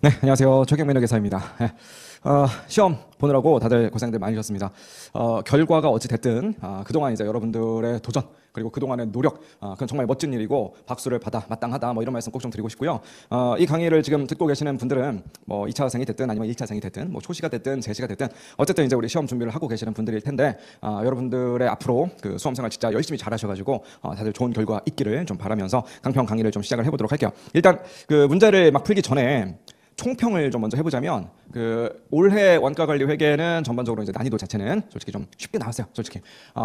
네, 안녕하세요. 최경민의 계사입니다. 네, 시험 보느라고 다들 고생들 많으셨습니다. 결과가 어찌 됐든 그동안 이제 여러분들의 도전 그리고 그동안의 노력 그건 정말 멋진 일이고 박수를 받아 마땅하다 뭐 이런 말씀 꼭 좀 드리고 싶고요. 이 강의를 지금 듣고 계시는 분들은 뭐 2차생이 됐든 아니면 1차생이 됐든 뭐 초시가 됐든 재시가 됐든 어쨌든 이제 우리 시험 준비를 하고 계시는 분들일 텐데 여러분들의 앞으로 그 수험생활 진짜 열심히 잘하셔가지고 다들 좋은 결과 있기를 좀 바라면서 강평 강의를 좀 시작을 해보도록 할게요. 일단 그 문제를 막 풀기 전에 총평을 좀 먼저 해보자면 그 올해 원가관리 회계는 전반적으로 이제 난이도 자체는 솔직히 좀 쉽게 나왔어요. 솔직히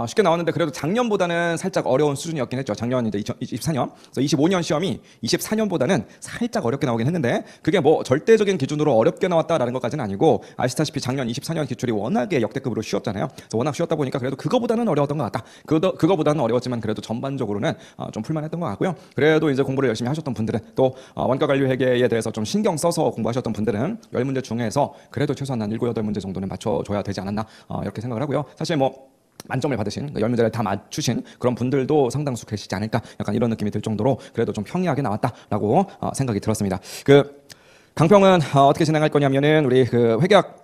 쉽게 나왔는데 그래도 작년보다는 살짝 어려운 수준이었긴 했죠. 작년 이제 2024년, 그래서 25년 시험이 24년보다는 살짝 어렵게 나오긴 했는데 그게 뭐 절대적인 기준으로 어렵게 나왔다라는 것까지는 아니고 아시다시피 작년 24년 기출이 워낙에 역대급으로 쉬웠잖아요. 그래서 워낙 쉬웠다 보니까 그래도 그거보다는 어려웠던 것 같다. 그거보다는 어려웠지만 그래도 전반적으로는 좀 풀만했던 것 같고요. 그래도 이제 공부를 열심히 하셨던 분들은 또 원가관리 회계에 대해서 좀 신경 써서 공부하셨던 분들은 10문제 중에서 그래도 최소한 한 7, 8문제 정도는 맞춰줘야 되지 않았나 이렇게 생각을 하고요. 사실 뭐 만점을 받으신 10문제를 다 맞추신 그런 분들도 상당수 계시지 않을까 약간 이런 느낌이 들 정도로 그래도 좀 평이하게 나왔다라고 생각이 들었습니다. 그 강평은 어떻게 진행할 거냐면은 우리 그 회계학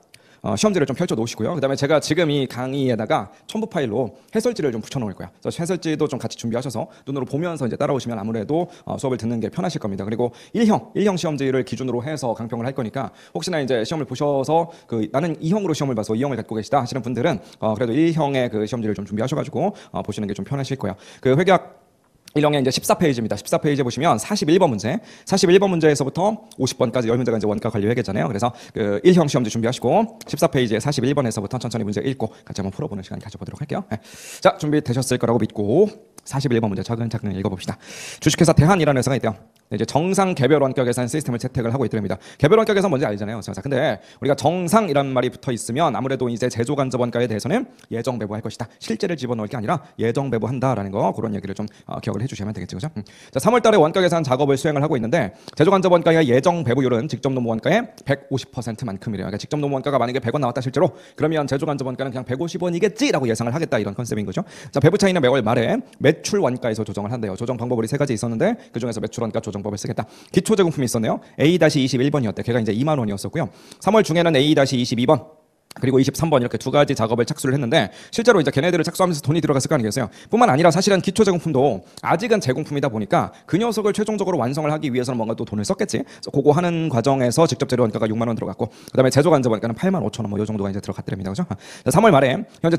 시험지를 좀 펼쳐 놓으시고요. 그다음에 제가 지금 이 강의에다가 첨부 파일로 해설지를 좀 붙여 놓을 거예요. 그래서 해설지도 좀 같이 준비하셔서 눈으로 보면서 이제 따라오시면 아무래도 수업을 듣는 게 편하실 겁니다. 그리고 1형 시험지를 기준으로 해서 강평을 할 거니까 혹시나 이제 시험을 보셔서 그 나는 2형으로 시험을 봐서 2형을 갖고 계시다 하시는 분들은 그래도 1형의 그 시험지를 좀 준비하셔가지고 보시는 게 좀 편하실 거예요. 그 회계학 1형의 이제 14페이지입니다. 14페이지에 보시면 41번 문제, 41번 문제에서부터 50번까지 10문제가 이제 원가 관리 회계잖아요. 그래서 그 1형 시험지 준비하시고 14페이지에 41번에서부터 천천히 문제 읽고 같이 한번 풀어보는 시간 가져보도록 할게요. 네. 자, 준비되셨을 거라고 믿고 41번 문제 차근차근 읽어봅시다. 주식회사 대한이라는 회사가 있대요. 이제 정상 개별 원가 계산 시스템을 채택을 하고 있답니다. 개별 원가 계산 뭔지 알잖아요. 자, 근데 우리가 정상이라는 말이 붙어 있으면 아무래도 이제 제조 간접 원가에 대해서는 예정 배부할 것이다. 실제를 집어넣을 게 아니라 예정 배부한다라는 거 그런 얘기를 좀 기억을 해주시면 되겠죠, 그죠? 자, 3월달에 원가 계산 작업을 수행을 하고 있는데 제조 간접 원가의 예정 배부율은 직접 노무 원가의 150%만큼이래요. 그러니까 직접 노무 원가가 만약에 100원 나왔다 실제로 그러면 제조 간접 원가는 그냥 150원이겠지라고 예상을 하겠다 이런 컨셉인 거죠. 자, 배부 차이는 매월 말에 매출 원가에서 조정을 한대요. 조정 방법이 3가지 있었는데 그 중에서 매출 원가 조정법을 쓰겠다. 기초 제공품이 있었네요. A-21번이었대. 걔가 이제 2만 원이었었고요. 3월 중에는 A-22번 그리고 23번 이렇게 2가지 작업을 착수를 했는데 실제로 이제 걔네들을 착수하면서 돈이 들어갔을 거 아니겠어요. 뿐만 아니라 사실은 기초 제공품도 아직은 제공품이다 보니까 그 녀석을 최종적으로 완성을 하기 위해서는 뭔가 또 돈을 썼겠지. 그래서 그거 하는 과정에서 직접 재료 원가가 6만 원 들어갔고 그다음에 제조 간접 원가는 8만 5천 원 뭐 이 정도가 이제 들어갔더랍니다. 그죠? 3월 말에 현재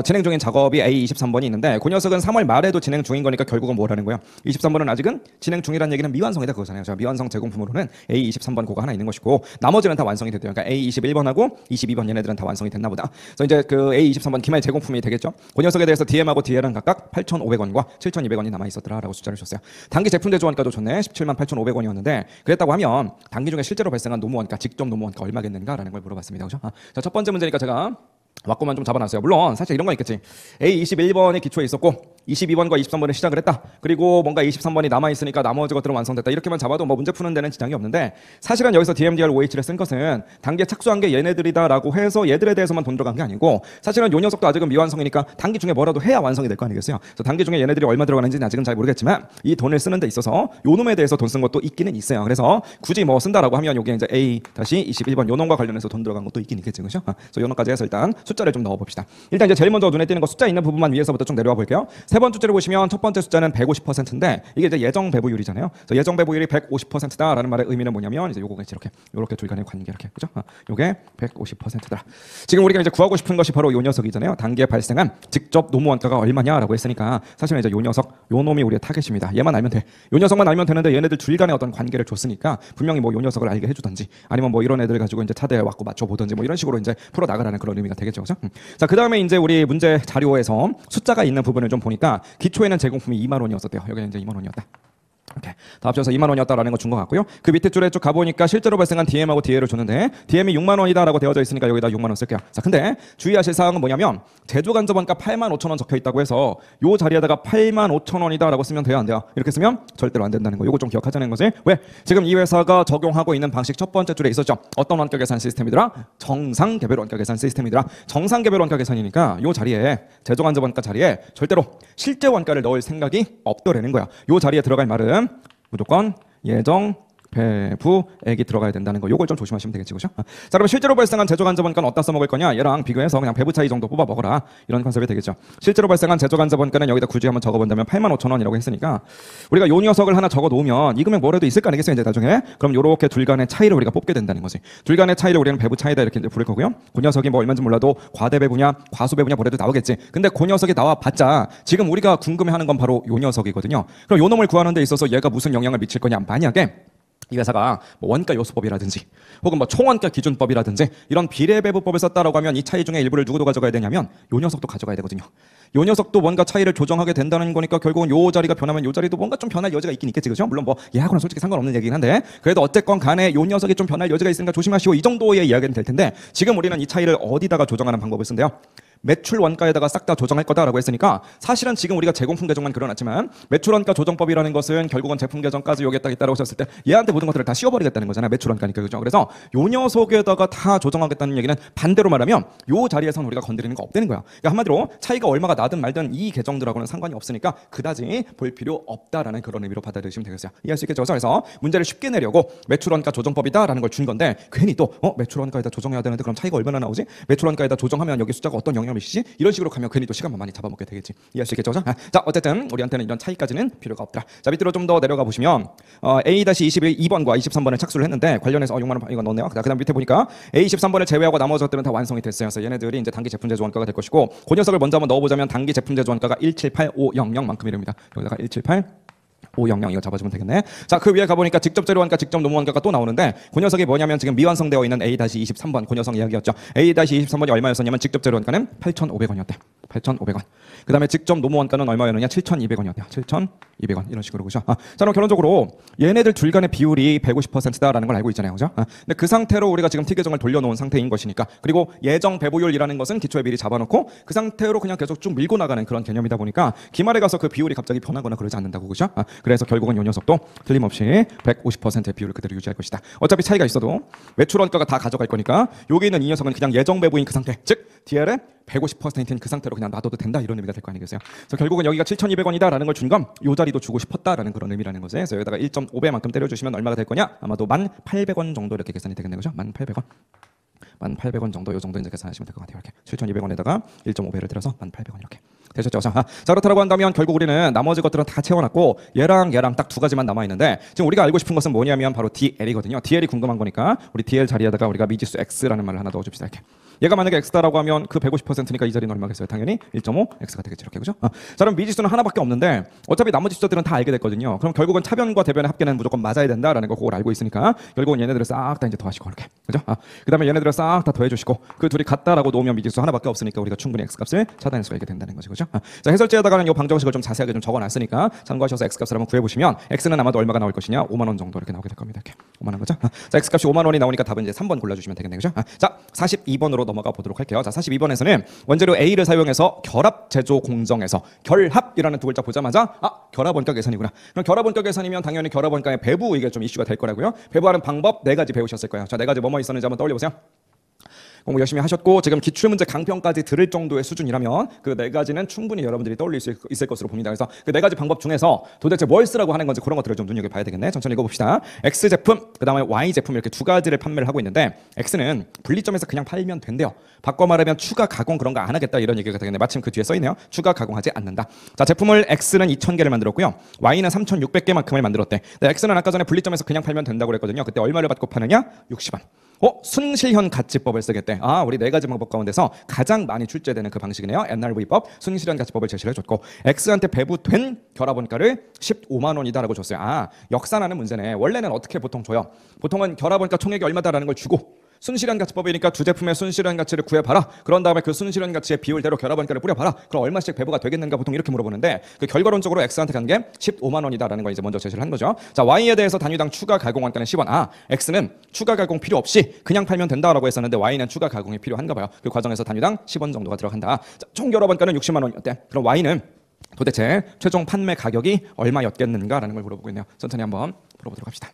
진행 중인 작업이 A23번이 있는데 그 녀석은 3월 말에도 진행 중인 거니까 결국은 뭐라는 거예요? 23번은 아직은 진행 중이라는 얘기는 미완성이다 그거잖아요. 자, 미완성 제공품으로는 A23번 그거 하나 있는 것이고 나머지는 다 완성이 됐대요. 그러니까 A21번하고 22번 얘네들은 다 완성이 됐나 보다. 그래서 이제 그 A23번 기말 제공품이 되겠죠. 그 녀석에 대해서 DM하고 DL은 각각 8,500원과 7,200원이 남아 있었더라라고 숫자를 줬어요. 단기 제품 대조 원가도 좋네. 17만 8,500원이었는데 그랬다고 하면 단기 중에 실제로 발생한 노무 원가, 직접 노무 원가 얼마겠는가라는 걸 물어봤습니다. 그죠? 자, 첫 번째 문제니까 제가 왁구만 좀 잡아놨어요. 물론 사실 이런 거 있겠지. A21번이 기초에 있었고 22번과 23번에 시작을 했다. 그리고 뭔가 23번이 남아있으니까 나머지 것들은 완성됐다. 이렇게만 잡아도 뭐 문제 푸는 데는 지장이 없는데 사실은 여기서 DMDR OH를 쓴 것은 단기에 착수한 게 얘네들이다라고 해서 얘들에 대해서만 돈 들어간 게 아니고 사실은 요 녀석도 아직은 미완성이니까 단기 중에 뭐라도 해야 완성이 될 거 아니겠어요. 그래서 단기 중에 얘네들이 얼마 들어가는지는 아직은 잘 모르겠지만 이 돈을 쓰는 데 있어서 요 놈에 대해서 돈 쓴 것도 있기는 있어요. 그래서 굳이 뭐 쓴다라고 하면 요게 이제 A-21번 요 놈과 관련해서 돈 들어간 것도 있긴 있겠죠. 그죠? 그래서 요 놈까지 해서 일단 숫자를 좀 넣어봅시다. 일단 이제 제일 먼저 눈에 띄는 거 숫자 있는 부분만 위에서부터 좀 내려와 볼게요. 세 번째 줄을 보시면 첫 번째 숫자는 150%인데 이게 이제 예정 배부율이잖아요. 그래서 예정 배부율이 150%다라는 말의 의미는 뭐냐면 이제 요거가 이렇게 둘 간의 관계 이렇게 그죠? 요게 150%다. 지금 우리가 이제 구하고 싶은 것이 바로 요 녀석이잖아요. 단기에 발생한 직접 노무 원가가 얼마냐라고 했으니까 사실은 이제 요 녀석, 요 놈이 우리의 타겟입니다. 얘만 알면 돼. 요 녀석만 알면 되는데 얘네들 둘 간의 어떤 관계를 줬으니까 분명히 뭐 요 녀석을 알게 해주든지 아니면 뭐 이런 애들 가지고 이제 차대에 왔고 맞춰보든지 뭐 이런 식으로 이제 풀어 나가라는 그런 의미가 되겠죠. 그죠? 자, 그 다음에 이제 우리 문제 자료에서 숫자가 있는 부분을 좀 보니까 기초에는 제공품이 2만 원이었었대요. 여기는 이제 2만 원이었다. 이렇게 다 합쳐서 2만 원이었다라는 거 준 것 같고요. 그 밑에 줄에 쭉 가보니까 실제로 발생한 DM하고 DL을 줬는데 DM이 6만 원이다라고 되어져 있으니까 여기다 6만 원 쓸게요. 자, 근데 주의하실 사항은 뭐냐면 제조 간접 원가 8만 5천 원 적혀 있다고 해서 요 자리에다가 8만 5천 원이다라고 쓰면 돼요, 안 돼요? 이렇게 쓰면 절대로 안 된다는 거. 요거 좀 기억하자는 거지. 왜? 지금 이 회사가 적용하고 있는 방식 첫 번째 줄에 있었죠. 어떤 원가 계산 시스템이더라? 정상 개별 원가 계산 시스템이더라. 정상 개별 원가 계산이니까 요 자리에 제조 간접 원가 자리에 절대로 실제 원가를 넣을 생각이 없더라는 거야. 요 자리에 들어갈 말은 무조건 예정 배부액이 들어가야 된다는 거, 요걸 좀 조심하시면 되겠지, 그죠? 자, 그럼 실제로 발생한 제조간접원가는 어디다 써먹을 거냐? 얘랑 비교해서 그냥 배부 차이 정도 뽑아 먹어라, 이런 컨셉이 되겠죠. 실제로 발생한 제조간접원가는 여기다 굳이 한번 적어본다면 85,000원이라고 했으니까 우리가 요 녀석을 하나 적어 놓으면 이 금액 뭐래도 있을 거 아니겠어요, 이제 나중에. 그럼 요렇게 둘 간의 차이를 우리가 뽑게 된다는 거지. 둘 간의 차이를 우리는 배부 차이다 이렇게 이제 부를 거고요. 그 녀석이 뭐 얼마인지 몰라도 과대배부냐 과소배부냐 뭐래도 나오겠지. 근데 그 녀석이 나와봤자 지금 우리가 궁금해하는 건 바로 요 녀석이거든요. 그럼 요 놈을 구하는 데 있어서 얘가 무슨 영향을 미칠 거냐? 만약에 이 회사가 뭐 원가 요소법이라든지 혹은 뭐 총원가 기준법이라든지 이런 비례배부법을 썼다라고 하면 이 차이 중에 일부를 누구도 가져가야 되냐면 요 녀석도 가져가야 되거든요. 요 녀석도 뭔가 차이를 조정하게 된다는 거니까 결국은 요 자리가 변하면 요 자리도 뭔가 좀 변할 여지가 있긴 있겠지, 그죠? 물론 뭐 얘하고는 솔직히 상관없는 얘기긴 한데 그래도 어쨌건 간에 요 녀석이 좀 변할 여지가 있으니까 조심하시오, 이 정도의 이야기는 될 텐데 지금 우리는 이 차이를 어디다가 조정하는 방법을 쓴대요? 매출 원가에다가 싹 다 조정할 거다라고 했으니까 사실은 지금 우리가 제공품 개정만 그려놨지만 매출 원가 조정법이라는 것은 결국은 제품 개정까지 여기에 딱 있다라고 했을 때 얘한테 모든 것들을 다 씌워버리겠다는 거잖아요. 매출 원가니까, 그죠? 그래서 요 녀석에다가 다 조정하겠다는 얘기는 반대로 말하면 요 자리에선 우리가 건드리는 거 없다는 거야. 그러니까 한마디로 차이가 얼마가 나든 말든 이 개정들하고는 상관이 없으니까 그다지 볼 필요 없다라는 그런 의미로 받아들이시면 되겠어요. 이해할 수 있겠죠? 그래서 문제를 쉽게 내려고 매출 원가 조정법이다라는 걸 준 건데 괜히 또 매출 원가에다 조정해야 되는데 그럼 차이가 얼마나 나오지? 매출 원가에다 조정하면 여기 숫자가 어떤 영향을 미치지? 이런 식으로 가면 괜히 또 시간만 많이 잡아먹게 되겠지. 이해할 수 있겠죠? 자, 어쨌든 우리한테는 이런 차이까지는 필요가 없다. 자, 밑으로 좀 더 내려가 보시면 A-22번과 23번을 착수를 했는데 관련해서 6만 원 이거 넣었네요. 자, 그다음 밑에 보니까 A23번을 제외하고 나머지 것들은 다 완성이 됐어요. 그래서 얘네들이 이제 단기 제품 제조 원가가 될 것이고 그 녀석을 먼저 한번 넣어보자면 단기 제품 제조 원가가 178500만큼이랍니다. 여기다가 178500 이거 잡아주면 되겠네. 자, 그 위에 가보니까 직접 재료 원가, 직접 노무 원가가 또 나오는데 그 녀석이 뭐냐면 지금 미완성되어 있는 A-23번 그 녀석 이야기였죠. A-23번이 얼마였었냐면 직접 재료 원가는 8,500원이었대. 8,500원. 그 다음에 직접 노무 원가는 얼마였느냐? 7,200원이었대요. 7,200원 이런 식으로 보죠. 자, 그럼 결론적으로 얘네들 둘 간의 비율이 150%다라는 걸 알고 있잖아요, 그죠? 근데 그 상태로 우리가 지금 T 계정을 돌려놓은 상태인 것이니까, 그리고 예정 배부율이라는 것은 기초에 미리 잡아놓고 그 상태로 그냥 계속 쭉 밀고 나가는 그런 개념이다 보니까 기말에 가서 그 비율이 갑자기 변하거나 그러지 않는다고, 그죠? 그래서 결국은 이 녀석도 틀림없이 150%의 비율을 그대로 유지할 것이다. 어차피 차이가 있어도 매출 원가가 다 가져갈 거니까 여기 있는 이 녀석은 그냥 예정 배부인 그 상태, 즉 DL의 150%인 그 상태로 그냥 놔둬도 된다, 이런 의미가 될 거 아니겠어요? 그래서 결국은 여기가 7,200원이다라는 걸 준 건 요 자리도 주고 싶었다라는 그런 의미라는 거죠. 그래서 여기다가 1.5배만큼 때려주시면 얼마가 될 거냐? 아마도 1,800원 정도 이렇게 계산이 되겠네요, 그죠? 1,800원. 1,800원 정도, 요 정도 이제 계산하시면 될 것 같아요. 이렇게 7,200원에다가 1.5배를 들여서 1,800원 이렇게 되셨죠? 자, 그렇다고 한다면 결국 우리는 나머지 것들은 다 채워놨고 얘랑 딱 두 가지만 남아 있는데 지금 우리가 알고 싶은 것은 뭐냐면 바로 DL이거든요. DL이 궁금한 거니까 우리 DL 자리에다가 우리가 미지수 X라는 말을 하나 넣어줍시다. 이렇게. 얘가 만약에 X다라고 하면 그 150%니까 이 자리는 얼마겠어요? 당연히 1.5 X가 되겠죠, 이렇게, 그죠? 자, 그럼 미지수는 하나밖에 없는데 어차피 나머지 숫자들은 다 알게 됐거든요. 그럼 결국은 차변과 대변의 합계는 무조건 맞아야 된다라는 거 그걸 알고 있으니까 결국은 얘네들을 싹 다 이제 더하시고 이렇게, 그죠? 그다음에 얘네들을 싹 다 더해주시고 그 둘이 같다라고 놓으면 미지수 하나밖에 없으니까 우리가 충분히 X 값을 찾아낼 수가 있게 된다는 거죠, 그죠? 자, 해설지에다가는 이 방정식을 좀 자세하게 좀 적어놨으니까 참고하셔서 X 값을 한번 구해보시면 X는 아마도 얼마가 나올 것이냐? 5만 원 정도 이렇게 나오게 될 겁니다. 이렇게 5만 원, 거죠? 자, X 값이 5만 원이 나오니까 답은 이제 3번 골라주시면 되겠네요, 그죠? 자, 42번으로 넘어가 보도록 할게요. 자, 42번에서는 원재료 A를 사용해서 결합 제조 공정에서 결합이라는 두 글자 보자마자 결합 원가 계산이구나. 그럼 결합 원가 계산이면 당연히 결합 원가의 배부, 이게 좀 이슈가 될 거라고요. 배부하는 방법 4가지 배우셨을 거예요. 자, 4가지 뭐뭐 있었는지 한번 떠올려 보세요. 공부 열심히 하셨고 지금 기출문제 강평까지 들을 정도의 수준이라면 그 4가지는 충분히 여러분들이 떠올릴 수 있을 것으로 봅니다. 그래서 그 4가지 방법 중에서 도대체 뭘 쓰라고 하는 건지 그런 것들을 좀 눈여겨봐야 되겠네. 천천히 읽어봅시다. X 제품, 그 다음에 Y 제품 이렇게 두 가지를 판매를 하고 있는데 X는 분리점에서 그냥 팔면 된대요. 바꿔 말하면 추가 가공 그런 거 안 하겠다, 이런 얘기가 되겠네. 마침 그 뒤에 써있네요. 추가 가공하지 않는다. 자, 제품을 X는 2,000개를 만들었고요. Y는 3,600개만큼을 만들었대. X는 아까 전에 분리점에서 그냥 팔면 된다고 그랬거든요. 그때 얼마를 받고 파느냐? 60원. 순실현 가치법을 쓰겠대. 우리 4가지 방법 가운데서 가장 많이 출제되는 그 방식이네요. NRV법 순실현 가치법을 제시를 해줬고 X한테 배부된 결합원가를 15만 원이다라고 줬어요. 역산하는 문제네. 원래는 어떻게 보통 줘요? 보통은 결합원가 총액이 얼마다라는 걸 주고 순실현 가치법이니까 두 제품의 순실현 가치를 구해봐라. 그런 다음에 그 순실현 가치의 비율대로 결합원가를 뿌려봐라. 그럼 얼마씩 배부가 되겠는가, 보통 이렇게 물어보는데 그 결과론적으로 X한테 간 게 15만 원이다라는 걸 이제 먼저 제시를 한 거죠. 자, Y에 대해서 단위당 추가 가공원가는 10원. X는 추가 가공 필요 없이 그냥 팔면 된다라고 했었는데 Y는 추가 가공이 필요한가 봐요. 그 과정에서 단위당 10원 정도가 들어간다. 자, 총 결합원가는 60만 원이었대. 그럼 Y는 도대체 최종 판매 가격이 얼마였겠는가라는 걸 물어보고 있네요. 천천히 한번 풀어보도록 합시다.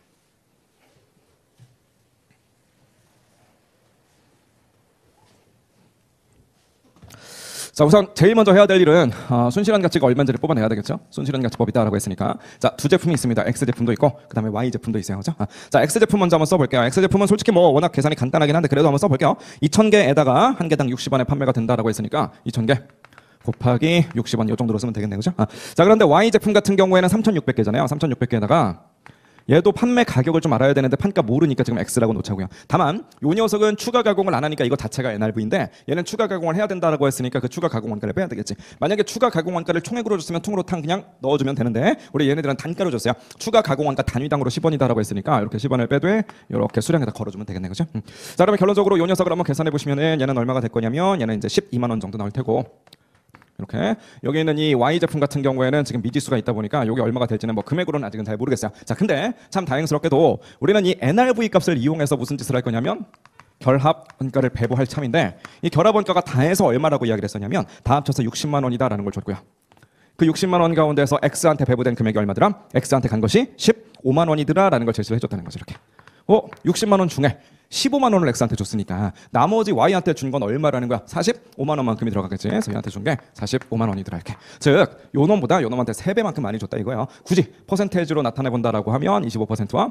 자, 우선 제일 먼저 해야 될 일은 순실한 가치가 얼마인지를 뽑아내야 되겠죠. 순실한 가치법이 있다라고 했으니까. 자, 두 제품이 있습니다. X 제품도 있고 그다음에 Y 제품도 있어요. 그죠? 자, X 제품 먼저 한번 써볼게요. X 제품은 솔직히 뭐 워낙 계산이 간단하긴 한데 그래도 한번 써볼게요. 2,000개에다가 한 개당 60원에 판매가 된다라고 했으니까 2,000개 곱하기 60원 이 정도로 쓰면 되겠네요. 그죠? 자, 그런데 Y 제품 같은 경우에는 3,600개잖아요. 3,600개에다가 얘도 판매 가격을 좀 알아야 되는데 판가 모르니까 지금 X라고 놓자고요. 다만 이 녀석은 추가 가공을 안 하니까 이거 자체가 NRV인데 얘는 추가 가공을 해야 된다라고 했으니까 그 추가 가공 원가를 빼야 되겠지. 만약에 추가 가공 원가를 총액으로 줬으면 통으로 탕 그냥 넣어주면 되는데 우리 얘네들은 단가로 줬어요. 추가 가공 원가 단위당으로 10원이다라고 했으니까 이렇게 10원을 빼되 이렇게 수량에다 걸어주면 되겠네, 그죠? 자, 그러면 결론적으로 이 녀석을 한번 계산해 보시면은 얘는 얼마가 될 거냐면 얘는 이제 12만 원 정도 나올 테고. 이렇게 여기 있는 이 Y 제품 같은 경우에는 지금 미지수가 있다 보니까 이게 얼마가 될지는 뭐 금액으로는 아직은 잘 모르겠어요. 자, 근데 참 다행스럽게도 우리는 이 NRV 값을 이용해서 무슨 짓을 할 거냐면 결합 원가를 배부할 참인데 이 결합 원가가 다 해서 얼마라고 이야기를 했었냐면 다 합쳐서 60만 원이다라는 걸 줬고요. 그 60만 원 가운데서 X한테 배부된 금액이 얼마더라? X한테 간 것이 15만 원이더라라는 걸 제시를 해줬다는 거죠. 이렇게 60만 원 중에 15만 원을 X한테 줬으니까 나머지 Y한테 준 건 얼마라는 거야? 45만 원만큼이 들어가겠지. 그래서 얘한테 준 게 45만 원이더라 이렇게. 즉 요 놈보다 요 놈한테 3배만큼 많이 줬다 이거예요. 굳이 퍼센테이지로 나타내 본다라고 하면 25%와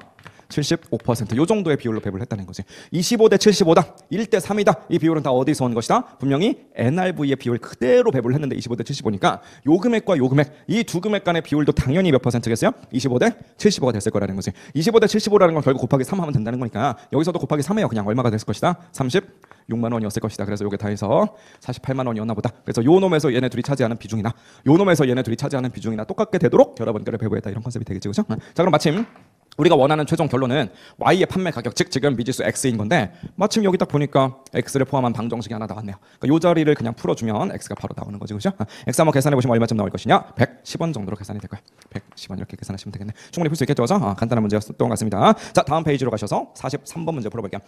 75%요 정도의 비율로 배분을 했다는 거지. 25대 75다. 1대 3이다. 이 비율은 다 어디서 온 것이다? 분명히 NRV의 비율 그대로 배분을 했는데 25대 75니까 요 금액과 요 금액 이 두 금액 간의 비율도 당연히 몇 퍼센트겠어요? 25대 75가 됐을 거라는 거지. 25대 75라는 건 결국 곱하기 3 하면 된다는 거니까 여기서도 곱하기 3해요. 그냥 얼마가 됐을 것이다? 36만 원이었을 것이다. 그래서 요게 다 해서 48만 원이었나 보다. 그래서 요 놈에서 얘네 둘이 차지하는 비중이나 요 놈에서 얘네 둘이 차지하는 비중이나 똑같게 되도록 결합 원가를 배부했다. 이런 컨셉이 되겠죠. 그죠? 자, 그럼 마침 우리가 원하는 최종 결론은 Y의 판매 가격, 즉 지금 미지수 X인 건데 마침 여기 딱 보니까 X를 포함한 방정식이 하나 나왔네요. 그러니까 이 자리를 그냥 풀어주면 X가 바로 나오는 거죠. 그죠? X 한번 계산해 보시면 얼마쯤 나올 것이냐? 110원 정도로 계산이 될 거예요. 110원 이렇게 계산하시면 되겠네. 충분히 풀 수 있겠죠? 간단한 문제였던 것 같습니다. 자, 다음 페이지로 가셔서 43번 문제 풀어볼게요.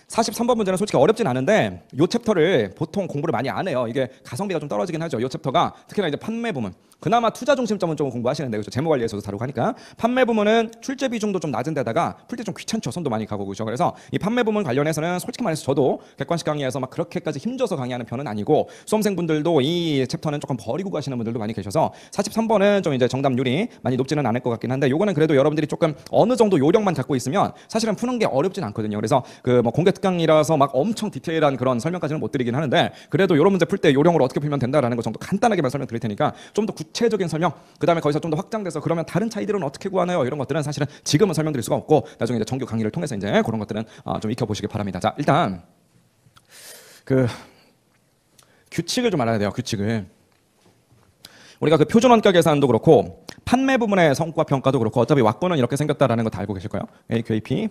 43번 문제는 솔직히 어렵진 않은데 이 챕터를 보통 공부를 많이 안 해요. 이게 가성비가 좀 떨어지긴 하죠. 이 챕터가 특히나 이제 판매 부문. 그나마 투자 중심점은 좀 공부하시는데 그죠? 재무 관리에서도 다루고 하니까 판매 부문은 출제 비중도 좀 낮은 데다가 풀 때 좀 귀찮죠. 손도 많이 가고 그죠? 그래서 이 판매 부문 관련해서는 솔직히 말해서 저도 객관식 강의에서 막 그렇게까지 힘줘서 강의하는 편은 아니고 수험생분들도 이 챕터는 조금 버리고 가시는 분들도 많이 계셔서 43번은 좀 이제 정답률이 많이 높지는 않을 것 같긴 한데 요거는 그래도 여러분들이 조금 어느 정도 요령만 갖고 있으면 사실은 푸는 게 어렵진 않거든요. 그래서 그 뭐 공개 특강이라서 막 엄청 디테일한 그런 설명까지는 못 드리긴 하는데 그래도 이런 문제 풀 때 요령으로 어떻게 풀면 된다라는 거 정도 간단하게만 설명드릴 테니까 좀 더 구체적인 설명 그다음에 거기서 좀 더 확장돼서 그러면 다른 차이들은 어떻게 구하나요? 이런 것들은 사실은 지금은 설명드릴 수가 없고 나중에 이제 정규 강의를 통해서 이제 그런 것들은 좀 익혀보시기 바랍니다. 자, 일단 그 규칙을 좀 알아야 돼요. 규칙을 우리가 그 표준 원가 계산도 그렇고 판매 부문의 성과 평가도 그렇고 어차피 왁구는 이렇게 생겼다라는 거 다 알고 계실 거예요. AQAP,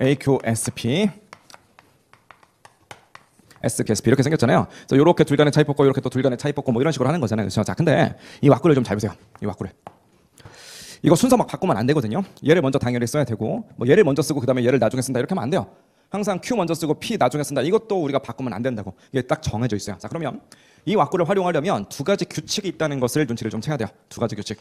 AQSP, SQSP 이렇게 생겼잖아요. 그래서 이렇게 둘 간의 차이 뽑고 이렇게 또 둘 간의 차이 뽑고 뭐 이런 식으로 하는 거잖아요. 그렇죠? 자, 근데 이 왁구를 좀 잘 보세요. 이 왁구를. 이거 순서 막 바꾸면 안 되거든요. 얘를 먼저 당연히 써야 되고 뭐 얘를 먼저 쓰고 그다음에 얘를 나중에 쓴다 이렇게 하면 안 돼요. 항상 Q 먼저 쓰고 P 나중에 쓴다. 이것도 우리가 바꾸면 안 된다고. 이게 딱 정해져 있어요. 자, 그러면 이 왁구를 활용하려면 두 가지 규칙이 있다는 것을 눈치를 좀 채야 돼요. 두 가지 규칙.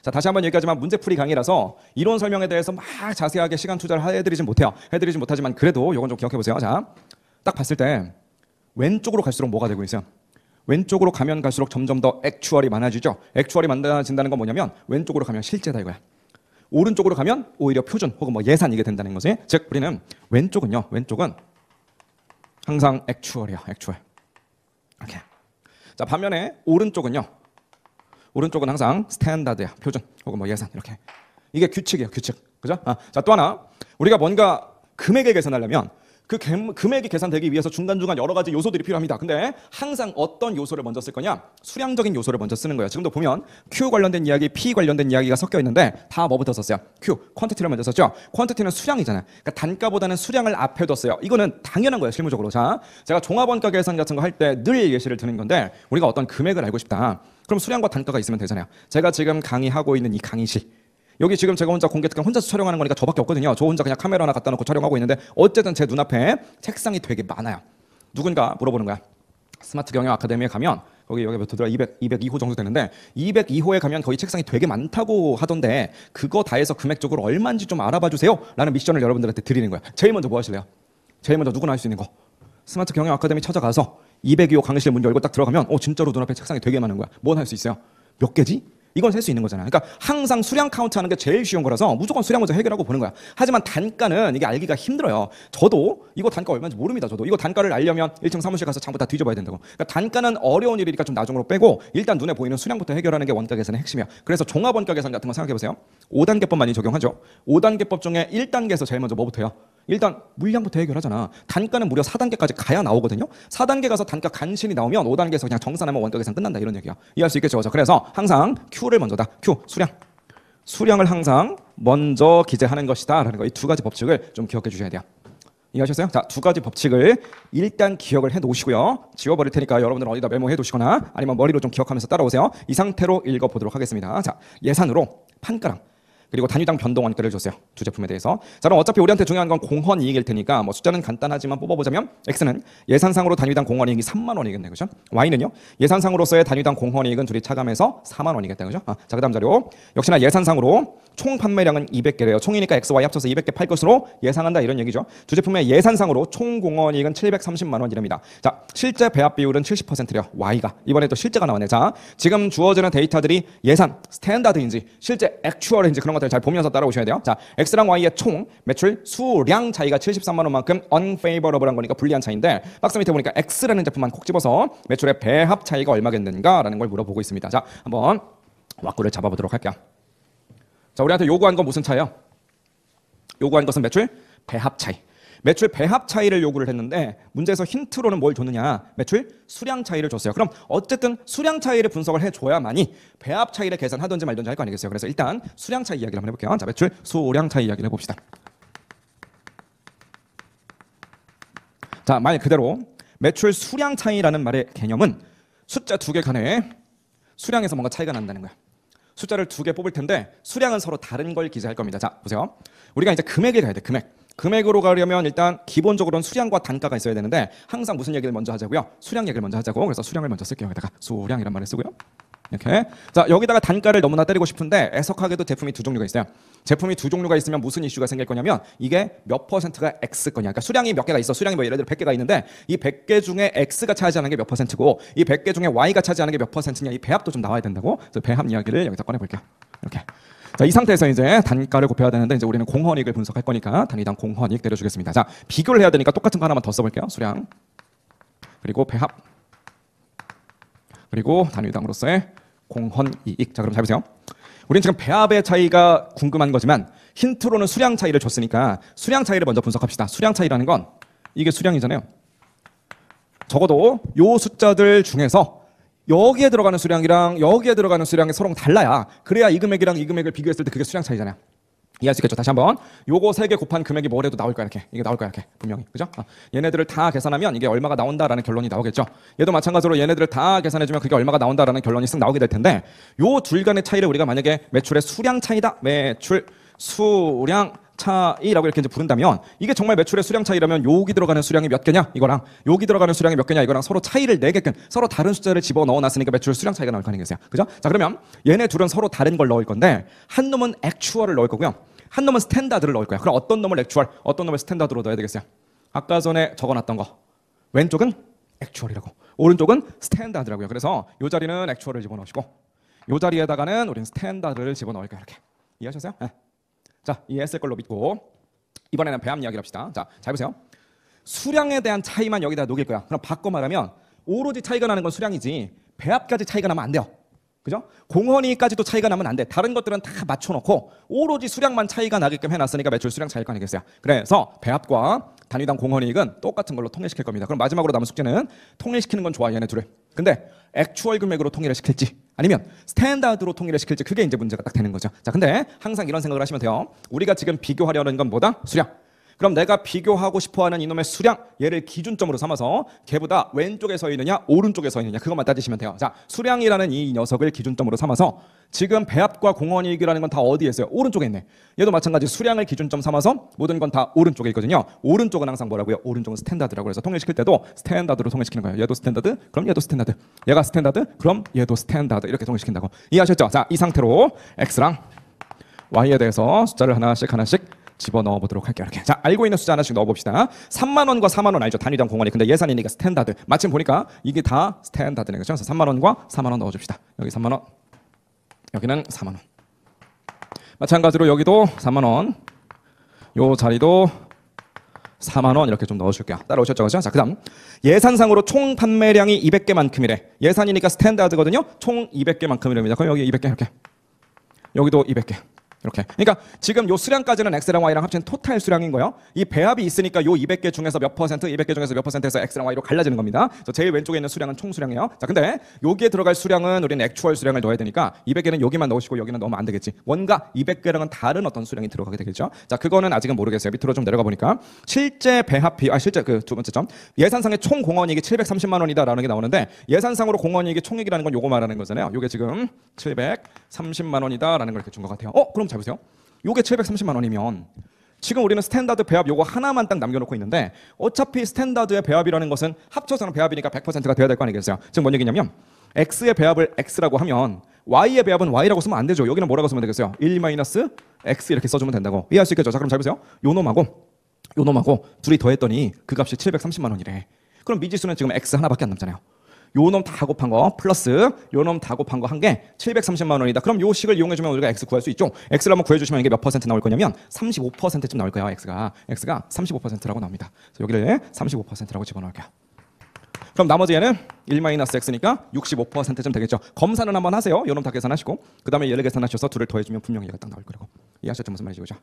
자, 다시 한번 얘기하지만 문제풀이 강의라서 이론 설명에 대해서 막 자세하게 시간 투자를 해드리진 못해요. 해드리진 못하지만 그래도 이건 좀 기억해 보세요. 자, 딱 봤을 때 왼쪽으로 갈수록 뭐가 되고 있어요? 왼쪽으로 가면 갈수록 점점 더 액추얼이 많아지죠. 액추얼이 많아진다는 건 뭐냐면 왼쪽으로 가면 실제다 이거야. 오른쪽으로 가면 오히려 표준 혹은 뭐 예산 이게 된다는 거지. 즉 우리는 왼쪽은 항상 액추얼이야. 액추얼. 오케이. 자, 반면에 오른쪽은 항상 스탠다드야. 표준 혹은 뭐 예산 이렇게. 이게 규칙이에요. 규칙. 그죠? 자, 또 하나. 우리가 뭔가 금액을 계산하려면 그 금액이 계산되기 위해서 중간중간 여러 가지 요소들이 필요합니다. 근데 항상 어떤 요소를 먼저 쓸 거냐? 수량적인 요소를 먼저 쓰는 거예요. 지금도 보면 Q 관련된 이야기, P 관련된 이야기가 섞여 있는데 다 뭐부터 썼어요? Q, 퀀티티를 먼저 썼죠? 퀀티티는 수량이잖아요. 그러니까 단가보다는 수량을 앞에 뒀어요. 이거는 당연한 거예요. 실무적으로. 자, 제가 종합원가 계산 같은 거 할 때 늘 예시를 드는 건데 우리가 어떤 금액을 알고 싶다. 그럼 수량과 단가가 있으면 되잖아요. 제가 지금 강의하고 있는 이 강의실. 여기 지금 제가 혼자 공개 특강 혼자서 촬영하는 거니까 저밖에 없거든요. 저 혼자 그냥 카메라 하나 갖다 놓고 촬영하고 있는데 어쨌든 제 눈앞에 책상이 되게 많아요. 누군가 물어보는 거야. 스마트 경영 아카데미에 가면 거기 여기 몇 호더라? 202호 정도 되는데 202호에 가면 거의 책상이 되게 많다고 하던데 그거 다 해서 금액적으로 얼마인지 좀 알아봐 주세요 라는 미션을 여러분들한테 드리는 거야. 제일 먼저 뭐 하실래요? 제일 먼저 누구나 할 수 있는 거 스마트 경영 아카데미 찾아가서 202호 강의실 문 열고 딱 들어가면 진짜로 눈앞에 책상이 되게 많은 거야. 뭔 할 수 있어요? 몇 개지? 이건 셀 수 있는 거잖아. 그러니까 항상 수량 카운트 하는 게 제일 쉬운 거라서 무조건 수량 먼저 해결하고 보는 거야. 하지만 단가는 이게 알기가 힘들어요. 저도 이거 단가 얼마인지 모릅니다. 저도 이거 단가를 알려면 1층 사무실 가서 장부 다 뒤져봐야 된다고. 그러니까 단가는 어려운 일이니까 좀 나중으로 빼고 일단 눈에 보이는 수량부터 해결하는 게 원가 계산의 핵심이야. 그래서 종합 원가 계산 같은 거 생각해 보세요. 5단계법 많이 적용하죠. 5단계법 중에 1단계에서 제일 먼저 뭐부터요? 일단 물량부터 해결하잖아. 단가는 무려 4단계까지 가야 나오거든요. 4단계 가서 단가 간신히 나오면 5단계에서 그냥 정산하면 원가 계산 끝난다 이런 얘기야. 이해할 수 있겠죠? 그래서 항상 Q를 먼저다. Q 수량. 수량을 항상 먼저 기재하는 것이다 라는 거. 이 두 가지 법칙을 좀 기억해 주셔야 돼요. 이해하셨어요? 자, 두 가지 법칙을 일단 기억을 해 놓으시고요. 지워버릴 테니까 여러분들은 어디다 메모해 두시거나 아니면 머리로 좀 기억하면서 따라오세요. 이 상태로 읽어보도록 하겠습니다. 자, 예산으로 판가랑 그리고 단위당 변동원가를 줬어요. 두 제품에 대해서. 자, 그럼 어차피 우리한테 중요한 건 공헌 이익일 테니까 뭐 숫자는 간단하지만 뽑아보자면 X는 예산상으로 단위당 공헌 이익이 3만 원이겠네, 그죠? Y는요 예산상으로서의 단위당 공헌 이익은 둘이 차감해서 4만 원이겠다, 그죠? 자, 그다음 자료 역시나 예산상으로 총 판매량은 200개래요. 총이니까 X, Y 합쳐서 200개 팔 것으로 예상한다 이런 얘기죠. 두 제품의 예산상으로 총 공헌 이익은 730만 원 이랍니다. 자, 실제 배합 비율은 70%래요. Y가 이번에 또 실제가 나왔네. 자, 지금 주어지는 데이터들이 예산 스탠다드인지 실제 액추얼인지 그런 것들 잘 보면서 따라오셔야 돼요. 자, X랑 Y의 총 매출 수량 차이가 73만 원만큼 unfavorable한 거니까 불리한 차이인데 박스 밑에 보니까 X라는 제품만 콕 집어서 매출의 배합 차이가 얼마겠는가라는 걸 물어보고 있습니다. 자, 한번 왁구를 잡아보도록 할게요. 자, 우리한테 요구한 건 무슨 차이예요? 요구한 것은 매출 배합 차이. 매출 배합 차이를 요구를 했는데 문제에서 힌트로는 뭘 줬느냐? 매출 수량 차이를 줬어요. 그럼 어쨌든 수량 차이를 분석을 해줘야만이 배합 차이를 계산하든지 말든지 할 거 아니겠어요? 그래서 일단 수량 차이 이야기를 한번 해볼게요. 자, 매출 수량 차이 이야기를 해봅시다. 자, 말 그대로 매출 수량 차이라는 말의 개념은 숫자 두 개 간에 수량에서 뭔가 차이가 난다는 거야. 숫자를 두 개 뽑을 텐데 수량은 서로 다른 걸 기재할 겁니다. 자, 보세요. 우리가 이제 금액을 가야 돼. 금액으로 가려면 일단 기본적으로는 수량과 단가가 있어야 되는데 항상 무슨 얘기를 먼저 하자고요? 수량 얘기를 먼저 하자고. 그래서 수량을 먼저 쓸게요. 여기다가 수량이란 말을 쓰고요. 이렇게. 자, 여기다가 단가를 너무나 때리고 싶은데 애석하게도 제품이 두 종류가 있어요. 제품이 두 종류가 있으면 무슨 이슈가 생길 거냐면 이게 몇 퍼센트가 X 거냐. 그러니까 수량이 몇 개가 있어. 수량이 뭐 예를 들어 100개가 있는데 이 100개 중에 X가 차지하는 게 몇 퍼센트고 이 100개 중에 Y가 차지하는 게 몇 퍼센트냐. 이 배합도 좀 나와야 된다고. 그래서 배합 이야기를 여기서 꺼내 볼게요. 이렇게. 자, 이 상태에서 이제 단가를 곱해야 되는데 이제 우리는 공헌이익을 분석할 거니까 단위당 공헌이익 때려주겠습니다. 자, 비교를 해야 되니까 똑같은 거 하나만 더 써볼게요. 수량 그리고 배합 그리고 단위당으로서의 공헌이익. 자, 그럼 잘 보세요. 우리는 지금 배합의 차이가 궁금한 거지만 힌트로는 수량 차이를 줬으니까 수량 차이를 먼저 분석합시다. 수량 차이라는 건 이게 수량이잖아요. 적어도 요 숫자들 중에서 여기에 들어가는 수량이랑 여기에 들어가는 수량이 서로 달라야 그래야 이 금액이랑 이 금액을 비교했을 때 그게 수량 차이잖아요. 이해할 수 있겠죠? 다시 한번 요거 세 개 곱한 금액이 뭐래도 나올 거야. 이렇게 이게 나올 거야. 이렇게 분명히. 그죠? 얘네들을 다 계산하면 이게 얼마가 나온다라는 결론이 나오겠죠. 얘도 마찬가지로 얘네들을 다 계산해주면 그게 얼마가 나온다라는 결론이 쓱 나오게 될 텐데 요 둘 간의 차이를 우리가 만약에 매출의 수량 차이다. 매출 수량 차이라고 이렇게 이제 부른다면 이게 정말 매출의 수량 차이라면 여기 들어가는 수량이 몇 개냐 이거랑 여기 들어가는 수량이 몇 개냐 이거랑 서로 차이를 내게끔 서로 다른 숫자를 집어 넣어놨으니까 매출 수량 차이가 나올 거 아니겠어요? 그죠? 자, 그러면 얘네 둘은 서로 다른 걸 넣을 건데 한 놈은 액추얼을 넣을 거고요. 한 놈은 스탠다드를 넣을 거야. 그럼 어떤 놈을 액추얼, 어떤 놈을 스탠다드로 넣어야 되겠어요? 아까 전에 적어놨던 거 왼쪽은 액추얼이라고 오른쪽은 스탠다드라고요. 그래서 이 자리는 액추얼을 집어넣으시고 이 자리에다가는 우리는 스탠다드를 집어넣을 거야. 이렇게 이해하셨어요? 네. 자, 이해했을 걸로 믿고 이번에는 배합 이야기를 합시다. 자, 잘 보세요. 수량에 대한 차이만 여기다 녹일 거야. 그럼 바꿔 말하면 오로지 차이가 나는 건 수량이지 배합까지 차이가 나면 안 돼요. 그죠? 공헌이익까지도 차이가 나면 안 돼. 다른 것들은 다 맞춰놓고 오로지 수량만 차이가 나게끔 해놨으니까 매출 수량 차이일 거 아니겠어요? 그래서 배합과 단위당 공헌이익은 똑같은 걸로 통일시킬 겁니다. 그럼 마지막으로 남은 숙제는 통일시키는 건 좋아, 얘네 둘을. 근데 액추얼 금액으로 통일을 시킬지 아니면 스탠다드로 통일을 시킬지 그게 이제 문제가 딱 되는 거죠. 자, 근데 항상 이런 생각을 하시면 돼요. 우리가 지금 비교하려는 건 뭐다? 수량. 그럼 내가 비교하고 싶어하는 이놈의 수량 얘를 기준점으로 삼아서 걔보다 왼쪽에 서 있느냐 오른쪽에 서 있느냐 그것만 따지시면 돼요. 자, 수량이라는 이 녀석을 기준점으로 삼아서 지금 배합과 공헌이익이라는 건 다 어디에 있어요? 오른쪽에 있네. 얘도 마찬가지 수량을 기준점 삼아서 모든 건 다 오른쪽에 있거든요. 오른쪽은 항상 뭐라고요? 오른쪽은 스탠다드라고 해서 통일시킬 때도 스탠다드로 통일시키는 거예요. 얘도 스탠다드, 그럼 얘도 스탠다드. 얘가 스탠다드, 그럼 얘도 스탠다드. 이렇게 통일시킨다고. 이해하셨죠? 자, 이 상태로 X랑 Y에 대해서 숫자를 하나씩 집어넣어 보도록 할게요. 이렇게. 자, 알고 있는 숫자 하나씩 넣어봅시다. 3만 원과 4만 원 알죠? 단위당 공원이. 근데 예산이니까 스탠다드. 마침 보니까 이게 다 스탠다드네. 그렇죠? 그래서 3만 원과 4만 원 넣어줍시다. 여기 3만 원. 여기는 4만 원. 마찬가지로 여기도 4만 원. 요 자리도 4만 원 이렇게 좀 넣어줄게요. 따라오셨죠? 그죠? 자, 그 다음 예산상으로 총 판매량이 200개만큼이래. 예산이니까 스탠다드거든요. 총 200개만큼이랍니다. 그럼 여기 200개 이렇게. 여기도 200개. 이렇게. 그러니까 지금 요 수량까지는 X랑 Y랑 합친 토탈 수량인 거예요. 이 배합이 있으니까 요 200개 중에서 몇 퍼센트, 200개 중에서 몇 퍼센트에서 X랑 Y로 갈라지는 겁니다. 그래서 제일 왼쪽에 있는 수량은 총 수량이에요. 자, 근데 여기에 들어갈 수량은 우리는 액추얼 수량을 넣어야 되니까 200개는 여기만 넣으시고 여기는 넣으면 안 되겠지. 뭔가 200개랑은 다른 어떤 수량이 들어가게 되겠죠. 자, 그거는 아직은 모르겠어요. 밑으로 좀 내려가 보니까 실제 배합비, 실제 그 두 번째 점. 예산상의 총 공헌이익이 730만 원이다라는 게 나오는데 예산상으로 공헌이익이 총이익이라는 건 요거 말하는 거잖아요. 요게 지금 730만 원이다라는 걸 이렇게 준 것 같아요. 그럼 잘 보세요. 요게 730만 원이면 지금 우리는 스탠다드 배합 요거 하나만 딱 남겨놓고 있는데 어차피 스탠다드의 배합이라는 것은 합쳐서는 배합이니까 100%가 돼야 될 거 아니겠어요? 지금 뭔 얘기냐면 X의 배합을 X라고 하면 Y의 배합은 Y라고 쓰면 안 되죠. 여기는 뭐라고 쓰면 되겠어요? 1-X 이렇게 써주면 된다고. 이해할 수 있겠죠? 자, 그럼 잘 보세요. 요 놈하고 둘이 더했더니 그 값이 730만 원이래. 그럼 미지수는 지금 X 하나밖에 안 남잖아요. 요 놈 다 곱한 거 플러스 요 놈 다 곱한 거 한 게 730만 원이다. 그럼 요 식을 이용해주면 우리가 X 구할 수 있죠. X를 한번 구해주시면 이게 몇 퍼센트 나올 거냐면 35%쯤 나올 거예요. X가 35%라고 나옵니다. 그래서 여기를 35%라고 집어넣을게요. 그럼 나머지 얘는 1-X니까 65%쯤 되겠죠. 검사는 한번 하세요. 요놈 다 계산하시고 그 다음에 얘를 계산하셔서 둘을 더해주면 분명히 얘가 딱 나올 거라고. 이해하셨죠? 무슨 말인지. 그죠?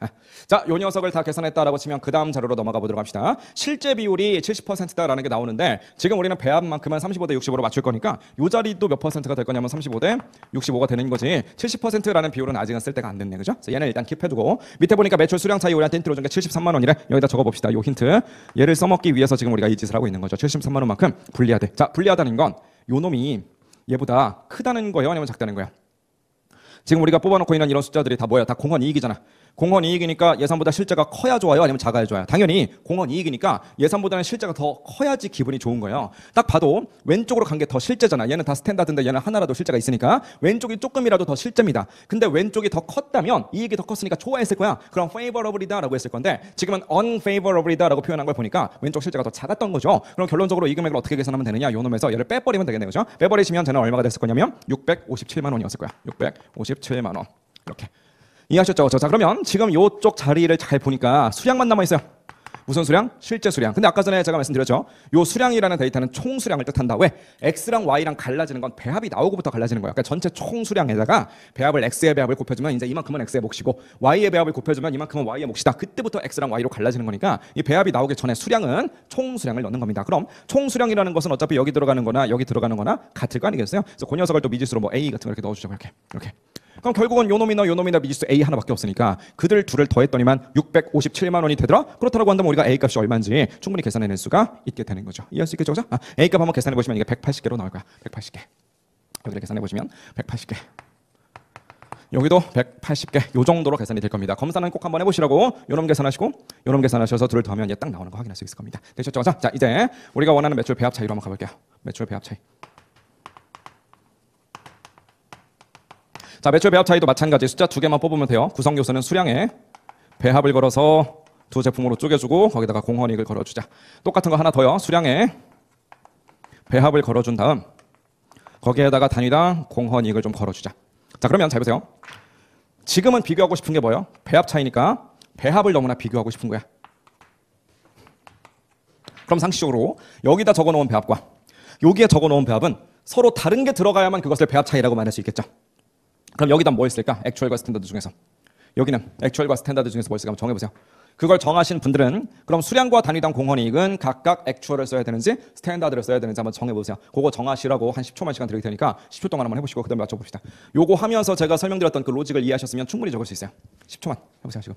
자, 요 녀석을 다 계산했다라고 치면 그 다음 자료로 넘어가 보도록 합시다. 실제 비율이 70%다라는 게 나오는데 지금 우리는 배합만큼은 35대 65로 맞출 거니까 요 자리도 몇 퍼센트가 될 거냐면 35대 65가 되는 거지. 70%라는 비율은 아직은 쓸 때가 안 됐네. 그죠? 그래서 얘는 일단 킵해두고 밑에 보니까 매출 수량 차이 우리한테 힌트로 준 게 73만 원이래. 여기다 적어봅시다. 요 힌트. 얘를 써먹기 위해서 지금 우리가 이 짓을 하고 있는 거죠. 73만 원만큼 분리하되. 자, 분리하다는 건 요 놈이 얘보다 크다는 거예요? 아니면 작다는 거예요? 지금 우리가 뽑아놓고 있는 이런 숫자들이 다 뭐야? 다 공헌이익이잖아. 공헌이익이니까 예산보다 실제가 커야 좋아요? 아니면 작아야 좋아요? 당연히 공헌이익이니까 예산보다는 실제가 더 커야지 기분이 좋은 거예요. 딱 봐도 왼쪽으로 간 게 더 실제잖아. 얘는 다 스탠다드인데 얘는 하나라도 실제가 있으니까 왼쪽이 조금이라도 더 실제입니다. 근데 왼쪽이 더 컸다면 이익이 더 컸으니까 좋아했을 거야. 그럼 favorable이다라고 했을 건데 지금은 unfavorable이다라고 표현한 걸 보니까 왼쪽 실제가 더 작았던 거죠. 그럼 결론적으로 이 금액을 어떻게 계산하면 되느냐? 요 놈에서 얘를 빼버리면 되겠네요. 그죠? 빼버리시면 쟤는 얼마가 됐을 거냐면 657만 원이었을 거야. 657만 원. 이렇게. 이해하셨죠? 자, 그러면 지금 이쪽 자리를 잘 보니까 수량만 남아있어요. 무슨 수량? 실제 수량. 근데 아까 전에 제가 말씀드렸죠. 요 수량이라는 데이터는 총 수량을 뜻한다. 왜? X랑 Y랑 갈라지는 건 배합이 나오고부터 갈라지는 거야. 그러니까 전체 총 수량에다가 배합을 X의 배합을 곱해주면 이제 이만큼은 X의 몫이고 Y의 배합을 곱해주면 이만큼은 Y의 몫이다. 그때부터 X랑 Y로 갈라지는 거니까 이 배합이 나오기 전에 수량은 총 수량을 넣는 겁니다. 그럼 총 수량이라는 것은 어차피 여기 들어가는 거나 여기 들어가는 거나 같을 거 아니겠어요? 그래서 그 녀석을 또 미지수로 뭐 A 같은 거 이렇게 넣어주죠. 이렇게. 그럼 결국은 요 놈이나 미지수 A 하나밖에 없으니까 그들 둘을 더했더니만 657만 원이 되더라? 그렇다고 한다면 우리가 A 값이 얼마인지 충분히 계산해낼 수가 있게 되는 거죠. 이해할 수 있겠죠? 그죠? A 값 한번 계산해보시면 이게 180개로 나올 거야. 180개. 여기를 계산해보시면 180개. 여기도 180개. 요 정도로 계산이 될 겁니다. 검사는 꼭 한번 해보시라고. 요놈 계산하시고 요놈 계산하셔서 둘을 더하면 얘 딱 나오는 거 확인할 수 있을 겁니다. 되셨죠? 자, 이제 우리가 원하는 매출 배합 차이로 한번 가볼게요. 매출 배합 차이. 자, 매출 배합 차이도 마찬가지 숫자 두 개만 뽑으면 돼요. 구성 요소는 수량에 배합을 걸어서 두 제품으로 쪼개주고 거기다가 공헌이익을 걸어주자. 똑같은 거 하나 더요. 수량에 배합을 걸어준 다음 거기에다가 단위당 공헌이익을 좀 걸어주자. 자, 그러면 잘 보세요. 지금은 비교하고 싶은 게 뭐예요? 배합 차이니까 배합을 너무나 비교하고 싶은 거야. 그럼 상식적으로 여기다 적어놓은 배합과 여기에 적어놓은 배합은 서로 다른 게 들어가야만 그것을 배합 차이라고 말할 수 있겠죠. 그럼 여기다 뭐 있을까? 액추얼과 스탠다드 중에서. 여기는 액추얼과 스탠다드 중에서 뭐 있을까? 한번 정해보세요. 그걸 정하신 분들은 그럼 수량과 단위당 공헌이익은 각각 액추얼을 써야 되는지 스탠다드를 써야 되는지 한번 정해보세요. 그거 정하시라고 한 10초만 시간 드릴 테니까 10초 동안 한번 해보시고 그 다음에 맞춰봅시다. 요거 하면서 제가 설명드렸던 그 로직을 이해하셨으면 충분히 적을 수 있어요. 10초만 해보세요 지금.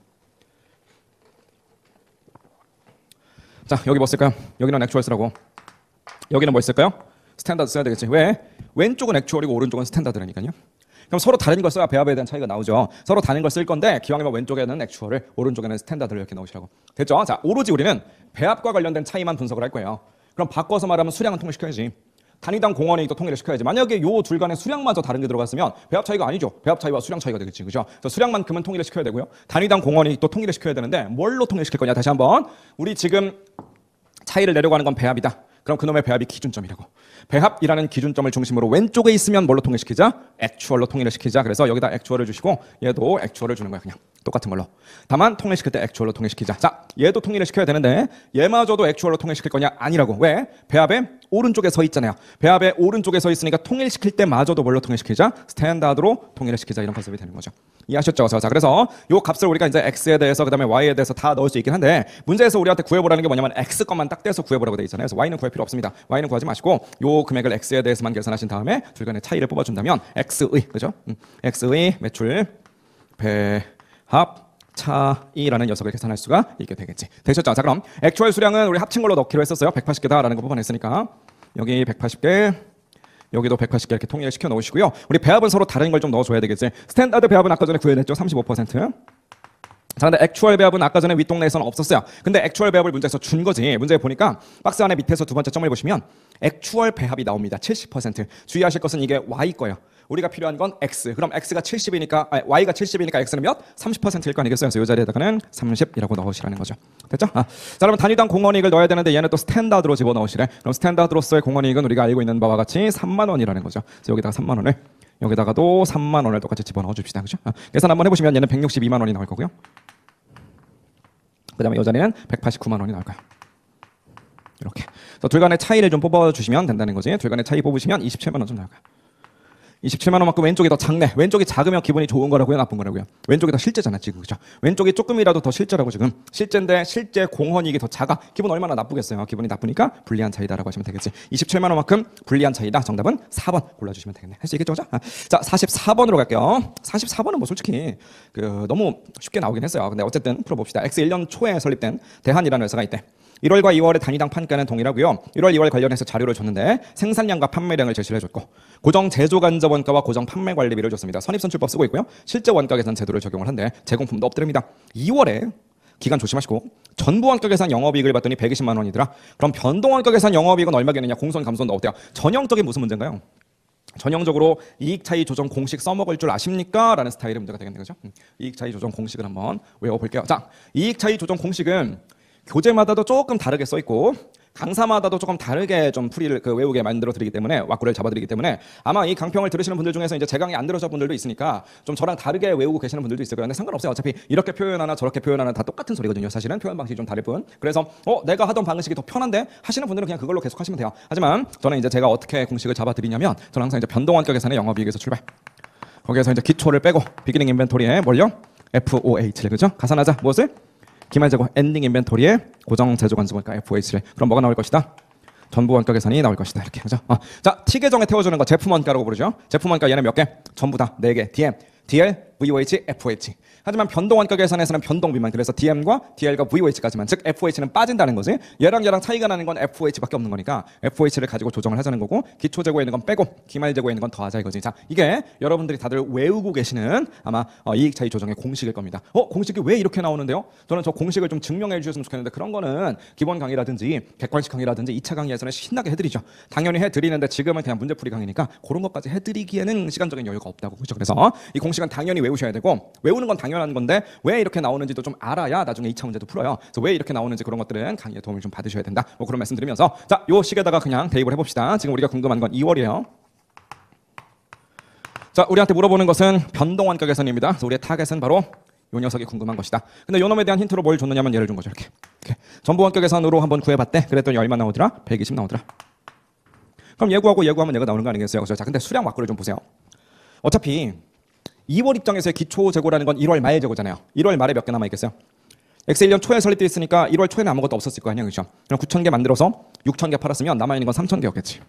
자, 여기 뭐 쓸까요? 여기는 액추얼 쓰라고. 여기는 뭐 있을까요? 스탠다드 써야 되겠지. 왜? 왼쪽은 액추얼이고 오른쪽은 스탠다드라니까요. 그럼 서로 다른 걸 써야 배합에 대한 차이가 나오죠. 서로 다른 걸 쓸 건데 기왕이면 왼쪽에는 액추얼을 오른쪽에는 스탠다드를 이렇게 넣으시라고. 됐죠? 자, 오로지 우리는 배합과 관련된 차이만 분석을 할 거예요. 그럼 바꿔서 말하면 수량은 통일시켜야지. 단위당 공원이익도 통일을 시켜야지. 만약에 요 둘 간의 수량마저 다른 게 들어갔으면 배합 차이가 아니죠. 배합 차이와 수량 차이가 되겠지, 그죠? 그래서 수량만큼은 통일을 시켜야 되고요. 단위당 공원이익도 통일을 시켜야 되는데 뭘로 통일시킬 거냐? 다시 한번 우리 지금 차이를 내려고 하는 건 배합이다. 그럼 그놈의 배합이 기준점이라고. 배합이라는 기준점을 중심으로 왼쪽에 있으면 뭘로 통일시키자? 액추얼로 통일을 시키자. 그래서 여기다 액추얼을 주시고 얘도 액추얼을 주는 거야. 그냥 똑같은 걸로. 다만 통일시킬 때 액추얼로 통일시키자. 자, 얘도 통일을 시켜야 되는데 얘마저도 액추얼로 통일시킬 거냐? 아니라고. 왜? 배합의 오른쪽에 서 있잖아요. 배합의 오른쪽에 서 있으니까 통일시킬 때마저도 뭘로 통일시키자? 스탠다드로 통일을 시키자. 이런 컨셉이 되는 거죠. 이해하셨죠? 자, 그래서 요 값을 우리가 이제 x에 대해서 그다음에 y에 대해서 다 넣을 수 있긴 한데 문제에서 우리한테 구해보라는 게 뭐냐면 x 것만 딱 떼서 구해보라고 돼 있잖아요. 그래서 y는 구할 필요 없습니다. y는 구하지 마시고 요 금액을 x에 대해서만 계산하신 다음에 둘 간의 차이를 뽑아준다면 x의 그죠? x의 매출 배합 차이라는 녀석을 계산할 수가 있게 되겠지. 되셨죠? 자, 그럼 액추얼 수량은 우리 합친 걸로 넣기로 했었어요. 180개다라는 거 뽑아냈으니까 여기 180개, 여기도 180개 이렇게 통일을 시켜 놓으시고요. 우리 배합은 서로 다른 걸 좀 넣어줘야 되겠지. 스탠다드 배합은 아까 전에 구해냈죠. 35%. 자, 근데 액추얼 배합은 아까 전에 윗동네에서는 없었어요. 근데 액추얼 배합을 문제에서 준 거지. 문제에 보니까 박스 안에 밑에서 두 번째 점을 보시면 액추얼 배합이 나옵니다. 70%. 주의하실 것은 이게 y 거예요. 우리가 필요한 건 x. 그럼 x가 70이니까 y가 70이니까 x는 몇? 30%일 거 아니겠어요? 그래서 이 자리에다가는 30이라고 넣으시라는 거죠. 됐죠? 자, 그러면 단위당 공원이익을 넣어야 되는데 얘는 또 스탠다드로 집어넣으시래. 그럼 스탠다드로서의 공원이익은 우리가 알고 있는 바와 같이 3만 원이라는 거죠. 그래서 여기다가 3만 원을 여기다가도 3만 원을 똑같이 집어넣어 줍시다. 그죠? 계산 한번 해보시면 얘는 162만 원이 나올 거고요. 그 다음에 이 자리는 189만 원이 나올 거예요. 이렇게. 그래서 둘 간의 차이를 좀 뽑아주시면 된다는 거지. 둘 간의 차이 뽑으시면 27만 원 좀 나올 거예요. 27만 원만큼 왼쪽이 더 작네. 왼쪽이 작으면 기분이 좋은 거라고요, 나쁜 거라고요? 왼쪽이 더 실제잖아 지금, 그죠? 왼쪽이 조금이라도 더 실제라고 지금. 실제인데 실제 공헌이익이 더 작아. 기분 얼마나 나쁘겠어요? 기분이 나쁘니까 불리한 차이다라고 하시면 되겠지. 27만 원만큼 불리한 차이다. 정답은 4번 골라주시면 되겠네. 할 수 있겠죠, 그죠? 자, 44번으로 갈게요. 44번은 뭐 솔직히 너무 쉽게 나오긴 했어요. 근데 어쨌든 풀어봅시다. X 1년 초에 설립된 대한이라는 회사가 있대. 1월과 2월의 단위당 판가는 동일하고요. 1월, 2월 관련해서 자료를 줬는데 생산량과 판매량을 제시를 해줬고 고정 제조 간접 원가와 고정 판매 관리비를 줬습니다. 선입선출법 쓰고 있고요. 실제 원가 계산 제도를 적용을 한데 제공품도 엎드립니다. 2월에 기간 조심하시고 전부 원가 계산 영업이익을 봤더니 120만 원이더라. 그럼 변동 원가 계산 영업이익은 얼마겠느냐? 공손 감손도 어때요? 전형적인 무슨 문제인가요? 전형적으로 이익 차이 조정 공식 써먹을 줄 아십니까? 라는 스타일의 문제가 되겠네요. 그죠? 이익 차이 조정 공식을 한번 외워볼게요. 자, 이익 차이 조정 공식은 교재마다도 조금 다르게 써 있고 강사마다도 조금 다르게 좀 풀이를 외우게 만들어 드리기 때문에 왁구를 잡아 드리기 때문에 아마 이 강평을 들으시는 분들 중에서 이제 제 강의 안 들으신 분들도 있으니까 좀 저랑 다르게 외우고 계시는 분들도 있을 거예요. 근데 상관없어요. 어차피 이렇게 표현하나 저렇게 표현하나 다 똑같은 소리거든요. 사실은 표현 방식이 좀 다를 뿐. 그래서 내가 하던 방식이 더 편한데 하시는 분들은 그냥 그걸로 계속 하시면 돼요. 하지만 저는 이제 제가 어떻게 공식을 잡아 드리냐면 저는 항상 이제 변동원가 계산의 영업이익에서 출발. 거기에서 이제 기초를 빼고 비기닝 인벤토리에 뭘요? FOH를 그죠? 가산하자. 무엇을? 기말재고 엔딩 인벤토리에 고정 제조 간접원가 FOH를. 그럼 뭐가 나올 것이다? 전부 원가 계산이 나올 것이다. 이렇게 그죠? 자, T 계정에 태워주는 거 제품 원가라고 부르죠. 제품 원가 얘는 몇 개? 전부 다 4개. DM, DL, VOH, FOH. 하지만 변동 원가 계산에서는 변동비만. 그래서 DM과 DL과 VOH까지만. 즉 FOH는 빠진다는 거지. 얘랑 차이가 나는 건 FOH밖에 없는 거니까 FOH를 가지고 조정을 하자는 거고 기초 재고에 있는 건 빼고 기말 재고에 있는 건 더하자 이거지. 자, 이게 여러분들이 다들 외우고 계시는 아마 이익 차이 조정의 공식일 겁니다. 공식이 왜 이렇게 나오는데요? 저는 저 공식을 좀 증명해 주셨으면 좋겠는데 그런 거는 기본 강의라든지 객관식 강의라든지 2차 강의에서는 신나게 해드리죠. 당연히 해드리는데 지금은 그냥 문제풀이 강의니까 그런 것까지 해드리기에는 시간적인 여유가 없다고. 그렇죠? 그래서 이 공식은 당연히 외우셔야 되고 외우는 건 당연한 건데 왜 이렇게 나오는지도 좀 알아야 나중에 2차 문제도 풀어요. 그래서 왜 이렇게 나오는지 그런 것들은 강의의 도움을 좀 받으셔야 된다. 뭐 그런 말씀드리면서 자, 요 식에다가 그냥 대입을 해봅시다. 지금 우리가 궁금한 건 2월이에요. 자, 우리한테 물어보는 것은 변동원가 계산입니다. 그래서 우리의 타겟은 바로 요 녀석이 궁금한 것이다. 근데 요 놈에 대한 힌트로 뭘 줬느냐면 얘를 준 거죠. 이렇게. 전부 원가 계산으로 한번 구해봤대. 그랬더니 얼마 나오더라? 120 나오더라. 그럼 예구하고 예구하면 얘가 나오는 거 아니겠어요? 그래서 자, 근데 수량 왁구를 좀 보세요. 어차피 2월 입장에서의 기초 재고라는 건 1월 말 재고잖아요. 1월 말에 몇 개 남아 있겠어요? X 1년 초에 설립되어 있으니까 1월 초에는 아무것도 없었을 거 아니에요. 그렇죠? 그럼 9,000개 만들어서 6,000개 팔았으면 남아 있는 건 3,000개였겠지.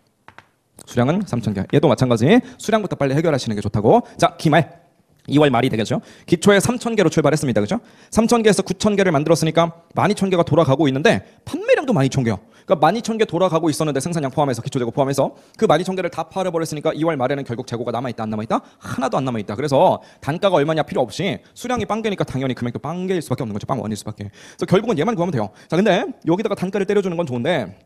수량은 3,000개. 얘도 마찬가지. 수량부터 빨리 해결하시는 게 좋다고. 자, 기말. 2월 말이 되겠죠. 기초에 3,000개로 출발했습니다. 그죠? 3,000개에서 9,000개를 만들었으니까 12,000개가 돌아가고 있는데 판매량도 12,000개요. 그러니까 12,000개 돌아가고 있었는데 생산량 포함해서 기초 재고 포함해서 그 12,000개를 다 팔아버렸으니까 2월 말에는 결국 재고가 남아있다 안 남아있다? 하나도 안 남아있다. 그래서 단가가 얼마냐 필요 없이 수량이 빵개니까 당연히 금액도 빵개일 수밖에 없는 거죠. 빵원일 수밖에. 그래서 결국은 얘만 구하면 돼요. 자, 근데 여기다가 단가를 때려주는 건 좋은데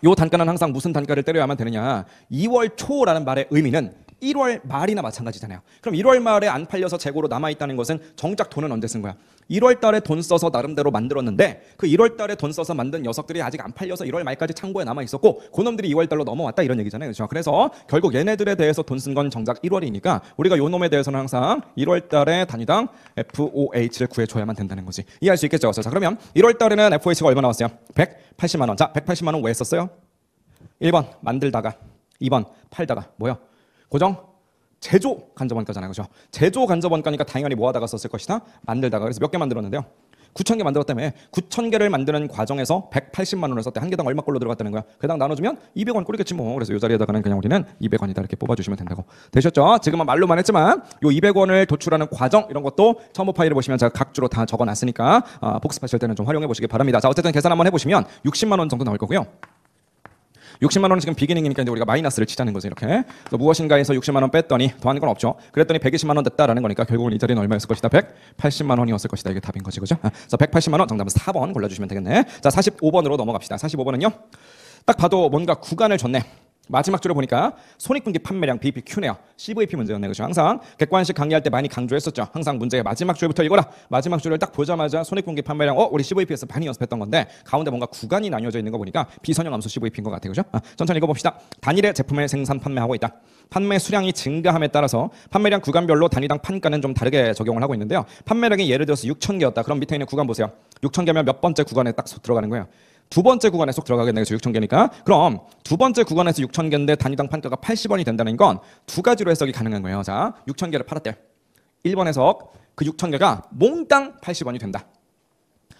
요 단가는 항상 무슨 단가를 때려야만 되느냐? 2월 초라는 말의 의미는 1월 말이나 마찬가지잖아요. 그럼 1월 말에 안 팔려서 재고로 남아있다는 것은 정작 돈은 언제 쓴 거야? 1월 달에 돈 써서 나름대로 만들었는데 그 1월 달에 돈 써서 만든 녀석들이 아직 안 팔려서 1월 말까지 창고에 남아있었고 그놈들이 2월 달로 넘어왔다 이런 얘기잖아요. 그렇죠? 그래서 결국 얘네들에 대해서 돈 쓴 건 정작 1월이니까 우리가 요 놈에 대해서는 항상 1월 달에 단위당 FOH를 구해줘야만 된다는 거지. 이해할 수 있겠죠? 자, 그러면 1월 달에는 FOH가 얼마 나왔어요? 180만 원. 자, 180만 원 왜 썼어요? 1번 만들다가, 2번 팔다가, 뭐야? 고정? 제조 간접원가잖아요. 그죠? 제조 간접원가니까 당연히 뭐 하다가 썼을 것이다? 만들다가. 그래서 몇 개 만들었는데요? 9,000개 만들었다며 9,000개를 만드는 과정에서 180만 원을 썼대. 한 개당 얼마 꼴로 들어갔다는 거야? 개당 나눠주면 200원 꼴이겠지 뭐. 그래서 이 자리에다가는 그냥 우리는 200원이다 이렇게 뽑아주시면 된다고. 되셨죠? 지금은 말로만 했지만 요 200원을 도출하는 과정 이런 것도 첨부 파일을 보시면 제가 각주로 다 적어놨으니까 복습하실 때는 좀 활용해 보시기 바랍니다. 자, 어쨌든 계산 한번 해보시면 60만 원 정도 나올 거고요. 60만 원은 지금 비기닝이니까 이제 우리가 마이너스를 치자는 거죠. 이렇게. 그래서 무엇인가에서 60만 원 뺐더니 더하는 건 없죠. 그랬더니 120만 원 됐다라는 거니까 결국은 이 자리는 얼마였을 것이다? 180만 원이었을 것이다. 이게 답인 거지. 그죠? 그래서 180만 원 정답은 4번 골라주시면 되겠네. 자, 45번으로 넘어갑시다. 45번은요. 딱 봐도 뭔가 구간을 줬네. 마지막 줄을 보니까 손익분기 판매량 BPQ네요. CVP 문제였네. 그죠? 항상 객관식 강의할 때 많이 강조했었죠. 항상 문제의 마지막 줄부터 읽어라. 마지막 줄을 딱 보자마자 손익분기 판매량 우리 CVP에서 많이 연습했던 건데 가운데 뭔가 구간이 나뉘어져 있는 거 보니까 비선형 함수 CVP인 것 같아요. 그죠? 천천히 읽어봅시다. 단일의 제품을 생산 판매하고 있다. 판매 수량이 증가함에 따라서 판매량 구간별로 단위당 판가는 좀 다르게 적용을 하고 있는데요. 판매량이 예를 들어서 6,000개였다. 그럼 밑에 있는 구간 보세요. 6,000개면 몇 번째 구간에 딱 들어가는 거예요? 두 번째 구간에 쏙 들어가겠네요. 6,000개니까. 그럼 두 번째 구간에서 6,000개인데 단위당 판가가 80원이 된다는 건 두 가지로 해석이 가능한 거예요. 자, 6,000개를 팔았대. 1번 해석, 그 6,000개가 몽땅 80원이 된다.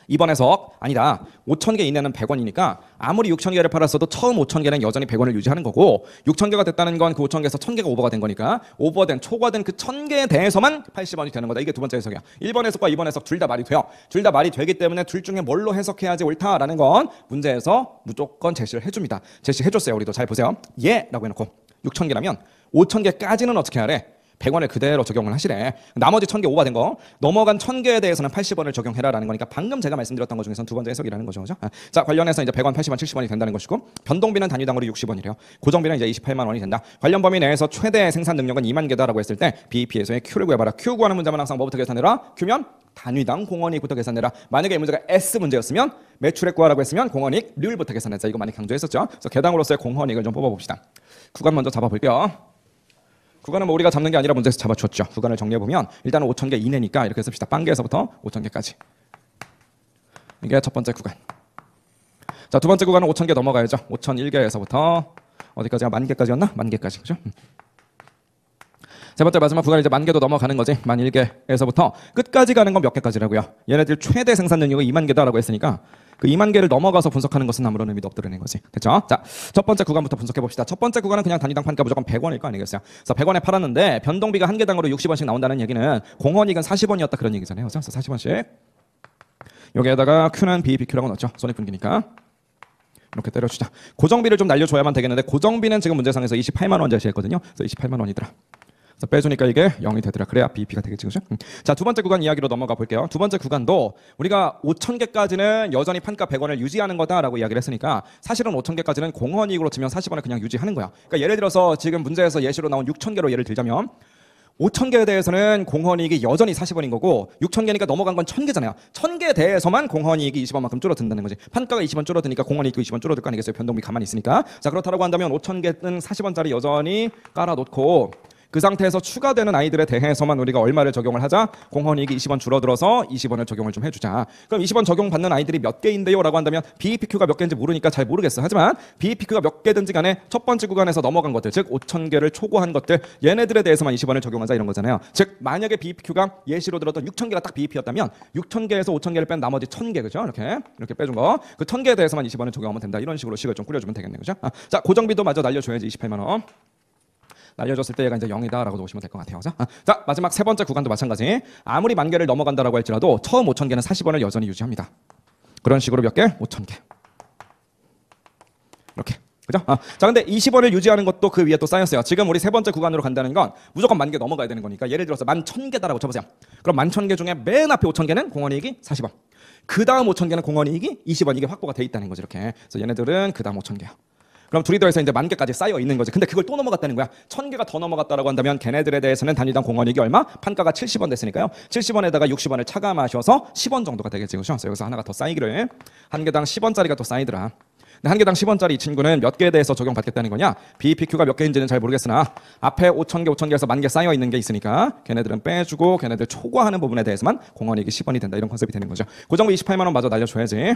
2번 해석, 아니다. 5,000개 이내는 100원이니까 아무리 6,000개를 팔았어도 처음 5,000개는 여전히 100원을 유지하는 거고 6,000개가 됐다는 건 그 5,000개에서 1,000개가 오버가 된 거니까 오버된, 초과된 그 1,000개에 대해서만 80원이 되는 거다. 이게 두 번째 해석이야. 1번 해석과 2번 해석 둘 다 말이 돼요. 둘 다 말이 되기 때문에 둘 중에 뭘로 해석해야지 옳다라는 건 문제에서 무조건 제시를 해줍니다. 제시해줬어요. 우리도 잘 보세요. 예! 라고 해놓고 6,000개라면 5,000개까지는 어떻게 하래? 100원을 그대로 적용을 하시래. 나머지 1,000개 오버된 거 넘어간 1,000개에 대해서는 80원을 적용해라라는 거니까 방금 제가 말씀드렸던 것 중에서는 두 번째 해석이라는 거죠. 그죠? 자, 관련해서 이제 100원, 80원, 70원이 된다는 것이고 변동비는 단위당으로 60원이래요. 고정비는 이제 28만 원이 된다. 관련 범위 내에서 최대 생산 능력은 2만 개다라고 했을 때 BEP에서의 Q를 구해봐라. Q 구하는 문제만 항상 뭐부터 계산해라? Q면 단위당 공헌이익부터 계산해라. 만약에 이 문제가 S 문제였으면 매출액 구하라고 했으면 공헌이익 률부터 계산했자. 이거 많이 강조했었죠. 그래서 개당으로서의 공헌이익을 좀 뽑아봅시다. 구간 먼저 잡아볼게요. 구간은 뭐 우리가 잡는 게 아니라 문제에서 잡아줬죠. 구간을 정리해보면 일단은 5,000개 이내니까 이렇게 씁시다. 빵개에서부터 5,000개까지. 이게 첫 번째 구간. 자, 두 번째 구간은 5,000개 넘어가야죠. 5,001개에서부터 어디까지가? 10,000개까지였나? 10,000개까지. 그죠? 세 번째 마지막 구간 이제 10,000개도 넘어가는 거지. 11,000개에서부터 끝까지 가는 건 몇 개까지라고요? 얘네들 최대 생산 능력이 20,000개다라고 했으니까 그 20,000개를 넘어가서 분석하는 것은 아무런 의미도 없다는 거지. 됐죠? 자, 첫 번째 구간부터 분석해 봅시다. 첫 번째 구간은 그냥 단위당 판가 무조건 100원일 거 아니겠어요? 그래서 100원에 팔았는데 변동비가 한 개당으로 60원씩 나온다는 얘기는 공헌이익은 40원이었다 그런 얘기잖아요. 그래서 40원씩. 여기에다가 Q는 BEPQ라고 넣었죠. 손익분기니까. 이렇게 때려주자. 고정비를 좀 날려줘야만 되겠는데 고정비는 지금 문제상에서 28만 원 제시했거든요. 그래서 28만 원이더라. 그래서 빼주니까 이게 0이 되더라. 그래야 BEP가 되겠지. 그죠? 자, 두 번째 구간 이야기로 넘어가 볼게요. 두 번째 구간도 우리가 5,000개까지는 여전히 판가 100원을 유지하는 거다라고 이야기를 했으니까 사실은 5,000개까지는 공헌이익으로 치면 40원을 그냥 유지하는 거야. 그러니까 예를 들어서 지금 문제에서 예시로 나온 6,000개로 예를 들자면 5,000개에 대해서는 공헌이익이 여전히 40원인 거고 6,000개니까 넘어간 건 1,000개잖아요. 1,000개에 대해서만 공헌이익이 20원만큼 줄어든다는 거지. 판가가 20원 줄어드니까 공헌이익도 20원 줄어들 거 아니겠어요. 변동비 가만히 있으니까. 자, 그렇다고 한다면 5,000개는 40원짜리 여전히 깔아놓고 그 상태에서 추가되는 아이들에 대해서만 우리가 얼마를 적용을 하자? 공헌이익이 20원 줄어들어서 20원을 적용을 좀 해주자. 그럼 20원 적용받는 아이들이 몇 개인데요? 라고 한다면 BEPQ가 몇 개인지 모르니까 잘 모르겠어. 하지만 BEPQ가 몇 개든지 간에 첫 번째 구간에서 넘어간 것들, 즉 5,000개를 초과한 것들, 얘네들에 대해서만 20원을 적용하자 이런 거잖아요. 즉 만약에 BEPQ가 예시로 들었던 6,000개가 딱 BEP였다면 6,000개에서 5,000개를 뺀 나머지 1,000개, 그죠? 이렇게 빼준 거. 그 1,000개에 대해서만 20원을 적용하면 된다. 이런 식으로 식을 좀 꾸려주면 되겠네요. 그죠? 자, 고정비도 마저 날려줘야지. 28만 원. 날려줬을 때 얘가 이제 0이다라고 보시면 될 것 같아요. 자, 마지막 세 번째 구간도 마찬가지. 아무리 10,000개를 넘어간다라고 할지라도 처음 5,000개는 40원을 여전히 유지합니다. 그런 식으로 몇 개? 5,000개. 이렇게 그죠? 자, 근데 20원을 유지하는 것도 그 위에 또 쌓였어요. 지금 우리 세 번째 구간으로 간다는 건 무조건 10,000개 넘어가야 되는 거니까 예를 들어서 11,000개다라고 쳐보세요. 그럼 11,000개 중에 맨 앞에 5,000개는 공원이익이 40원. 그 다음 5,000개는 공원이익이 20원. 이게 확보가 돼 있다는 거죠. 이렇게. 그래서 얘네들은 그 다음 5,000개야. 그럼 둘이 더해서 이제 10,000개까지 쌓여 있는 거지. 근데 그걸 또 넘어갔다는 거야. 1,000개가 더 넘어갔다라고 한다면 걔네들에 대해서는 단위당 공원이익이 얼마? 판가가 70원 됐으니까요. 70원에다가 60원을 차감하셔서 10원 정도가 되겠지. 그렇죠? 여기서 하나가 더 쌓이기를. 한 개당 10원짜리가 더 쌓이더라. 근데 한 개당 10원짜리 이 친구는 몇 개에 대해서 적용받겠다는 거냐? BPQ가 몇 개인지는 잘 모르겠으나 앞에 5,000개에서 10,000개 쌓여 있는 게 있으니까 걔네들은 빼주고 걔네들 초과하는 부분에 대해서만 공원이익이 10원이 된다. 이런 컨셉이 되는 거죠. 고정비 28만 원 마저 날려줘야지.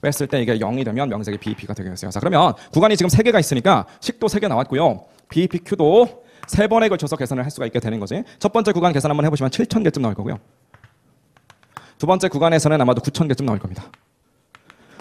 뺐을 때 이게 0이 되면 명색이 BEP가 되겠어요. 자, 그러면 구간이 지금 3개가 있으니까 식도 3개 나왔고요. BEPQ도 3번에 걸쳐서 계산을 할 수가 있게 되는 거지. 첫 번째 구간 계산 한번 해보시면 7,000개쯤 나올 거고요. 두 번째 구간에서는 아마도 9,000개쯤 나올 겁니다.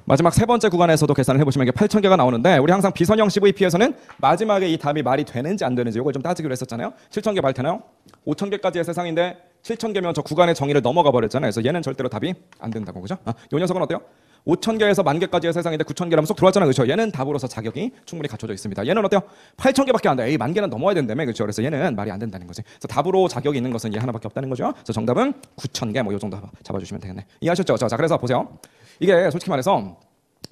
마지막 세 번째 구간에서도 계산을 해보시면 이게 8,000개가 나오는데 우리 항상 비선형 CVP에서는 마지막에 이 답이 말이 되는지 안 되는지 이걸 좀 따지기로 했었잖아요. 7,000개 말 되나요? 5,000개까지의 세상인데 7,000개면 저 구간의 정의를 넘어가 버렸잖아요. 그래서 얘는 절대로 답이 안 된다고. 그죠? 이 녀석은 어때요? 5,000개에서 10,000개까지의 세상인데 9,000개라면 쏙 들어왔잖아요. 그렇죠? 얘는 답으로서 자격이 충분히 갖춰져 있습니다. 얘는 어때요? 8,000개밖에 안 돼. 에이, 10,000개는 넘어야 된다며. 그렇죠? 그래서 얘는 말이 안 된다는 거지. 그래서 답으로 자격이 있는 것은 얘 하나밖에 없다는 거죠. 그래서 정답은 9,000개 뭐 이 정도 잡아주시면 되겠네. 이해하셨죠? 자, 그래서 보세요. 이게 솔직히 말해서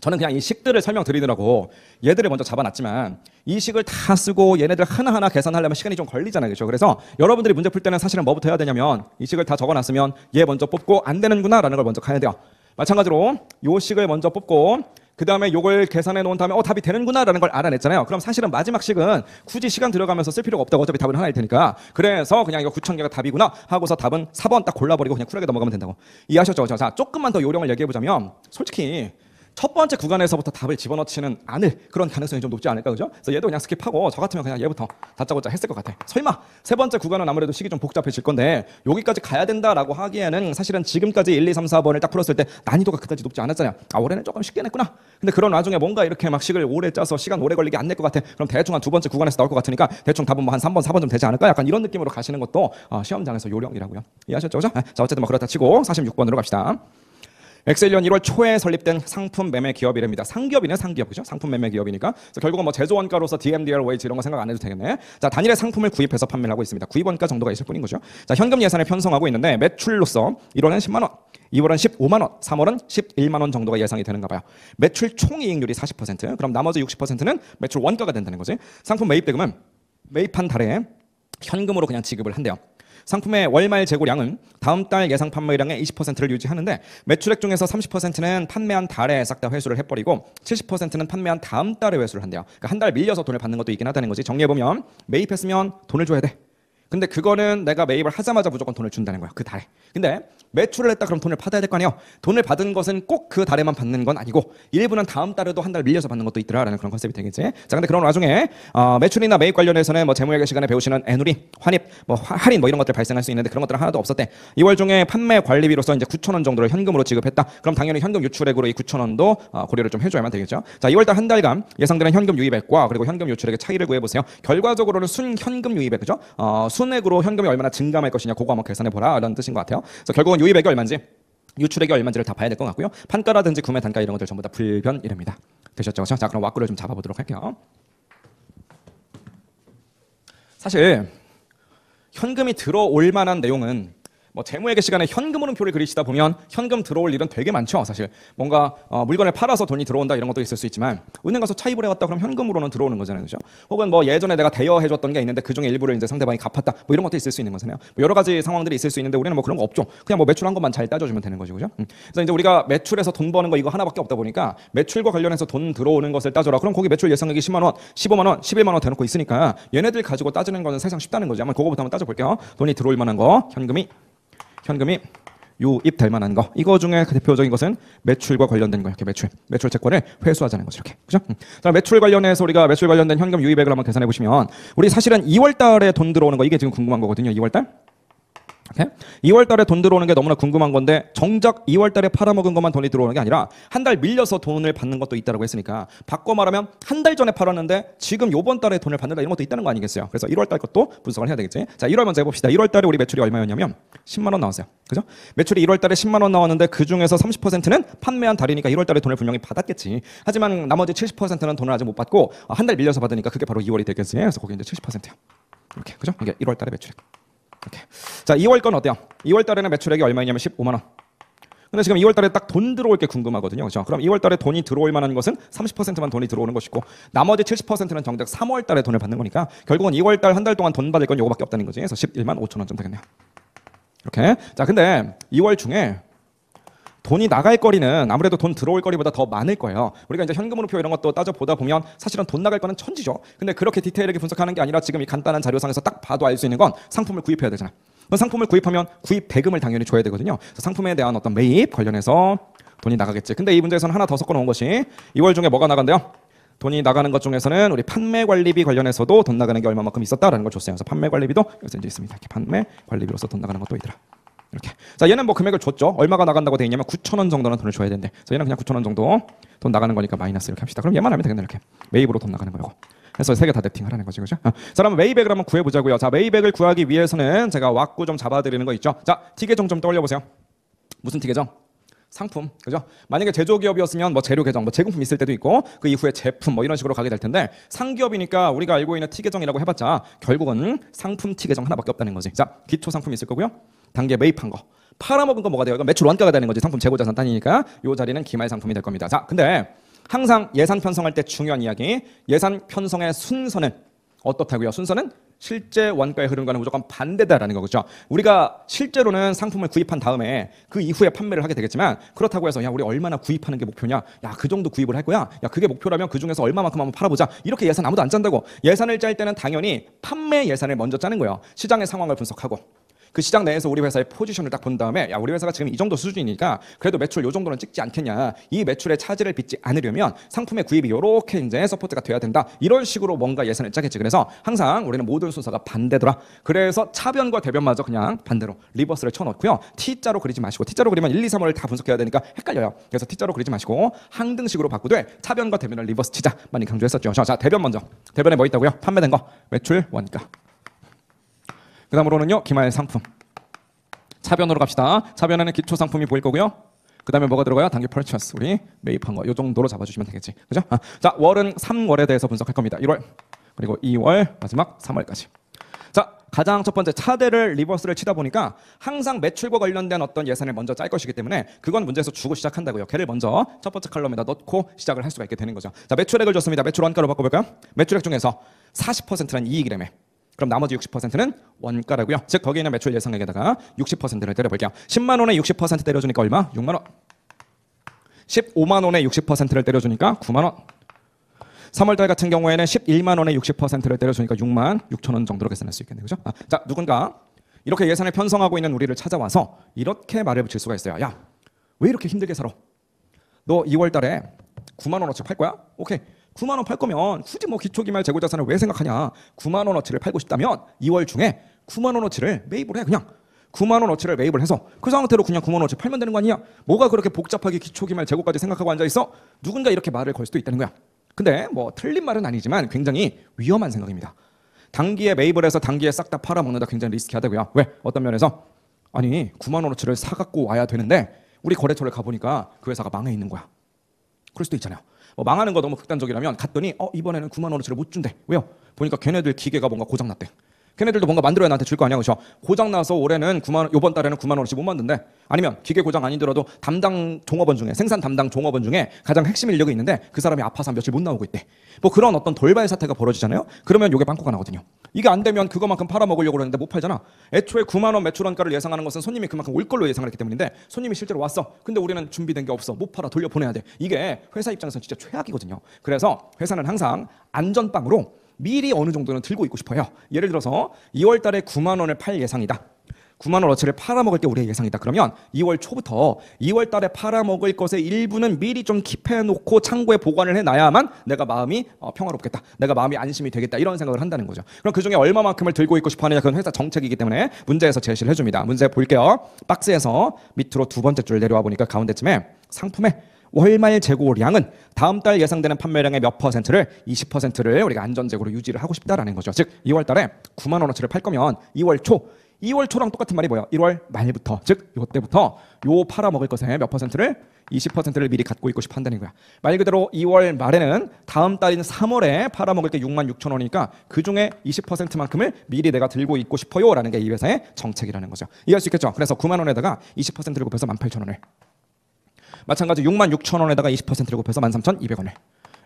저는 그냥 이 식들을 설명드리느라고 얘들을 먼저 잡아놨지만 이 식을 다 쓰고 얘네들 하나하나 계산하려면 시간이 좀 걸리잖아요. 그렇죠? 그래서 여러분들이 문제 풀 때는 사실은 뭐부터 해야 되냐면 이 식을 다 적어놨으면 얘 먼저 뽑고 안 되는구나 라는 걸 먼저 가야 돼요. 마찬가지로 요 식을 먼저 뽑고 그 다음에 요걸 계산해 놓은 다음에 답이 되는구나 라는 걸 알아냈잖아요. 그럼 사실은 마지막 식은 굳이 시간 들어가면서 쓸 필요가 없다고. 어차피 답은 하나일 테니까. 그래서 그냥 이거 9,000개가 답이구나 하고서 답은 4번 딱 골라버리고 그냥 쿨하게 넘어가면 된다고. 이해하셨죠? 자, 조금만 더 요령을 얘기해보자면 솔직히 첫 번째 구간에서부터 답을 집어넣지는 않을 그런 가능성이 좀 높지 않을까, 그죠? 그래서 얘도 그냥 스킵하고 저 같으면 그냥 얘부터 다짜고짜 했을 것 같아. 설마 세 번째 구간은 아무래도 식이 좀 복잡해질 건데 여기까지 가야 된다라고 하기에는 사실은 지금까지 1, 2, 3, 4번을 딱 풀었을 때 난이도가 그다지 높지 않았잖아요. 올해는 조금 쉽게 냈구나. 근데 그런 와중에 뭔가 이렇게 막 식을 오래 짜서 시간 오래 걸리게 안 낼 것 같아. 그럼 대충 한 두 번째 구간에서 나올 것 같으니까 대충 답은 뭐 한 3번, 4번 좀 되지 않을까? 약간 이런 느낌으로 가시는 것도 시험장에서 요령이라고요. 이해하셨죠? 그죠? 자, 어쨌든 뭐 그렇다 치고 46번으로 갑시다. 엑셀년 1월 초에 설립된 상품 매매 기업이랍니다. 상기업이네, 상기업. 그죠? 상품 매매 기업이니까. 그래서 결국은 뭐 제조원가로서 DMDR, 웨이지 이런 거 생각 안 해도 되겠네. 자, 단일의 상품을 구입해서 판매를 하고 있습니다. 구입원가 정도가 있을 뿐인 거죠. 자, 현금 예산을 편성하고 있는데 매출로서 1월은 10만 원, 2월은 15만 원, 3월은 11만 원 정도가 예상이 되는가 봐요. 매출 총이익률이 40%, 그럼 나머지 60%는 매출 원가가 된다는 거지. 상품 매입 대금은 매입한 달에 현금으로 그냥 지급을 한대요. 상품의 월말 재고량은 다음 달 예상 판매량의 20%를 유지하는데 매출액 중에서 30%는 판매한 달에 싹 다 회수를 해버리고 70%는 판매한 다음 달에 회수를 한대요. 그러니까 한 달 밀려서 돈을 받는 것도 있긴 하다는 거지. 정리해보면 매입했으면 돈을 줘야 돼. 근데 그거는 내가 매입을 하자마자 무조건 돈을 준다는 거야. 그 달에. 근데 매출을 했다 그럼 돈을 받아야 될 거 아니에요. 돈을 받은 것은 꼭 그 달에만 받는 건 아니고 일부는 다음 달에도 한 달 밀려서 받는 것도 있더라라는 그런 컨셉이 되겠지. 자, 근데 그런 와중에 매출이나 매입 관련해서는 뭐 재무회계 시간에 배우시는 애누리, 환입, 뭐 할인 뭐 이런 것들 발생할 수 있는데 그런 것들은 하나도 없었대. 2월 중에 판매 관리비로서 이제 9,000원 정도를 현금으로 지급했다. 그럼 당연히 현금 유출액으로 이 9,000원도 고려를 좀 해줘야만 되겠죠. 자, 2월 달 한 달간 예상되는 현금 유입액과 그리고 현금 유출액의 차이를 구해보세요. 결과적으로는 순 현금 유입액, 그죠? 순액으로 현금이 얼마나 증감할 것이냐 그거 한번 계산해 보라 이런 뜻인 것 같아요. 그래서 결국은 유입액이 얼마인지 유출액이 얼마인지를 다 봐야 될 것 같고요. 판가라든지 구매 단가 이런 것들 전부 다 불변이랍니다. 되셨죠? 자, 그럼 왁구를 좀 잡아보도록 할게요. 사실 현금이 들어올 만한 내용은 뭐 재무회계 시간에 현금 흐름표를 그리시다 보면 현금 들어올 일은 되게 많죠. 사실 뭔가 물건을 팔아서 돈이 들어온다 이런 것도 있을 수 있지만 은행 가서 차입을 해왔다 그럼 현금으로는 들어오는 거잖아요, 그렇죠? 혹은 뭐 예전에 내가 대여해줬던 게 있는데 그 중에 일부를 이제 상대방이 갚았다 뭐 이런 것도 있을 수 있는 거잖아요. 뭐 여러 가지 상황들이 있을 수 있는데 우리는 뭐 그런 거 없죠. 그냥 뭐 매출한 것만 잘 따져주면 되는 거죠, 그죠? 그래서 이제 우리가 매출에서 돈 버는 거 이거 하나밖에 없다 보니까 매출과 관련해서 돈 들어오는 것을 따져라. 그럼 거기 매출 예상액이 10만 원, 15만 원, 11만 원 대놓고 있으니까 얘네들 가지고 따지는 거는 세상 쉽다는 거죠. 한번 그거부터 한번 따져볼게요. 돈이 들어올 만한 거 현금이 유입될 만한 거 이거 중에 대표적인 것은 매출과 관련된 거 이렇게 매출 채권을 회수하자는 거죠. 이렇게 그죠? 자, 매출 관련해서 우리가 매출 관련된 현금 유입액을 한번 계산해 보시면 우리 사실은 2월 달에 돈 들어오는 거 이게 지금 궁금한 거거든요. 2월 달 오케이? 2월 달에 돈 들어오는 게 너무나 궁금한 건데 정작 2월 달에 팔아먹은 것만 돈이 들어오는 게 아니라 한 달 밀려서 돈을 받는 것도 있다고 했으니까 바꿔 말하면 한 달 전에 팔았는데 지금 요번 달에 돈을 받는다 이런 것도 있다는 거 아니겠어요? 그래서 1월 달 것도 분석을 해야 되겠지. 자, 1월 먼저 해봅시다. 1월 달에 우리 매출이 얼마였냐면 10만 원 나왔어요. 그죠? 매출이 1월 달에 10만 원 나왔는데 그 중에서 30%는 판매한 달이니까 1월 달에 돈을 분명히 받았겠지. 하지만 나머지 70%는 돈을 아직 못 받고 한 달 밀려서 받으니까 그게 바로 2월이 되겠지. 그래서 거기 이제 70%야. 이렇게. 그죠? 이게 1월 달의 매출액. 이렇게. 자, 2월 건 어때요? 2월 달에는 매출액이 얼마냐면 15만 원. 근데 지금 2월 달에 딱 돈 들어올 게 궁금하거든요. 그렇죠? 그럼 2월 달에 돈이 들어올 만한 것은 30%만 돈이 들어오는 것이고 나머지 70%는 정작 3월 달에 돈을 받는 거니까 결국은 2월 달 한 달 동안 돈 받을 건 요거밖에 없다는 거지. 그래서 11만 5천 원쯤 되겠네요. 이렇게. 자, 근데 2월 중에 돈이 나갈 거리는 아무래도 돈 들어올 거리보다 더 많을 거예요. 우리가 이제 현금으로표 이런 것도 따져보다 보면 사실은 돈 나갈 거는 천지죠. 근데 그렇게 디테일하게 분석하는 게 아니라 지금 이 간단한 자료상에서 딱 봐도 알 수 있는 건 상품을 구입해야 되잖아. 그럼 상품을 구입하면 구입 대금을 당연히 줘야 되거든요. 그래서 상품에 대한 어떤 매입 관련해서 돈이 나가겠지. 근데 이 문제에서는 하나 더 섞어 놓은 것이 2월 중에 뭐가 나간대요? 돈이 나가는 것 중에서는 우리 판매 관리비 관련해서도 돈 나가는 게 얼마만큼 있었다라는 걸 줬어요. 그래서 판매 관리비도 여기서 이제 있습니다. 이렇게 판매 관리비로서 돈 나가는 것도 있더라. 이렇게. 자, 얘는 뭐 금액을 줬죠. 얼마가 나간다고 돼 있냐면 9,000원 정도는 돈을 줘야 된대. 그래서 얘는 그냥 9,000원 정도 돈 나가는 거니까 마이너스 이렇게 합시다. 그럼 얘만 하면 되겠네. 이렇게 매입으로 돈 나가는 거고. 그래서 세 개 다 넷팅하라는 거지, 그죠? 자, 그럼 매입액을 한번 구해보자고요. 자, 매입액을 구하기 위해서는 제가 왁구 좀 잡아드리는 거 있죠. 자, 티계정 좀 떠올려보세요. 무슨 티계정? 상품, 그죠? 만약에 제조기업이었으면 뭐 재료 계정, 뭐 제공품 있을 때도 있고 그 이후에 제품 뭐 이런 식으로 가게 될 텐데 상기업이니까 우리가 알고 있는 티계정이라고 해봤자 결국은 상품 티계정 하나밖에 없다는 거지. 자, 기초 상품 있을 거고요. 단계 매입한 거. 팔아먹은 거 뭐가 돼요? 이건 매출 원가가 되는 거지. 상품 재고자산 단위니까 이 자리는 기말 상품이 될 겁니다. 자, 근데 항상 예산 편성할 때 중요한 이야기. 예산 편성의 순서는 어떻다고요? 순서는 실제 원가의 흐름과는 무조건 반대다라는 거죠. 우리가 실제로는 상품을 구입한 다음에 그 이후에 판매를 하게 되겠지만 그렇다고 해서 야 우리 얼마나 구입하는 게 목표냐? 야 그 정도 구입을 할 거야? 야 그게 목표라면 그 중에서 얼마만큼 한번 팔아보자. 이렇게 예산 아무도 안 짠다고. 예산을 짤 때는 당연히 판매 예산을 먼저 짜는 거예요. 시장의 상황을 분석하고. 그 시장 내에서 우리 회사의 포지션을 딱 본 다음에 야 우리 회사가 지금 이 정도 수준이니까 그래도 매출 요 정도는 찍지 않겠냐. 이 매출의 차질을 빚지 않으려면 상품의 구입이 요렇게 이제 서포트가 돼야 된다. 이런 식으로 뭔가 예산을 짜겠지. 그래서 항상 우리는 모든 순서가 반대더라. 그래서 차변과 대변마저 그냥 반대로 리버스를 쳐놓고요. T자로 그리지 마시고 T자로 그리면 1, 2, 3을 다 분석해야 되니까 헷갈려요. 그래서 T자로 그리지 마시고 항등식으로 바꾸되 차변과 대변을 리버스 치자. 많이 강조했었죠. 자, 대변 먼저. 대변에 뭐 있다고요? 판매된 거. 매출, 원가. 그 다음으로는요 기말 상품. 차변으로 갑시다. 차변에는 기초 상품이 보일 거고요. 그 다음에 뭐가 들어가요? 단기 퍼처스. 우리 매입한 거. 이 정도로 잡아주시면 되겠지. 그죠? 자, 월은 3월에 대해서 분석할 겁니다. 1월 그리고 2월 마지막 3월까지. 자, 가장 첫 번째 차대를 리버스를 치다 보니까 항상 매출과 관련된 어떤 예산을 먼저 짤 것이기 때문에 그건 문제에서 주고 시작한다고요. 걔를 먼저 첫 번째 칼럼에다 넣고 시작을 할 수가 있게 되는 거죠. 자, 매출액을 줬습니다. 매출 원가로 바꿔볼까요? 매출액 중에서 40%는 이익이라며. 그럼 나머지 60%는 원가라고요. 즉 거기 있는 매출 예상액에다가 60%를 때려볼게요. 10만 원에 60% 때려주니까 얼마? 6만 원. 15만 원에 60%를 때려주니까 9만 원. 3월달 같은 경우에는 11만 원에 60%를 때려주니까 6만 6천 원 정도로 계산할 수 있겠네요. 그죠? 자, 누군가 이렇게 예산을 편성하고 있는 우리를 찾아와서 이렇게 말을 붙일 수가 있어요. 야, 왜 이렇게 힘들게 살아? 너 2월 달에 9만 원어치 팔 거야? 오케이. 9만 원 팔 거면 굳이 뭐 기초기말 재고자산을 왜 생각하냐. 9만 원어치를 팔고 싶다면 2월 중에 9만 원어치를 매입을 해. 그냥 9만 원어치를 매입을 해서 그 상태로 그냥 9만 원어치 팔면 되는 거 아니야? 뭐가 그렇게 복잡하게 기초기말 재고까지 생각하고 앉아있어? 누군가 이렇게 말을 걸 수도 있다는 거야. 근데 뭐 틀린 말은 아니지만 굉장히 위험한 생각입니다. 단기에 매입을 해서 단기에 싹 다 팔아먹는다. 굉장히 리스키하다고요. 왜? 어떤 면에서 아니 9만 원어치를 사갖고 와야 되는데 우리 거래처를 가보니까 그 회사가 망해 있는 거야. 그럴 수도 있잖아요. 뭐 망하는 거 너무 극단적이라면 갔더니 이번에는 9만 원어치를 못 준대. 왜요? 보니까 걔네들 기계가 뭔가 고장났대. 걔네들도 뭔가 만들어야 나한테 줄 거 아니야. 그렇죠? 고장나서 올해는 9만 원, 이번 달에는 9만 원어치 못 만든대. 아니면 기계 고장 아니더라도 담당 종업원 중에 생산 담당 종업원 중에 가장 핵심 인력이 있는데 그 사람이 아파서 며칠 못 나오고 있대. 뭐 그런 어떤 돌발 사태가 벌어지잖아요. 그러면 요게 빵꾸가 나거든요. 이게 안 되면 그거만큼 팔아먹으려고 그러는데 못 팔잖아. 애초에 9만 원 매출 원가를 예상하는 것은 손님이 그만큼 올 걸로 예상을 했기 때문인데 손님이 실제로 왔어. 근데 우리는 준비된 게 없어. 못 팔아. 돌려보내야 돼. 이게 회사 입장에서 진짜 최악이거든요. 그래서 회사는 항상 안전빵으로 미리 어느 정도는 들고 있고 싶어요. 예를 들어서 2월 달에 9만 원을 팔 예상이다. 9만 원어치를 팔아먹을 게 우리의 예상이다. 그러면 2월 초부터 2월 달에 팔아먹을 것의 일부는 미리 좀 킵해놓고 창고에 보관을 해놔야만 내가 마음이 평화롭겠다. 내가 마음이 안심이 되겠다. 이런 생각을 한다는 거죠. 그럼 그중에 얼마만큼을 들고 있고 싶어 하느냐, 그건 회사 정책이기 때문에 문제에서 제시를 해줍니다. 문제 볼게요. 박스에서 밑으로 두 번째 줄 내려와 보니까 가운데쯤에 상품의 월말 재고량은 다음 달 예상되는 판매량의 몇 %를 20%를 우리가 안전재고로 유지를 하고 싶다라는 거죠. 즉 2월 달에 9만 원어치를 팔 거면 2월 초랑 똑같은 말이 뭐예요? 1월 말부터, 즉 이때부터 요 팔아먹을 것의 몇 %를 20%를 미리 갖고 있고 싶어 한다는 거야. 말 그대로 2월 말에는 다음 달인 3월에 팔아먹을 게 6만 6천 원이니까 그중에 20%만큼을 미리 내가 들고 있고 싶어요 라는 게 이 회사의 정책이라는 거죠. 이해할 수 있겠죠? 그래서 9만 원에다가 20%를 곱해서 18,000원을, 마찬가지 6만 6천 원에다가 20%를 곱해서 13,200원을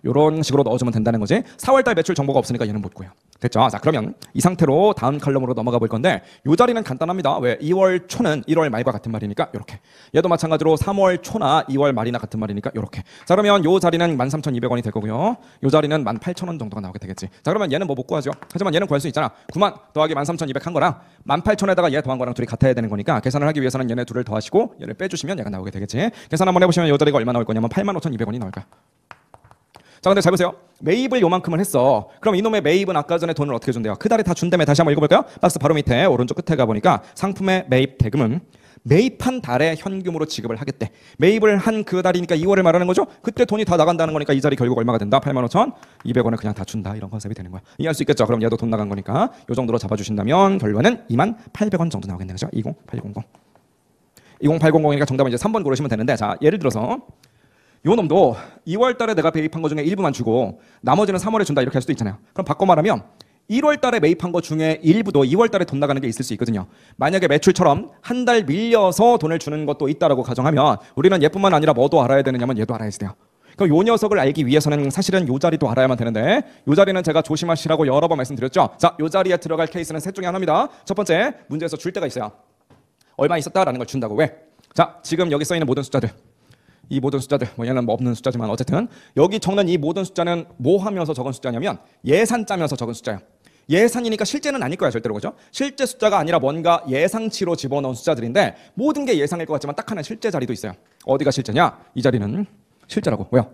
이런 식으로 넣어주면 된다는 거지. 4월달 매출 정보가 없으니까 얘는 못 구해요. 됐죠? 자, 그러면 이 상태로 다음 컬럼으로 넘어가 볼 건데 이 자리는 간단합니다. 왜? 2월 초는 1월 말과 같은 말이니까 이렇게. 얘도 마찬가지로 3월 초나 2월 말이나 같은 말이니까 이렇게. 자, 그러면 이 자리는 13,200원이 될 거고요. 이 자리는 18,000원 정도가 나오게 되겠지. 자, 그러면 얘는 뭐 못 구하죠. 하지만 얘는 구할 수 있잖아. 9만 더하기 13,200 한 거랑 18,000에다가 얘 더한 거랑 둘이 같아야 되는 거니까 계산을 하기 위해서는 얘네 둘을 더하시고 얘를 빼주시면 얘가 나오게 되겠지. 계산 한번 해보시면 이 자리가 얼마 나올 거냐면 85,200원이 나올 거야. 자, 근데 잘 보세요. 매입을 요만큼을 했어. 그럼 이놈의 매입은 아까 전에 돈을 어떻게 준대요? 그 달에 다 준다며. 다시 한번 읽어볼까요? 박스 바로 밑에 오른쪽 끝에 가보니까 상품의 매입 대금은 매입한 달에 현금으로 지급을 하겠대. 매입을 한 그 달이니까 2월을 말하는 거죠. 그때 돈이 다 나간다는 거니까 이 자리 결국 얼마가 된다? 85,200원을 그냥 다 준다. 이런 컨셉이 되는 거야. 이해할 수 있겠죠? 그럼 얘도 돈 나간 거니까 이 정도로 잡아주신다면 결과는 28,000원 정도 나오겠네요. 그죠? 20800. 20800이니까 정답은 이제 3번 고르시면 되는데, 자, 예를 들어서 요 놈도 2월 달에 내가 매입한 거 중에 일부만 주고 나머지는 3월에 준다 이렇게 할 수도 있잖아요. 그럼 바꿔 말하면 1월 달에 매입한 거 중에 일부도 2월 달에 돈 나가는 게 있을 수 있거든요. 만약에 매출처럼 한 달 밀려서 돈을 주는 것도 있다라고 가정하면 우리는 얘뿐만 아니라 뭐도 알아야 되느냐면 얘도 알아야 돼요. 그럼 요 녀석을 알기 위해서는 사실은 요 자리도 알아야만 되는데 요 자리는 제가 조심하시라고 여러 번 말씀드렸죠. 자, 요 자리에 들어갈 케이스는 셋 중에 하나입니다. 첫 번째, 문제에서 줄 때가 있어요. 얼마 있었다라는 걸 준다고. 왜? 자, 지금 여기 써 있는 모든 숫자들, 이 모든 숫자들, 뭐 얘는 뭐 없는 숫자지만 어쨌든 여기 적는 이 모든 숫자는 뭐 하면서 적은 숫자냐면 예산 짜면서 적은 숫자예요. 예산이니까 실제는 아닐 거야, 절대로. 그죠? 실제 숫자가 아니라 뭔가 예상치로 집어넣은 숫자들인데 모든 게 예상일 것 같지만 딱 하나 실제 자리도 있어요. 어디가 실제냐? 이 자리는 실제라고. 왜요?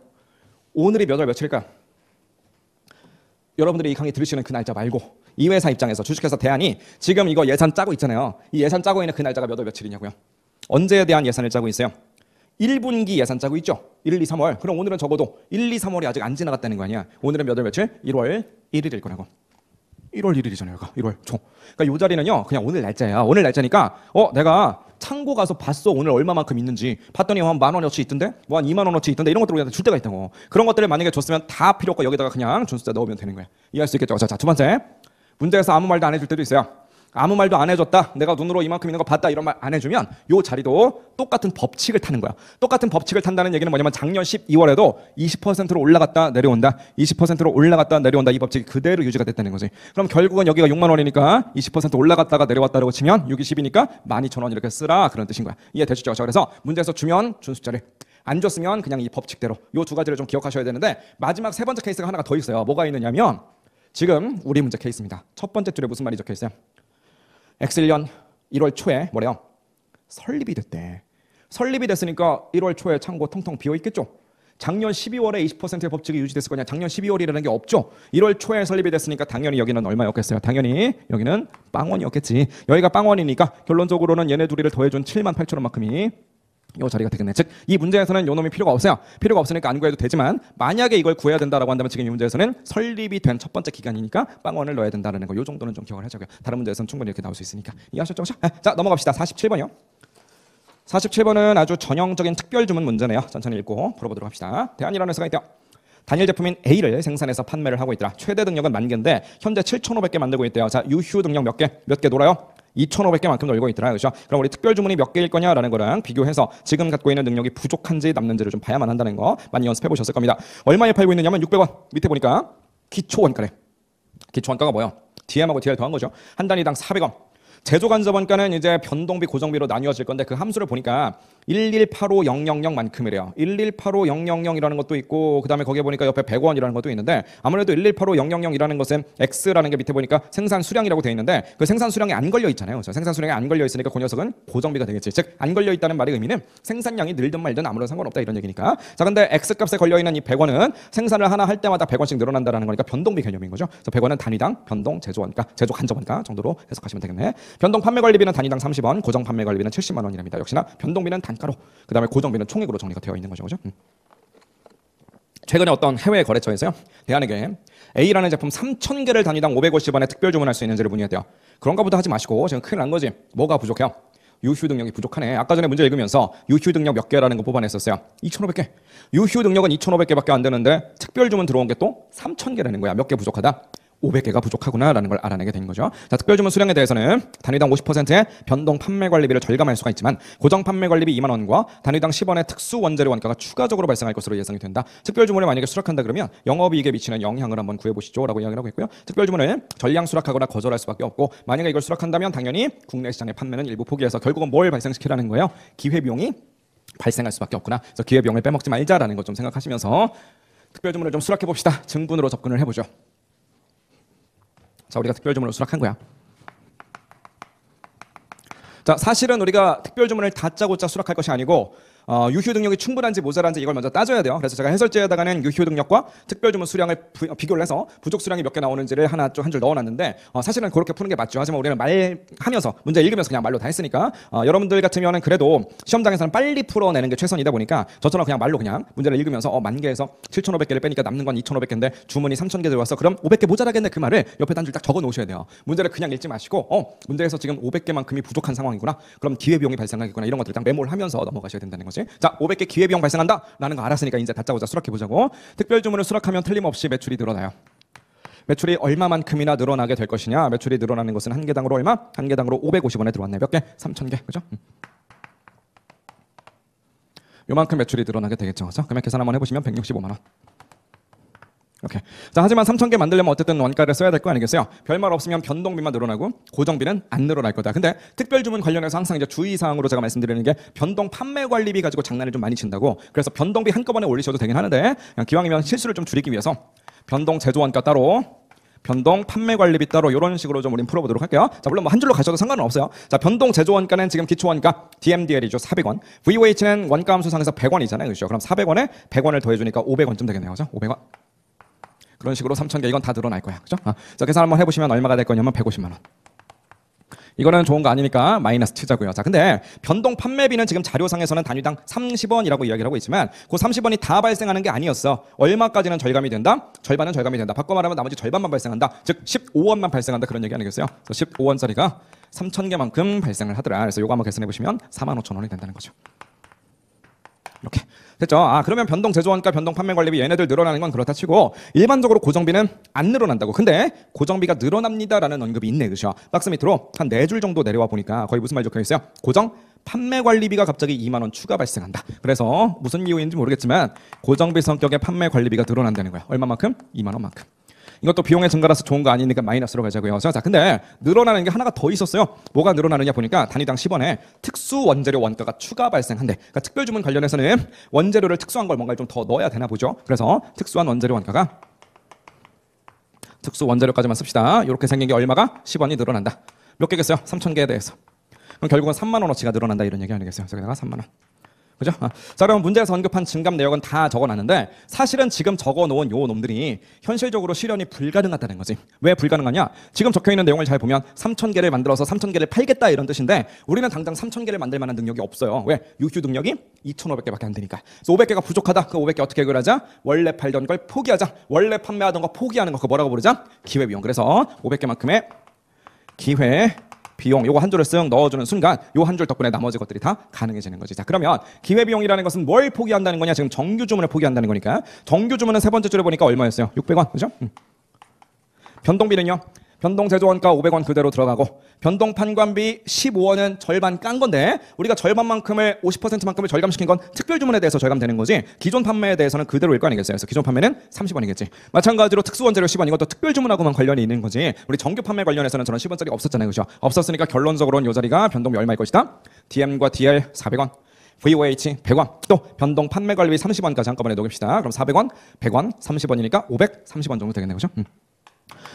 오늘이 몇 월 며칠일까요? 여러분들이 이 강의 들으시는 그 날짜 말고 이 회사 입장에서, 주식회사 대안이 지금 이거 예산 짜고 있잖아요. 이 예산 짜고 있는 그 날짜가 몇 월 며칠이냐고요. 언제에 대한 예산을 짜고 있어요? 1분기 예산 짜고 있죠. 1, 2, 3월. 그럼 오늘은 적어도 1, 2, 3월이 아직 안 지나갔다는 거 아니야. 오늘은 몇 월 며칠? 1월 1일일 거라고. 1월 1일이잖아요. 1월 초. 그러니까 요 자리는요, 그냥 오늘 날짜야. 오늘 날짜니까 내가 창고 가서 봤어. 오늘 얼마만큼 있는지. 봤더니 한 10,000원어치 있던데? 뭐 한 20,000원어치 있던데? 이런 것들을 우리한테 줄 때가 있다고. 그런 것들을 만약에 줬으면 다 필요 없고 여기다가 그냥 준 숫자 넣으면 되는 거야. 이해할 수 있겠죠? 자, 두 번째. 문제에서 아무 말도 안 해줄 때도 있어요. 아무 말도 안 해줬다. 내가 눈으로 이만큼 있는 거 봤다. 이런 말 안 해주면 요 자리도 똑같은 법칙을 타는 거야. 똑같은 법칙을 탄다는 얘기는 뭐냐면 작년 12월에도 20%로 올라갔다 내려온다. 20%로 올라갔다 내려온다. 이 법칙이 그대로 유지가 됐다는 거지. 그럼 결국은 여기가 6만 원이니까 20% 올라갔다가 내려왔다라고 치면 6이 10이니까 12,000원 이렇게 쓰라. 그런 뜻인 거야. 이해되시죠? 그래서 문제에서 주면 준 숫자를, 안 줬으면 그냥 이 법칙대로. 요 두 가지를 좀 기억하셔야 되는데 마지막 세 번째 케이스가 하나가 더 있어요. 뭐가 있느냐면 지금 우리 문제 케이스입니다. 첫 번째 줄에 무슨 말이 적혀 있어요? X년 1월 초에 뭐래요? 설립이 됐대. 설립이 됐으니까 1월 초에 창고 텅텅 비어 있겠죠. 작년 12월에 20%의 법칙이 유지됐을 거냐? 작년 12월이라는 게 없죠. 1월 초에 설립이 됐으니까 당연히 여기는 얼마였겠어요? 당연히 여기는 빵원이었겠지. 여기가 빵원이니까 결론적으로는 얘네 둘이를 더해준 78,000원만큼이 이 자리가 되겠네. 즉, 이 문제에서는 요 놈이 필요가 없어요. 필요가 없으니까 안 구해도 되지만 만약에 이걸 구해야 된다라고 한다면 지금 이 문제에서는 설립이 된 첫 번째 기간이니까 빵원을 넣어야 된다는 거. 요 정도는 좀 기억을 하자고요. 다른 문제에서는 충분히 이렇게 나올 수 있으니까. 이해하셨죠? 자, 넘어갑시다. 47번이요. 47번은 아주 전형적인 특별 주문 문제네요. 천천히 읽고 풀어보도록 합시다. 대안이라는 회사가 있대요. 단일 제품인 A를 생산해서 판매를 하고 있더라. 최대 등력은 10,000개인데 현재 7,500개 만들고 있대요. 자, 유휴 등력 몇 개 놀아요? 2,500개만큼 놀고 있더라. 그렇죠? 그럼 우리 특별 주문이 몇 개일 거냐라는 거랑 비교해서 지금 갖고 있는 능력이 부족한지 남는지를 좀 봐야만 한다는 거 많이 연습해 보셨을 겁니다. 얼마에 팔고 있느냐면 600원. 밑에 보니까 기초 원가래. 기초 원가가 뭐예요? DM하고 DL 더한 거죠. 한 단위당 400원. 제조 간접 원가는 이제 변동비, 고정비로 나뉘어질 건데 그 함수를 보니까 1185,000만큼이래요. 1185,000이라는 것도 있고 그 다음에 거기에 보니까 옆에 100원이라는 것도 있는데 아무래도 1185,000이라는 것은 X라는 게 밑에 보니까 생산 수량이라고 되어 있는데 그 생산 수량이 안 걸려 있잖아요. 그렇죠? 생산 수량이 안 걸려 있으니까 그 녀석은 고정비가 되겠지. 즉 안 걸려 있다는 말의 의미는 생산량이 늘든 말든 아무런 상관없다 이런 얘기니까. 자 근데 X 값에 걸려 있는 이 100원은 생산을 하나 할 때마다 100원씩 늘어난다는 거니까 변동비 개념인 거죠. 그래서 100원은 단위당 변동 제조원가, 제조 간접원가 정도로 해석하시면 되겠네. 변동 판매 관리비는 단위당 30원, 고정 판매 관리비는 70만 원이랍니다. 역시나 변동비는 단가로, 그다음에 고정비는 총액으로 정리가 되어 있는 거죠. 그죠? 최근에 어떤 해외 거래처에서요. 대안에게 A라는 제품 3,000개를 단위당 550원에 특별 주문할 수 있는지를 문의했대요. 그런가 보다 하지 마시고 지금 큰일 난 거지. 뭐가 부족해요? 유휴 등록이 부족하네. 아까 전에 문제 읽으면서 유휴 등록 몇 개라는 거 뽑아냈었어요. 2,500개. 유휴 등록은 2,500개밖에 안 되는데 특별 주문 들어온 게 또 3,000개라는 거야. 몇 개 부족하다? 500개가 부족하구나라는 걸 알아내게 된 거죠. 자, 특별 주문 수량에 대해서는 단위당 50%의 변동 판매 관리비를 절감할 수가 있지만 고정 판매 관리비 2만 원과 단위당 10원의 특수 원재료 원가가 추가적으로 발생할 것으로 예상이 된다. 특별 주문을 만약에 수락한다 그러면 영업이익에 미치는 영향을 한번 구해보시죠라고 이야기를 하고 있고요. 특별 주문을 전량 수락하거나 거절할 수밖에 없고 만약에 이걸 수락한다면 당연히 국내 시장의 판매는 일부 포기해서 결국은 뭘 발생시키라는 거예요? 기회비용이 발생할 수밖에 없구나. 그래서 기회비용을 빼먹지 말자라는 것 좀 생각하시면서 특별 주문을 좀 수락해 봅시다. 증분으로 접근을 해보죠. 자, 우리가 특별 주문을 수락한 거야. 자, 사실은 우리가 특별 주문을 다짜고짜 수락할 것이 아니고 유휴 등록이 충분한지 모자란지 이걸 먼저 따져야 돼요. 그래서 제가 해설지에다가는 유휴 등록과 특별 주문 수량을 비교를 해서 부족 수량이 몇 개 나오는지를 한 줄 넣어놨는데 사실은 그렇게 푸는 게 맞죠. 하지만 우리는 말하면서 문제 읽으면서 그냥 말로 다 했으니까 여러분들 같으면은 그래도 시험장에서는 빨리 풀어내는 게 최선이다 보니까 저처럼 그냥 말로 그냥 문제를 읽으면서 10,000개에서 7,500개를 빼니까 남는 건 2,500개인데 주문이 3,000개 들어왔어. 그럼 500개 모자라겠네. 그 말을 옆에 한 줄 딱 적어 놓으셔야 돼요. 문제를 그냥 읽지 마시고 문제에서 지금 500개만큼이 부족한 상황이구나. 그럼 기회비용이 발생하겠구나. 이런 것들 딱 메모를 하면서 넘어가셔야 된다는 거지. 자, 500개 기회비용 발생한다 라는 거 알았으니까 이제 다짜고짜 수락해보자고. 특별 주문을 수락하면 틀림없이 매출이 늘어나요. 매출이 얼마만큼이나 늘어나게 될 것이냐. 매출이 늘어나는 것은 한 개당으로 얼마? 한 개당으로 550원에 들어왔네. 몇 개? 3,000개. 그죠? 요만큼 매출이 늘어나게 되겠죠. 그래서 그러면 계산 한번 해보시면 165만 원. 오케이. 자, 하지만 3,000개 만들려면 어쨌든 원가를 써야 될 거 아니겠어요? 별말 없으면 변동비만 늘어나고 고정비는 안 늘어날 거다. 근데 특별 주문 관련해서 항상 이제 주의사항으로 제가 말씀드리는 게 변동 판매 관리비 가지고 장난을 좀 많이 친다고. 그래서 변동비 한꺼번에 올리셔도 되긴 하는데 그냥 기왕이면 실수를 좀 줄이기 위해서 변동 제조 원가 따로, 변동 판매 관리비 따로 이런 식으로 좀 우린 풀어보도록 할게요. 자, 물론 뭐 한 줄로 가셔도 상관은 없어요. 자, 변동 제조 원가는 지금 기초 원가 DMDL이죠. 400원. VOH는 원가 함수상에서 100원이잖아요. 그렇죠? 그럼 400원에 100원을 더해주니까 500원쯤 되겠네요. 그죠? 500원. 그런 식으로 3,000개 이건 다 늘어날 거야. 그죠? 자, 계산 한번 해보시면 얼마가 될 거냐면 150만 원. 이거는 좋은 거 아니니까 마이너스 치자고요. 자, 근데 변동 판매비는 지금 자료상에서는 단위당 30원이라고 이야기를 하고 있지만 그 30원이 다 발생하는 게 아니었어. 얼마까지는 절감이 된다? 절반은 절감이 된다. 바꿔 말하면 나머지 절반만 발생한다. 즉 15원만 발생한다. 그런 얘기 아니겠어요? 그래서 15원짜리가 3,000개만큼 발생을 하더라. 그래서 요거 한번 계산해 보시면 45,000원이 된다는 거죠. 이렇게 됐죠? 그러면 변동 제조원가, 변동 판매 관리비 얘네들 늘어나는 건 그렇다 치고 일반적으로 고정비는 안 늘어난다고. 근데 고정비가 늘어납니다라는 언급이 있네. 그죠? 박스 밑으로 한 4줄 정도 내려와 보니까 거의 무슨 말 적혀 있어요? 고정 판매 관리비가 갑자기 2만 원 추가 발생한다. 그래서 무슨 이유인지 모르겠지만 고정비 성격의 판매 관리비가 늘어난다는 거야. 얼마만큼? 2만 원만큼. 이것도 비용의 증가라서 좋은 거 아니니까 마이너스로 가자고요. 자, 근데 늘어나는 게 하나가 더 있었어요. 뭐가 늘어나느냐 보니까 단위당 10원에 특수 원재료 원가가 추가 발생한대. 그러니까 특별 주문 관련해서는 원재료를 특수한 걸 뭔가 좀 더 넣어야 되나 보죠. 그래서 특수한 원재료 원가가 특수 원재료까지만 씁시다. 이렇게 생긴 게 얼마가? 10원이 늘어난다. 몇 개겠어요? 3,000개에 대해서. 그럼 결국은 3만 원어치가 늘어난다 이런 얘기 아니겠어요? 여기다가 3만 원. 그죠? 자, 그럼 문제에서 언급한 증감 내역은 다 적어놨는데 사실은 지금 적어놓은 요 놈들이 현실적으로 실현이 불가능하다는 거지. 왜 불가능하냐? 지금 적혀있는 내용을 잘 보면 3,000개를 만들어서 3,000개를 팔겠다 이런 뜻인데 우리는 당장 3,000개를 만들 만한 능력이 없어요. 왜? 유휴 능력이 2,500개밖에 안 되니까. 그래서 500개가 부족하다. 그 500개 어떻게 해결하자? 원래 팔던 걸 포기하자. 원래 판매하던 거 포기하는 거 그거 뭐라고 부르자? 기회비용. 그래서 500개만큼의 기회 비용 요거 한 줄을 쓱 넣어주는 순간 요 한 줄 덕분에 나머지 것들이 다 가능해지는 거지. 자, 그러면 기회비용이라는 것은 뭘 포기한다는 거냐? 지금 정규 주문을 포기한다는 거니까 정규 주문은 세 번째 줄에 보니까 얼마였어요? 600원. 그죠? 변동비는요? 변동 제조원가 500원 그대로 들어가고 변동 판관비 15원은 절반 깐 건데 우리가 절반만큼을 50%만큼을 절감시킨 건 특별 주문에 대해서 절감되는 거지 기존 판매에 대해서는 그대로일 거 아니겠어요. 그래서 기존 판매는 30원이겠지. 마찬가지로 특수원재료 10원 이것도 특별 주문하고만 관련이 있는 거지. 우리 정규 판매 관련해서는 저런 10원짜리 없었잖아요. 그죠? 없었으니까 결론적으로는 이 자리가 변동비 얼마일 것이다? DM과 DL 400원. VOH 100원, 또 변동 판매 관리비 30원까지 한꺼번에 녹입시다. 그럼 400원, 100원, 30원이니까 530원 정도 되겠네요. 그죠?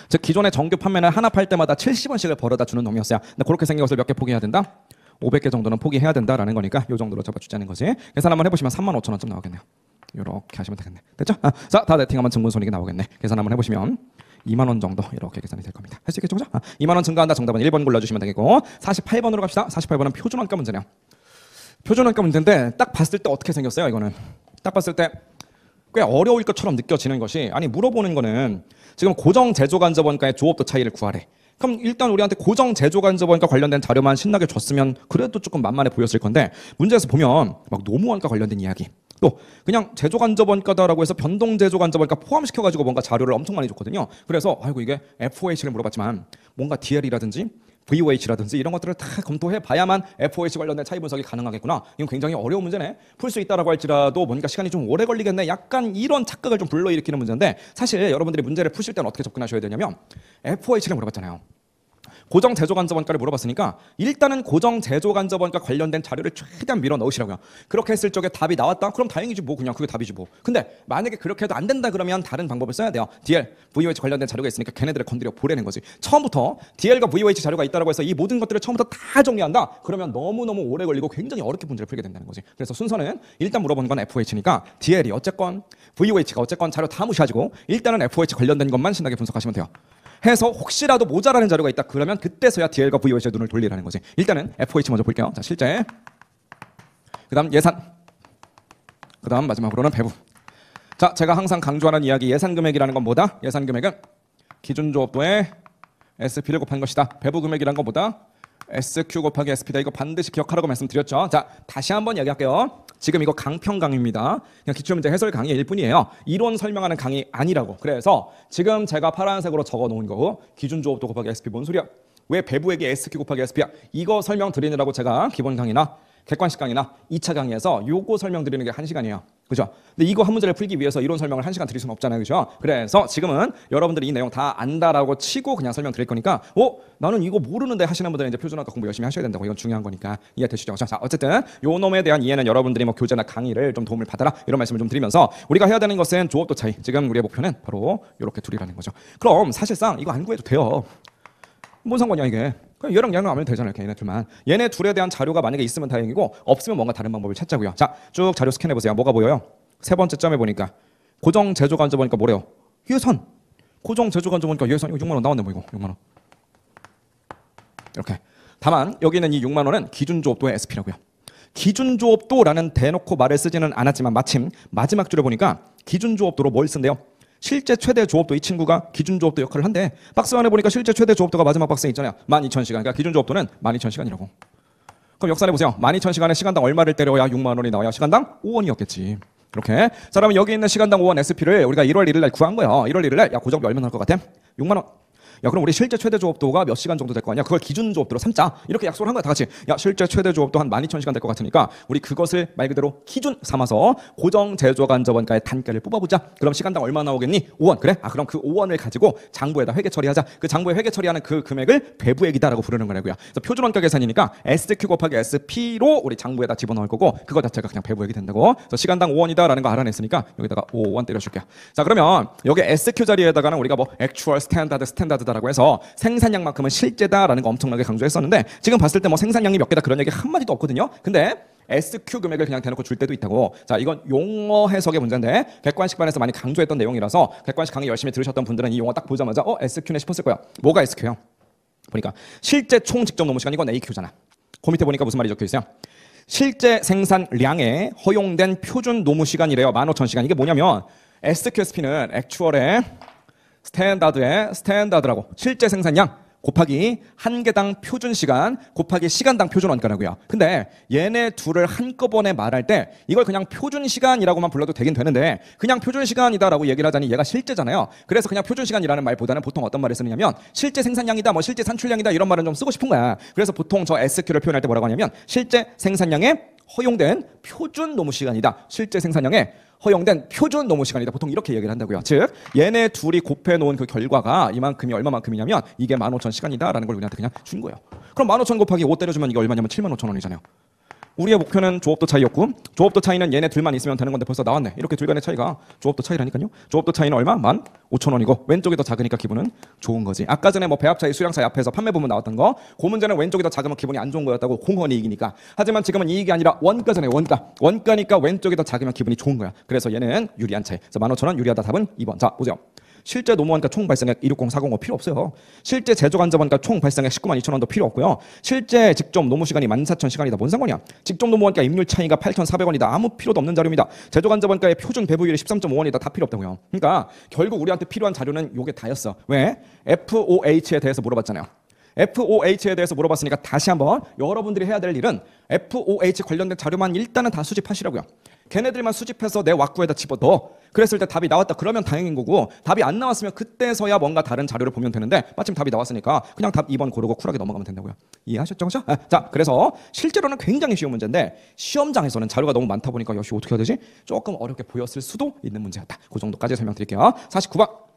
즉 기존의 정규 판매는 하나 팔 때마다 70원씩을 벌어다 주는 놈이었어요. 근데 그렇게 생긴 것을 몇 개 포기해야 된다? 500개 정도는 포기해야 된다라는 거니까 이 정도로 잡아주자는 거지. 계산 한번 해보시면 35,000원쯤 나오겠네요. 이렇게 하시면 되겠네. 됐죠? 자, 다 네팅하면 증문손익이 나오겠네. 계산 한번 해보시면 2만 원 정도 이렇게 계산이 될 겁니다. 할 수 있겠죠? 2만 원 증가한다. 정답은 1번 골라주시면 되겠고 48번으로 갑시다. 48번은 표준원가 문제네요. 표준원가 문제인데 딱 봤을 때 어떻게 생겼어요? 이거는 딱 봤을 때 꽤 어려울 것처럼 느껴지는 것이, 아니 물어보는 거는 지금 고정 제조간접원가의 조업도 차이를 구하래. 그럼 일단 우리한테 고정 제조간접원가 관련된 자료만 신나게 줬으면 그래도 조금 만만해 보였을 건데, 문제에서 보면 막 노무원가 관련된 이야기, 또 그냥 제조간접원가다라고 해서 변동 제조간접원가 포함시켜가지고 뭔가 자료를 엄청 많이 줬거든요. 그래서 아이고 이게 FOH를 물어봤지만 뭔가 DL이라든지 VOH라든지 이런 것들을 다 검토해 봐야만 FOH 관련된 차이 분석이 가능하겠구나. 이건 굉장히 어려운 문제네. 풀 수 있다라고 할지라도 뭔가 시간이 좀 오래 걸리겠네. 약간 이런 착각을 좀 불러일으키는 문제인데, 사실 여러분들이 문제를 푸실 때는 어떻게 접근하셔야 되냐면 FOH를 물어봤잖아요. 고정 제조간접원가를 물어봤으니까 일단은 고정 제조간접원가 관련된 자료를 최대한 밀어 넣으시라고요. 그렇게 했을 적에 답이 나왔다? 그럼 다행이지 뭐, 그냥 그게 답이지 뭐. 근데 만약에 그렇게 해도 안 된다 그러면 다른 방법을 써야 돼요. DL, VOH 관련된 자료가 있으니까 걔네들을 건드려 보라는 거지. 처음부터 DL과 VOH 자료가 있다고 해서 이 모든 것들을 처음부터 다 정리한다? 그러면 너무너무 오래 걸리고 굉장히 어렵게 문제를 풀게 된다는 거지. 그래서 순서는 일단 물어보는 건 FOH니까 DL이 어쨌건 VOH가 어쨌건 자료 다 무시하시고 일단은 FOH 관련된 것만 신나게 분석하시면 돼요. 해서 혹시라도 모자라는 자료가 있다 그러면 그때서야 DL과 VOH에 눈을 돌리라는 거지. 일단은 FOH 먼저 볼게요. 자, 실제, 그 다음 예산, 그 다음 마지막으로는 배부. 자, 제가 항상 강조하는 이야기, 예산 금액이라는 건 뭐다? 예산 금액은 기준조업도의 SP를 곱한 것이다. 배부 금액이란 건 뭐다? SQ 곱하기 SP다. 이거 반드시 기억하라고 말씀드렸죠. 자, 다시 한번 이야기할게요. 지금 이거 강평 강의입니다. 그냥 기출문제 해설 강의일 뿐이에요. 이론 설명하는 강의 아니라고. 그래서 지금 제가 파란색으로 적어놓은 거 기준조업도 곱하기 SP 뭔 소리야? 왜 배부액이 SQ 곱하기 SP야? 이거 설명드리느라고 제가 기본 강의나 객관식 강의나 2차 강의에서 요거 설명드리는 게 1시간이에요. 그죠? 근데 이거 한 문제를 풀기 위해서 이론 설명을 1시간 드릴 수는 없잖아요. 그죠? 그래서 지금은 여러분들이 이 내용 다 안다라고 치고 그냥 설명드릴 거니까, 나는 이거 모르는데 하시는 분들은 이제 표준어과 공부 열심히 하셔야 된다고. 이건 중요한 거니까 이해되시죠? 자, 어쨌든 요 놈에 대한 이해는 여러분들이 뭐 교재나 강의를 좀 도움을 받아라 이런 말씀을 좀 드리면서, 우리가 해야 되는 것은 조업도 차이. 지금 우리의 목표는 바로 이렇게 둘이라는 거죠. 그럼 사실상 이거 안 구해도 돼요. 뭔 상관이야 이게. 그냥 얘랑 얘랑 하면 되잖아요. 얘네 둘만. 얘네 둘에 대한 자료가 만약에 있으면 다행이고 없으면 뭔가 다른 방법을 찾자고요. 자, 쭉 자료 스캔해 보세요. 뭐가 보여요? 세 번째 점에 보니까 고정 제조간접 보니까 뭐래요? 예산. 고정 제조간접 보니까 예산. 이거 6만 원 나왔네. 뭐 이거 6만 원. 이렇게. 다만 여기 있는 이 6만 원은 기준조업도의 SP라고요. 기준조업도라는 대놓고 말을 쓰지는 않았지만 마침 마지막 줄에 보니까 기준조업도로 뭘 쓴대요? 실제 최대 조업도. 이 친구가 기준조업도 역할을 한대. 박스 안에 보니까 실제 최대 조업도가 마지막 박스에 있잖아요. 12,000시간. 그러니까 기준조업도는 12,000시간이라고. 그럼 역산해 보세요. 12,000시간에 시간당 얼마를 때려야 6만 원이 나와야 시간당 5원이었겠지. 이렇게. 자, 그러면 여기 있는 시간당 5원 SP를 우리가 1월 1일 날 구한 거예요. 1월 1일 날, 야, 고정비 얼마 나올 것 같아? 6만 원. 야, 그럼 우리 실제 최대 조업도가 몇 시간 정도 될 거 아니야? 그걸 기준 조업도로 삼자. 이렇게 약속을 한 거야, 다 같이. 야, 실제 최대 조업도 한 12,000시간 될 것 같으니까 우리 그것을 말 그대로 기준 삼아서 고정 제조간접원가의 단가를 뽑아보자. 그럼 시간당 얼마 나오겠니? 5원. 그래? 그럼 그 5원을 가지고 장부에다 회계 처리하자. 그 장부에 회계 처리하는 그 금액을 배부액이다라고 부르는 거라고요. 그래서 표준원가 계산이니까 SQ 곱하기 SP로 우리 장부에다 집어넣을 거고, 그거 자체가 그냥 배부액이 된다고. 그래서 시간당 5원이다라는 거 알아냈으니까 여기다가 5원 때려줄게요. 자, 그러면 여기 SQ 자리에다가는 우리가 뭐 액추얼 스탠다드 라고 해서 생산량만큼은 실제다라는 거 엄청나게 강조했었는데, 지금 봤을 때 뭐 생산량이 몇 개다 그런 얘기 한마디도 없거든요. 근데 SQ 금액을 그냥 대놓고 줄 때도 있다고. 자, 이건 용어 해석의 문제인데 객관식반에서 많이 강조했던 내용이라서 객관식 강의 열심히 들으셨던 분들은 이 용어 딱 보자마자 SQ네 싶었을 거야. 뭐가 SQ요? 보니까 실제 총 직접 노무 시간, 이건 AQ잖아. 그 밑에 보니까 무슨 말이 적혀 있어요? 실제 생산량에 허용된 표준 노무 시간이래요. 15,000시간. 이게 뭐냐면 SQSP는 액추얼의 스탠다드라고, 실제 생산량 곱하기 한 개당 표준 시간 곱하기 시간당 표준 원가라고요. 근데 얘네 둘을 한꺼번에 말할 때 이걸 그냥 표준 시간이라고만 불러도 되긴 되는데, 그냥 표준 시간이다라고 얘기를 하자니 얘가 실제잖아요. 그래서 그냥 표준 시간이라는 말보다는 보통 어떤 말을 쓰느냐면 실제 생산량이다, 뭐 실제 산출량이다 이런 말은 좀 쓰고 싶은 거야. 그래서 보통 저 SQ를 표현할 때 뭐라고 하냐면 실제 생산량에 허용된 표준 노무 시간이다. 실제 생산량에 허용된 표준 노무 시간이다. 보통 이렇게 얘기를 한다고요. 즉 얘네 둘이 곱해 놓은 그 결과가 이만큼이 얼마만큼이냐면 이게 15,000시간이다라는 걸 우리한테 그냥 준 거예요. 그럼 15,000 곱하기 5 때려주면 이게 얼마냐면 75,000원이잖아요. 우리의 목표는 조업도 차이였고 조업도 차이는 얘네 둘만 있으면 되는 건데 벌써 나왔네. 이렇게 둘 간의 차이가 조업도 차이라니까요. 조업도 차이는 얼마? 15,000원이고 왼쪽이 더 작으니까 기분은 좋은 거지. 아까 전에 뭐 배합 차이, 수량 차이 앞에서 판매 부분 나왔던 거, 그 문제는 왼쪽이 더 작으면 기분이 안 좋은 거였다고, 공헌이 이익이니까. 하지만 지금은 이익이 아니라 원가잖아요. 원가니까 왼쪽이 더 작으면 기분이 좋은 거야. 그래서 얘는 유리한 차이. 그래서 15,000원 유리하다. 답은 2번. 자 보세요. 실제 노무원가 총 발생액 260405 필요 없어요. 실제 제조간접원가 총 발생액 192,000원도 필요 없고요. 실제 직접 노무 시간이 14,000시간이다. 뭔 상관이야? 직접 노무원가 임률 차이가 8,400원이다. 아무 필요도 없는 자료입니다. 제조간접원가의 표준 배부율이 13.5원이다. 다 필요 없다고요. 그러니까 결국 우리한테 필요한 자료는 요게 다였어. 왜? FOH에 대해서 물어봤잖아요. FOH에 대해서 물어봤으니까 다시 한번 여러분들이 해야 될 일은 FOH 관련된 자료만 일단은 다 수집하시라고요. 걔네들만 수집해서 내 왁구에다 집어넣어. 그랬을 때 답이 나왔다 그러면 다행인 거고, 답이 안 나왔으면 그때서야 뭔가 다른 자료를 보면 되는데 마침 답이 나왔으니까 그냥 답 2번 고르고 쿨하게 넘어가면 된다고요. 이해하셨죠? 그렇죠? 자, 그래서 실제로는 굉장히 쉬운 문제인데 시험장에서는 자료가 너무 많다 보니까 역시 어떻게 해야 되지? 조금 어렵게 보였을 수도 있는 문제였다. 그 정도까지 설명드릴게요. 49번.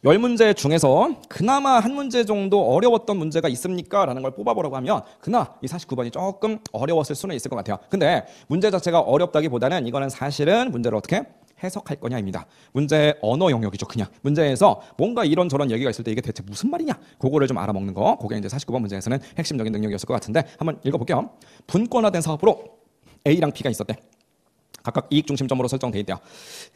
10문제 중에서 그나마 한 문제 정도 어려웠던 문제가 있습니까? 라는 걸 뽑아보라고 하면 그나 이 49번이 조금 어려웠을 수는 있을 것 같아요. 근데 문제 자체가 어렵다기보다는 이거는 사실은 문제를 어떻게 해석할 거냐입니다. 문제의 언어 영역이죠. 그냥 문제에서 뭔가 이런저런 얘기가 있을 때 이게 대체 무슨 말이냐, 그거를 좀 알아먹는 거, 그게 이제 49번 문제에서는 핵심적인 능력이었을 것 같은데 한번 읽어볼게요. 분권화된 사업으로 A랑 B가 있었대. 각각 이익 중심점으로 설정되어 있대요.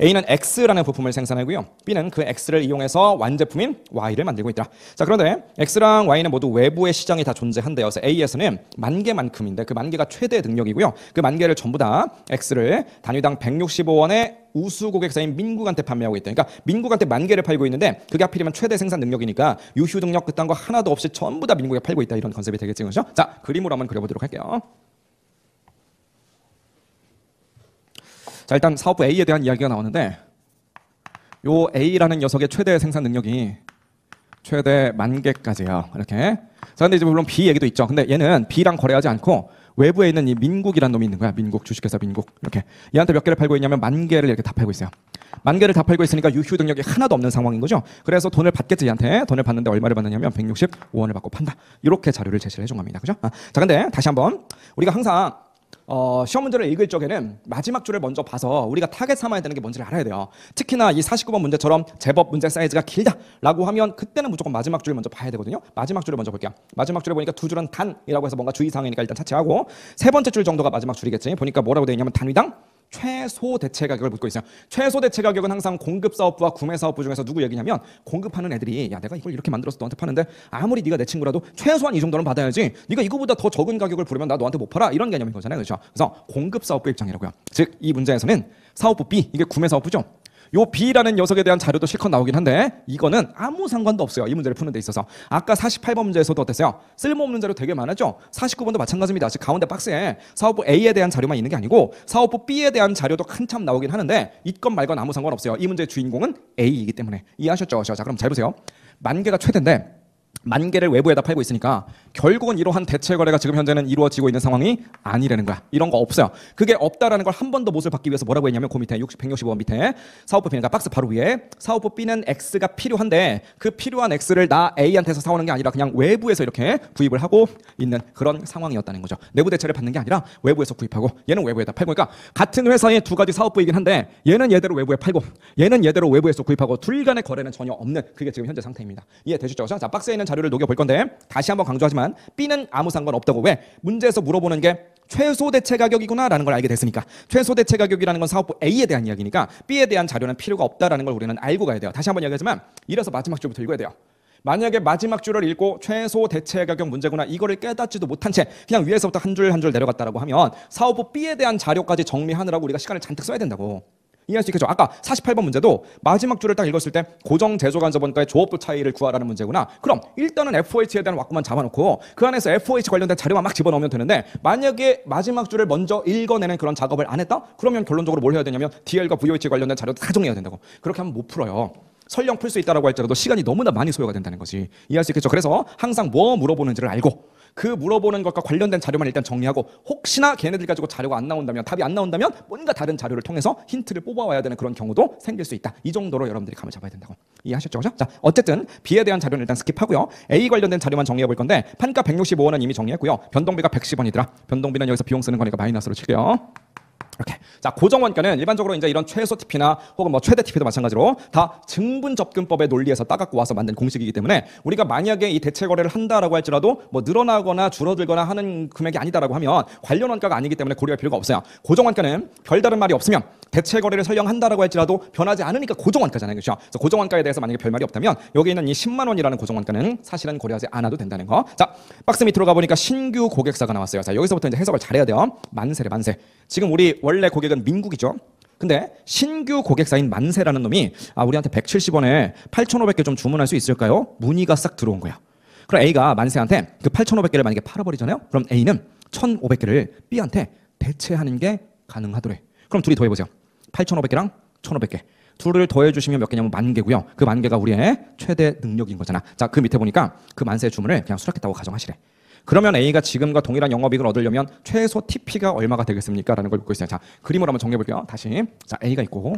A는 X라는 부품을 생산하고요. B는 그 X를 이용해서 완제품인 Y를 만들고 있더라. 자, 그런데 X랑 Y는 모두 외부의 시장이 다 존재한대요. 그래서 A에서는 10,000개만큼인데 그 10,000개가 최대 능력이고요. 그 10,000개를 전부 다 X를 단위당 165원에 우수 고객사인 민국한테 판매하고 있대. 그러니까 민국한테 10,000개를 팔고 있는데 그게 하필이면 최대 생산 능력이니까 유휴 능력 그딴 거 하나도 없이 전부 다 민국에 팔고 있다. 이런 컨셉이 되겠지, 그렇죠? 자, 그림으로 한번 그려보도록 할게요. 자, 일단 사업부 A에 대한 이야기가 나오는데 요 A라는 녀석의 최대 생산 능력이 최대 10,000개까지예요. 이렇게. 자, 근데 이제 물론 B 얘기도 있죠. 근데 얘는 B랑 거래하지 않고 외부에 있는 이 민국이라는 놈이 있는 거야. 민국, 주식회사 민국. 이렇게. 얘한테 몇 개를 팔고 있냐면 10,000개를 이렇게 다 팔고 있어요. 10,000개를 다 팔고 있으니까 유휴 능력이 하나도 없는 상황인 거죠. 그래서 돈을 받겠지, 얘한테. 돈을 받는데 얼마를 받느냐면 165원을 받고 판다. 이렇게 자료를 제시를 해준 겁니다. 그죠? 자, 근데 다시 한번 우리가 항상 시험 문제를 읽을 적에는 마지막 줄을 먼저 봐서 우리가 타겟 삼아야 되는 게 뭔지를 알아야 돼요. 특히나 이 49번 문제처럼 제법 문제 사이즈가 길다라고 하면 그때는 무조건 마지막 줄을 먼저 봐야 되거든요. 마지막 줄을 먼저 볼게요. 마지막 줄을 보니까 두 줄은 단이라고 해서 뭔가 주의사항이니까 일단 차치하고, 세 번째 줄 정도가 마지막 줄이겠지. 보니까 뭐라고 되어 있냐면 단위당 최소 대체 가격을 묻고 있어요. 최소 대체 가격은 항상 공급 사업부와 구매 사업부 중에서 누구 얘기냐면, 공급하는 애들이 야 내가 이걸 이렇게 만들어서 너한테 파는데 아무리 네가 내 친구라도 최소한 이 정도는 받아야지, 네가 이거보다 더 적은 가격을 부르면 나 너한테 못 팔아, 이런 개념인 거잖아요. 그렇죠? 그래서 공급 사업부 입장이라고요. 즉 이 문제에서는 사업부 B, 이게 구매 사업부죠. 요 B라는 녀석에 대한 자료도 실컷 나오긴 한데 이거는 아무 상관도 없어요. 이 문제를 푸는 데 있어서. 아까 48번 문제에서도 어땠어요? 쓸모없는 자료 되게 많았죠? 49번도 마찬가지입니다. 즉 가운데 박스에 사업부 A에 대한 자료만 있는 게 아니고 사업부 B에 대한 자료도 한참 나오긴 하는데 있건 말건 아무 상관없어요. 이 문제의 주인공은 A이기 때문에. 이해하셨죠? 자, 그럼 잘 보세요. 10,000개가 최대인데 10,000개를 외부에다 팔고 있으니까 결국은 이러한 대체 거래가 지금 현재는 이루어지고 있는 상황이 아니라는 거야. 이런 거 없어요. 그게 없다라는 걸 한 번 더 못을 받기 위해서 뭐라고 했냐면 그 밑에 165원 밑에 사업부 B니까 박스 바로 위에 사업부 B는 X가 필요한데 그 필요한 X를 나 A한테서 사오는 게 아니라 그냥 외부에서 이렇게 구입을 하고 있는 그런 상황이었다는 거죠. 내부 대체를 받는 게 아니라 외부에서 구입하고 얘는 외부에다 팔고. 그러니까 같은 회사의 두 가지 사업부이긴 한데 얘는 얘대로 외부에 팔고 얘는 얘대로 외부에서 구입하고 둘 간의 거래는 전혀 없는, 그게 지금 현재 상태입니다. 이해되시죠? 자, 박스에 있는 자료를 녹여볼 건데 다시 한번 강조하지만 B는 아무 상관없다고. 왜? 문제에서 물어보는 게 최소 대체 가격이구나라는 걸 알게 됐으니까. 최소 대체 가격이라는 건 사업부 A에 대한 이야기니까 B에 대한 자료는 필요가 없다라는 걸 우리는 알고 가야 돼요. 다시 한번 이야기하지만 이래서 마지막 줄부터 읽어야 돼요. 만약에 마지막 줄을 읽고 최소 대체 가격 문제구나 이거를 깨닫지도 못한 채 그냥 위에서부터 한 줄 한 줄 내려갔다라고 하면 사업부 B에 대한 자료까지 정리하느라고 우리가 시간을 잔뜩 써야 된다고. 이해할 수 있겠죠? 아까 48번 문제도 마지막 줄을 딱 읽었을 때 고정 제조간접원가의 조업도 차이를 구하라는 문제구나. 그럼 일단은 FOH에 대한 왁구만 잡아놓고 그 안에서 FOH 관련된 자료만 막 집어넣으면 되는데, 만약에 마지막 줄을 먼저 읽어내는 그런 작업을 안 했다? 그러면 결론적으로 뭘 해야 되냐면 DL과 VOH 관련된 자료도 다 정리해야 된다고. 그렇게 하면 못 풀어요. 설령 풀 수 있다라고 할지라도 시간이 너무나 많이 소요가 된다는 거지. 이해할 수 있겠죠? 그래서 항상 뭐 물어보는지를 알고 그 물어보는 것과 관련된 자료만 일단 정리하고 혹시나 걔네들 가지고 자료가 안 나온다면 답이 안 나온다면 뭔가 다른 자료를 통해서 힌트를 뽑아와야 되는 그런 경우도 생길 수 있다. 이 정도로 여러분들이 감을 잡아야 된다고. 이해하셨죠? 그죠? 자, 어쨌든 B에 대한 자료는 일단 스킵하고요. A 관련된 자료만 정리해 볼 건데 판가 165원은 이미 정리했고요. 변동비가 110원이더라. 변동비는 여기서 비용 쓰는 거니까 마이너스로 칠게요. 이렇게. 자, 고정원가는 일반적으로 이제 이런 최소 TP나 혹은 뭐 최대 TP도 마찬가지로 다 증분 접근법의 논리에서 따갖고 와서 만든 공식이기 때문에 우리가 만약에 이 대체 거래를 한다라고 할지라도 뭐 늘어나거나 줄어들거나 하는 금액이 아니다라고 하면 관련 원가가 아니기 때문에 고려할 필요가 없어요. 고정원가는 별다른 말이 없으면 대체 거래를 설령 한다라고 할지라도 변하지 않으니까 고정원가잖아요. 그렇죠? 그래서 고정원가에 대해서 만약에 별 말이 없다면 여기 있는 이 10만 원이라는 고정원가는 사실은 고려하지 않아도 된다는 거. 자, 박스 밑으로 가보니까 신규 고객사가 나왔어요. 자, 여기서부터 이제 해석을 잘해야 돼요. 만세래, 만세. 지금 우리 원래 고객은 민국이죠. 근데 신규 고객사인 만세라는 놈이 우리한테 170원에 8,500개 좀 주문할 수 있을까요? 문의가 싹 들어온 거야. 그럼 A가 만세한테 그 8,500개를 만약에 팔아버리잖아요. 그럼 A는 1,500개를 B한테 대체하는 게 가능하더래. 그럼 둘이 더해보세요. 8,500개랑 1,500개. 둘을 더해주시면 몇 개냐면 10,000개고요. 그 10,000개가 우리의 최대 능력인 거잖아. 자, 그 밑에 보니까 그 만세의 주문을 그냥 수락했다고 가정하시래. 그러면 A가 지금과 동일한 영업이익을 얻으려면 최소 TP가 얼마가 되겠습니까? 라는 걸 묻고 있어요. 자, 그림으로 한번 정리해 볼게요. 다시. 자, A가 있고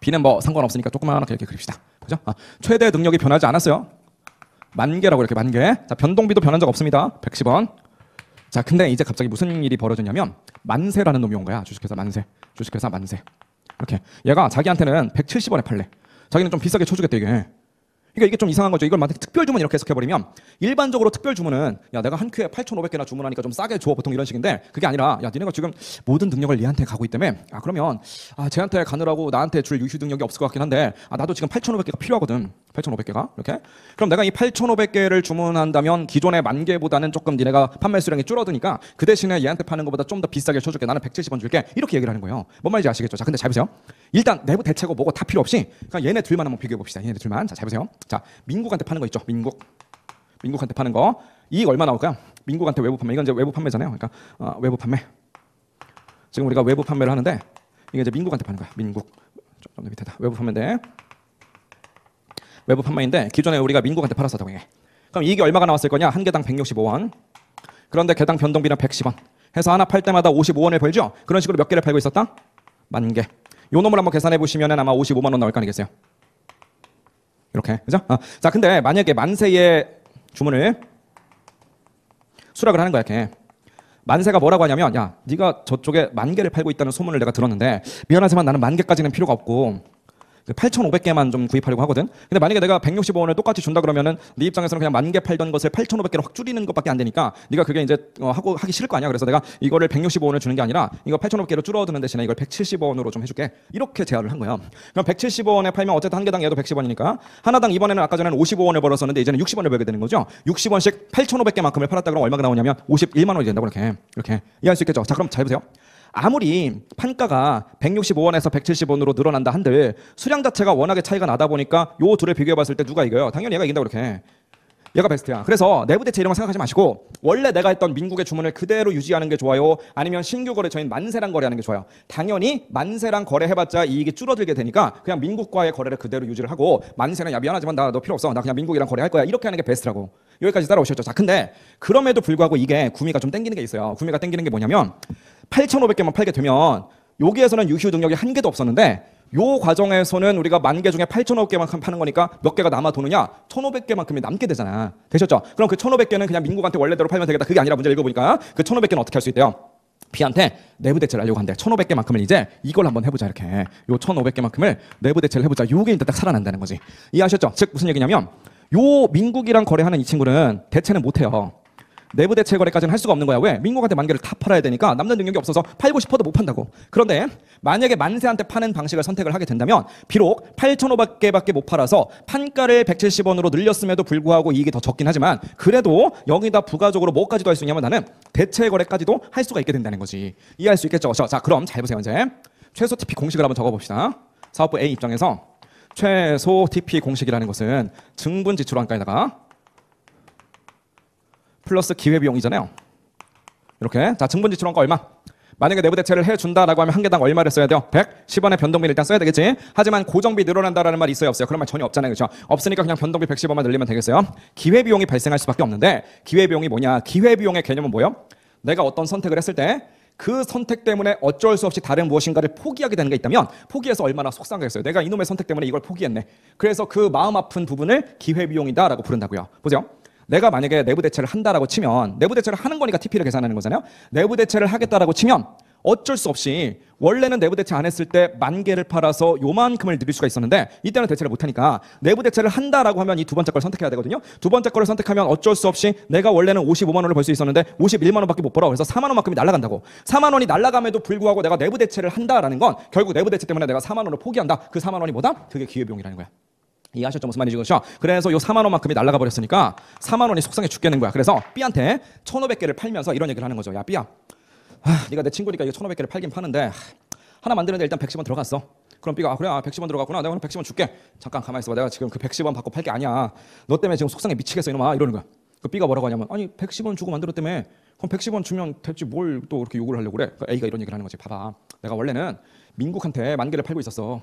B는 뭐 상관없으니까 조그맣게 이렇게 그립시다. 그죠? 최대 능력이 변하지 않았어요. 10,000개라고 이렇게 10,000개. 자, 변동비도 변한 적 없습니다. 110원. 자, 근데 이제 갑자기 무슨 일이 벌어졌냐면 만세라는 놈이 온 거야. 주식회사 만세. 주식회사 만세. 이렇게. 얘가 자기한테는 170원에 팔래. 자기는 좀 비싸게 쳐주겠대 이게. 그러니까 이게 좀 이상한 거죠. 이걸 만약에 특별 주문 이렇게 해석해버리면 일반적으로 특별 주문은 야 내가 한 큐에 8,500개나 주문하니까 좀 싸게 줘 보통 이런 식인데 그게 아니라 야 니네가 지금 모든 능력을 얘한테 가고 있다며 그러면 쟤한테 가느라고 나한테 줄 유휴 능력이 없을 것 같긴 한데 나도 지금 8,500개가 필요하거든. 8,500개가 이렇게. 그럼 내가 이 8,500개를 주문한다면 기존의 10,000개보다는 조금 니네가 판매 수량이 줄어드니까 그 대신에 얘한테 파는 것보다 좀 더 비싸게 쳐줄게. 나는 170원 줄게. 이렇게 얘기를 하는 거예요. 뭔 말인지 아시겠죠? 자, 근데 잘 보세요. 일단 내부 대체고 뭐고 다 필요 없이 그냥 얘네 둘만 한번 비교해 봅시다. 얘네 둘만. 자, 잘 보세요. 자, 민국한테 파는 거 있죠. 민국한테 파는 거 이익 얼마 나올까요? 민국한테 외부 판매. 이건 이제 외부 판매잖아요. 그러니까 외부 판매. 지금 우리가 외부 판매를 하는데 이게 이제 민국한테 파는 거야. 민국. 좀 더 밑에다. 외부 판매인데 외부 판매인데 기존에 우리가 민국한테 팔았었다고 해. 그럼 이익이 얼마가 나왔을 거냐? 한 개당 165원. 그런데 개당 변동비는 110원. 해서 하나 팔 때마다 55원을 벌죠. 그런 식으로 몇 개를 팔고 있었다? 10,000개. 요 놈을 한번 계산해 보시면은 아마 55만 원 나올 거 아니겠어요? 이렇게. 그죠? 자, 근데 만약에 만세의 주문을 수락을 하는 거야, 이렇게. 만세가 뭐라고 하냐면 야, 네가 저쪽에 10,000개를 팔고 있다는 소문을 내가 들었는데 미안하지만 나는 10,000개까지는 필요가 없고 8,500개만 좀 구입하려고 하거든. 근데 만약에 내가 165원을 똑같이 준다 그러면은 네 입장에서는 그냥 10,000개 팔던 것을 8,500개로 확 줄이는 것밖에 안 되니까 네가 그게 이제 하기 싫을 거 아니야. 그래서 내가 이거를 165원을 주는 게 아니라 이거 8,500개로 줄어드는 대신에 이걸 170원으로 좀 해줄게. 이렇게 제안을 한 거야. 그럼 170원에 팔면 어쨌든 한 개당 얘도 110원이니까 하나당 이번에는 아까 전에는 55원을 벌었었는데 이제는 60원을 벌게 되는 거죠. 60원씩 8,500개만큼을 팔았다 그러면 얼마가 나오냐면 51만 원이 된다고 이렇게 이해할 수 있겠죠. 자, 그럼 잘 보세요. 아무리 판가가 165원에서 170원으로 늘어난다 한들 수량 자체가 워낙에 차이가 나다 보니까 요 둘을 비교해 봤을 때 누가 이겨요? 당연히 얘가 이긴다고 이렇게. 얘가 베스트야. 그래서 내부 대체 이런 거 생각하지 마시고 원래 내가 했던 민국의 주문을 그대로 유지하는 게 좋아요? 아니면 신규 거래처인 만세랑 거래하는 게 좋아요? 당연히 만세랑 거래해봤자 이익이 줄어들게 되니까 그냥 민국과의 거래를 그대로 유지를 하고 만세는 야 미안하지만 너 필요 없어. 나 그냥 민국이랑 거래할 거야. 이렇게 하는 게 베스트라고. 여기까지 따라오셨죠? 자, 근데 그럼에도 불구하고 이게 구미가 좀 땡기는 게 있어요. 구미가 땡기는 게 뭐냐면 8,500개만 팔게 되면 여기에서는 유휴 능력이 한 개도 없었는데 요 과정에서는 우리가 10,000개 중에 8,500개만큼 파는 거니까 몇 개가 남아 도느냐? 1,500개만큼이 남게 되잖아. 되셨죠? 그럼 그 1,500개는 그냥 민국한테 원래대로 팔면 되겠다. 그게 아니라 문제 읽어보니까 그 1,500개는 어떻게 할 수 있대요? B한테 내부 대체를 하려고 한대. 1,500개만큼을 이제 이걸 한번 해보자 이렇게. 요 1,500개만큼을 내부 대체를 해보자. 요게 이제 딱 살아난다는 거지. 이해하셨죠? 즉 무슨 얘기냐면 요 민국이랑 거래하는 이 친구는 대체는 못해요. 내부 대체 거래까지는 할 수가 없는 거야. 왜? 민국한테 10,000개를 다 팔아야 되니까 남는 능력이 없어서 팔고 싶어도 못 판다고. 그런데 만약에 만세한테 파는 방식을 선택을 하게 된다면 비록 8,500개밖에 못 팔아서 판가를 170원으로 늘렸음에도 불구하고 이익이 더 적긴 하지만 그래도 여기다 부가적으로 뭐까지도 할 수 있냐면 나는 대체 거래까지도 할 수가 있게 된다는 거지. 이해할 수 있겠죠? 자, 그럼 잘 보세요. 이제 최소 TP 공식을 한번 적어봅시다. 사업부 A 입장에서 최소 TP 공식이라는 것은 증분 지출원가에다가 플러스 기회비용이잖아요. 이렇게. 자, 증분 지출원가 얼마? 만약에 내부 대체를 해준다라고 하면 한 개당 얼마를 써야 돼요? 110원의 변동비를 일단 써야 되겠지. 하지만 고정비 늘어난다라는 말이 있어요, 없어요? 그런 말 전혀 없잖아요, 그렇죠? 없으니까 그냥 변동비 110원만 늘리면 되겠어요. 기회비용이 발생할 수밖에 없는데 기회비용이 뭐냐? 기회비용의 개념은 뭐예요? 내가 어떤 선택을 했을 때 그 선택 때문에 어쩔 수 없이 다른 무엇인가를 포기하게 되는 게 있다면 포기해서 얼마나 속상하겠어요. 내가 이놈의 선택 때문에 이걸 포기했네. 그래서 그 마음 아픈 부분을 기회비용이다라고 부른다고요. 보세요. 내가 만약에 내부 대체를 한다라고 치면 내부 대체를 하는 거니까 TP를 계산하는 거잖아요. 내부 대체를 하겠다라고 치면 어쩔 수 없이 원래는 내부 대체 안 했을 때 10,000개를 팔아서 요만큼을 늘릴 수가 있었는데 이때는 대체를 못하니까 내부 대체를 한다라고 하면 이 두 번째 걸 선택해야 되거든요. 두 번째 거를 선택하면 어쩔 수 없이 내가 원래는 55만 원을 벌 수 있었는데 51만 원밖에 못 벌어. 그래서 4만 원만큼이 날아간다고. 4만 원이 날아감에도 불구하고 내가 내부 대체를 한다라는 건 결국 내부 대체 때문에 내가 4만 원을 포기한다. 그 4만 원이 뭐다? 그게 기회비용이라는 거야. 이해하셨죠? 무슨 말인지. 그렇죠? 그래서 요 4만 원만큼이 날아가 버렸으니까 4만 원이 속상해 죽겠는 거야. 그래서 B한테 1,500개를 팔면서 이런 얘기를 하는 거죠. 야, B야. 네가 내 친구니까 이거 1,500개를 팔긴 파는데 하나 만드는데 일단 110원 들어갔어. 그럼 B가 그래 110원 들어갔구나. 내가 오늘 110원 줄게. 잠깐 가만히 있어봐. 내가 지금 그 110원 받고 팔 게 아니야. 너 때문에 지금 속상해 미치겠어 이놈아. 이러는 거야. 그 B가 뭐라고 하냐면 아니 110원 주고 만들었다며. 그럼 110원 주면 됐지 뭘 또 그렇게 요구를 하려고 그래. 그러니까 A가 이런 얘기를 하는 거지. 봐봐. 내가 원래는 민국한테 10,000개를 팔고 있었어.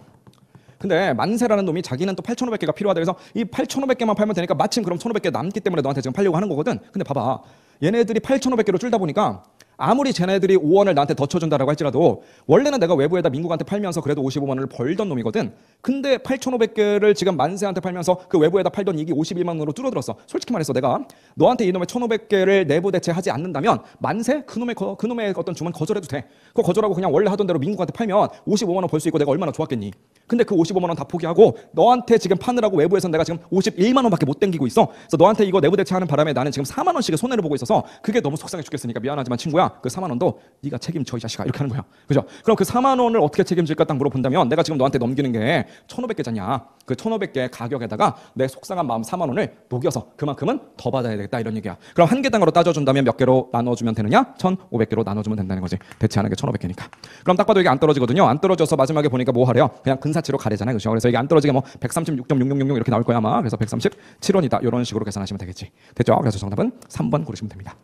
근데 만세라는 놈이 자기는 또 8,500개가 필요하다. 그래서 이 8,500개만 팔면 되니까 마침 그럼 1,500개 남기 때문에 너한테 지금 팔려고 하는 거거든. 근데 봐봐. 얘네들이 8,500개로 줄다 보니까 아무리 쟤네들이 5원을 나한테 더 쳐준다라고 할지라도 원래는 내가 외부에다 민국한테 팔면서 그래도 55만 원을 벌던 놈이거든. 근데 8,500개를 지금 만세한테 팔면서 그 외부에다 팔던 이익이 51만 원으로 줄어들었어. 솔직히 말해서 내가 너한테 이놈의 1,500개를 내부 대체하지 않는다면 만세 그놈의 어떤 주문 거절해도 돼. 그거 거절하고 그냥 원래 하던 대로 민국한테 팔면 55만 원 벌 수 있고 내가 얼마나 좋았겠니. 근데 그 55만 원 다 포기하고 너한테 지금 파느라고 외부에서 내가 지금 51만 원밖에 못 땡기고 있어. 그래서 너한테 이거 내부 대체하는 바람에 나는 지금 4만 원씩의 손해를 보고 있어서 그게 너무 속상해 죽겠으니까 미안하지만 친구야 그 4만 원도 네가 책임져 이 자식아 이렇게 하는 거야. 그죠? 그럼 그 4만 원을 어떻게 책임질까 딱 물어본다면 내가 지금 너한테 넘기는 게 1,500개잖냐. 그 1,500개 가격에다가 내 속상한 마음 4만 원을 녹여서 그만큼은 더 받아야 되겠다 이런 얘기야. 그럼 한 개당으로 따져준다면 몇 개로 나눠주면 되느냐? 1,500개로 나눠주면 된다는 거지. 대체하는 게 1,500개니까. 그럼 딱 봐도 이게 안 떨어지거든요. 안 떨어져서 마지막에 보니까 뭐 하래요? 그냥 근사치로 가래잖아요. 그죠? 그래서 이게 안 떨어지게 뭐 136.666 이렇게 나올 거야 아마. 그래서 137원이다. 이런 식으로 계산하시면 되겠지. 됐죠? 그래서 정답은 3번 고르시면 됩니다.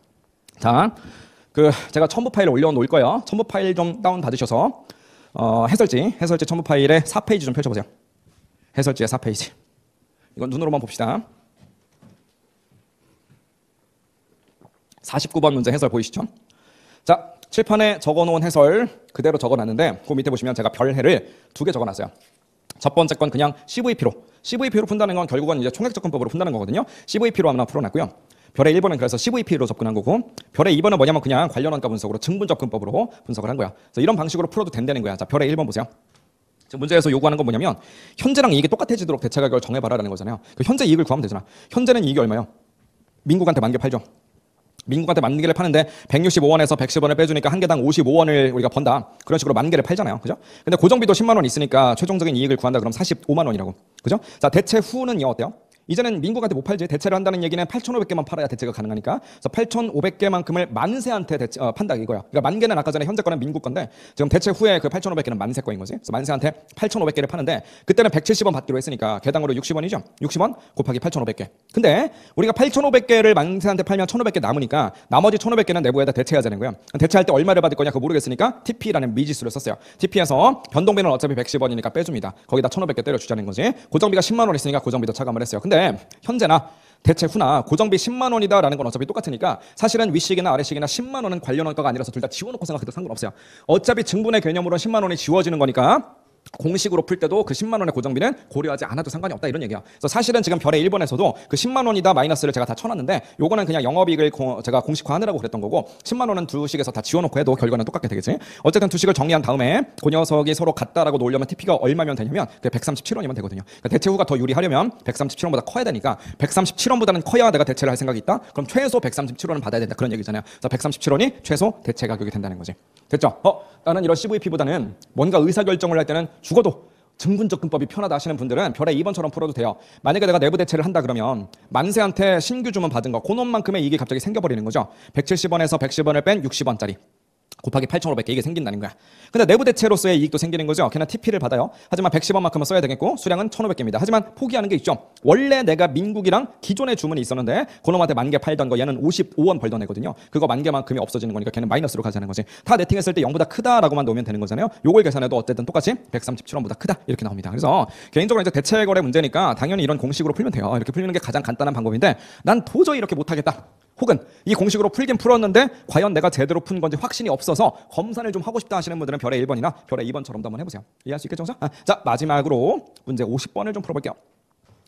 자, 제가 첨부 파일을 올려놓을 거예요. 첨부 파일 좀 다운 받으셔서 해설지 첨부 파일에 4페이지 좀 펼쳐보세요. 해설지에 4페이지. 이건 눈으로만 봅시다. 49번 문제 해설 보이시죠? 자, 칠판에 적어놓은 해설 그대로 적어놨는데 그 밑에 보시면 제가 별해를 2개 적어놨어요. 첫 번째 건 그냥 CVP로 푼다는 건 결국은 이제 총액접근법으로 푼다는 거거든요. CVP로 하나 풀어놨고요. 별의 1번은 그래서 CVP로 접근한 거고 별의 2번은 뭐냐면 그냥 관련 원가 분석으로 증분접근법으로 분석을 한 거야. 그래서 이런 방식으로 풀어도 된다는 거야. 자, 별의 1번 보세요. 지금 문제에서 요구하는 건 뭐냐면 현재랑 이익이 똑같아지도록 대체 가격을 정해봐라라는 거잖아요. 그 현재 이익을 구하면 되잖아. 현재는 이익이 얼마예요? 민국한테 10,000개 팔죠. 민국한테 10,000개를 파는데 165원에서 110원을 빼주니까 한 개당 55원을 우리가 번다. 그런 식으로 10,000개를 팔잖아요. 그죠? 근데 고정비도 10만 원 있으니까 최종적인 이익을 구한다 그럼 45만 원이라고. 그죠? 자, 대체 후는요 어때요? 이제는 민국한테 못 팔지. 대체를 한다는 얘기는 8,500개만 팔아야 대체가 가능하니까. 그래서 8,500개만큼을 만세한테 판다 이거야. 그러니까 10,000개는 아까 전에 현재 거는 민국 건데 지금 대체 후에 그 8,500개는 만세 거인 거지. 그래서 만세한테 8,500개를 파는데 그때는 170원 받기로 했으니까 개당으로 60원이죠. 60원 곱하기 8,500개. 근데 우리가 8,500개를 만세한테 팔면 1,500개 남으니까 나머지 1,500개는 내부에다 대체해야 되는 거야. 대체할 때 얼마를 받을 거냐 그거 모르겠으니까 TP라는 미지수를 썼어요. TP에서 변동비는 어차피 110원이니까 빼줍니다. 거기다 1,500개 때려주자는 거지. 고정비가 10만 원 있으니까 고정비도 차감을 했어요. 근데 현재나 대체 후나 고정비 10만 원이다라는 건 어차피 똑같으니까 사실은 윗식이나 아래식이나 10만 원은 관련 원가가 아니라서 둘 다 지워놓고 생각해도 상관없어요. 어차피 증분의 개념으로 10만 원이 지워지는 거니까 공식으로 풀 때도 그 10만 원의 고정비는 고려하지 않아도 상관이 없다 이런 얘기야. 그래서 사실은 지금 별의 1번에서도 그 10만 원이다 마이너스를 제가 다 쳐놨는데 요거는 그냥 영업이익을 제가 공식화하느라고 그랬던 거고 10만 원은 두 식에서 다 지워놓고 해도 결과는 똑같게 되겠지. 어쨌든 두 식을 정리한 다음에 그 녀석이 서로 같다라고 놓으려면 TP가 얼마면 되냐면 그게 137원이면 되거든요. 그러니까 대체 후가 더 유리하려면 137원보다 커야 되니까 137원보다는 커야 내가 대체를 할 생각이 있다. 그럼 최소 137원은 받아야 된다 그런 얘기잖아요. 그래서 137원이 최소 대체 가격이 된다는 거지. 됐죠? 나는 이런 CVP보다는 뭔가 의사결정을 할 때는 죽어도 증분접근법이 편하다 하시는 분들은 별의 2번처럼 풀어도 돼요. 만약에 내가 내부 대체를 한다 그러면 만세한테 신규 주문 받은 거 그놈만큼의 이익이 갑자기 생겨버리는 거죠. 170원에서 110원을 뺀 60원짜리 곱하기 8,500개 이게 생긴다는 거야. 근데 내부 대체로서의 이익도 생기는 거죠. 걔는 TP를 받아요. 하지만 110원만큼은 써야 되겠고 수량은 1,500개입니다. 하지만 포기하는 게 있죠. 원래 내가 민국이랑 기존의 주문이 있었는데 그놈한테 10,000개 팔던 거 얘는 55원 벌던 애거든요. 그거 10,000개만큼이 없어지는 거니까 걔는 마이너스로 가자는 거지. 다 네팅했을 때 0보다 크다라고만 놓으면 되는 거잖아요. 요걸 계산해도 어쨌든 똑같이 137원보다 크다 이렇게 나옵니다. 그래서 개인적으로 이제 대체 거래 문제니까 당연히 이런 공식으로 풀면 돼요. 이렇게 풀리는 게 가장 간단한 방법인데 난 도저히 이렇게 못하겠다. 혹은 이 공식으로 풀긴 풀었는데 과연 내가 제대로 푼 건지 확신이 없어서 검사를 좀 하고 싶다 하시는 분들은 별의 1번이나 별의 2번처럼도 한번 해보세요. 이해할 수 있겠죠? 자 마지막으로 문제 50번을 좀 풀어볼게요.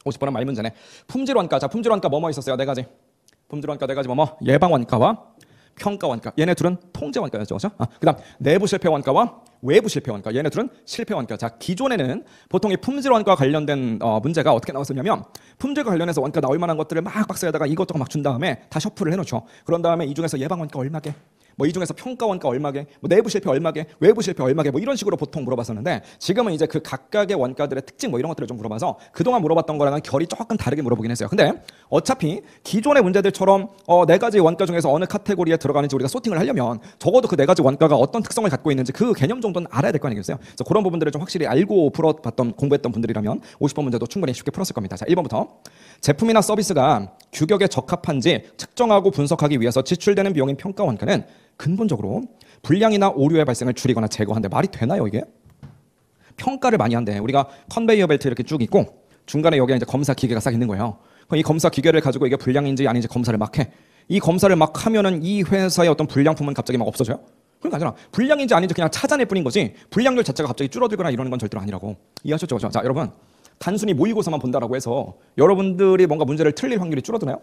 50번은 말문제네. 품질원가. 자 품질원가 뭐뭐 있었어요? 네 가지. 품질원가 네 가지 뭐뭐. 예방원가와 평가원가. 얘네 둘은 통제원가였죠. 그렇죠? 그다음 내부 실패원가와 외부 실패원가. 얘네 둘은 실패원가. 자 기존에는 보통 이 품질원가와 관련된 문제가 어떻게 나왔었냐면 품질과 관련해서 원가 나올 만한 것들을 막 박스에다가 이것저것 막 준 다음에 다 셔플을 해놓죠. 그런 다음에 이 중에서 예방원가 얼마게, 뭐 이 중에서 평가원가 얼마게, 뭐 내부 실패 얼마게, 외부 실패 얼마게, 뭐 이런 식으로 보통 물어봤었는데 지금은 이제 그 각각의 원가들의 특징 뭐 이런 것들을 좀 물어봐서 그동안 물어봤던 거랑은 결이 조금 다르게 물어보긴 했어요. 근데 어차피 기존의 문제들처럼 네 가지 원가 중에서 어느 카테고리에 들어가는지 우리가 소팅을 하려면 적어도 그 네 가지 원가가 어떤 특성을 갖고 있는지 그 개념 정도는 알아야 될 거 아니겠어요? 그래서 그런 부분들을 좀 확실히 알고 풀어봤던 공부했던 분들이라면 50번 문제도 충분히 쉽게 풀었을 겁니다. 자 1번부터 제품이나 서비스가 규격에 적합한지 측정하고 분석하기 위해서 지출되는 비용인 평가 원가는 근본적으로 불량이나 오류의 발생을 줄이거나 제거한대. 말이 되나요 이게? 평가를 많이 한대. 우리가 컨베이어 벨트 이렇게 쭉 있고 중간에 여기에 이제 검사 기계가 싹 있는 거예요. 그럼 이 검사 기계를 가지고 이게 불량인지 아닌지 검사를 막 해. 이 검사를 막 하면은 이 회사의 어떤 불량품은 갑자기 막 없어져요? 그러니까 아니라 불량인지 아닌지 그냥 찾아낼 뿐인 거지 불량률 자체가 갑자기 줄어들거나 이러는 건 절대로 아니라고. 이해하셨죠? 자 여러분 단순히 모의고사만 본다라고 해서 여러분들이 뭔가 문제를 틀릴 확률이 줄어드나요?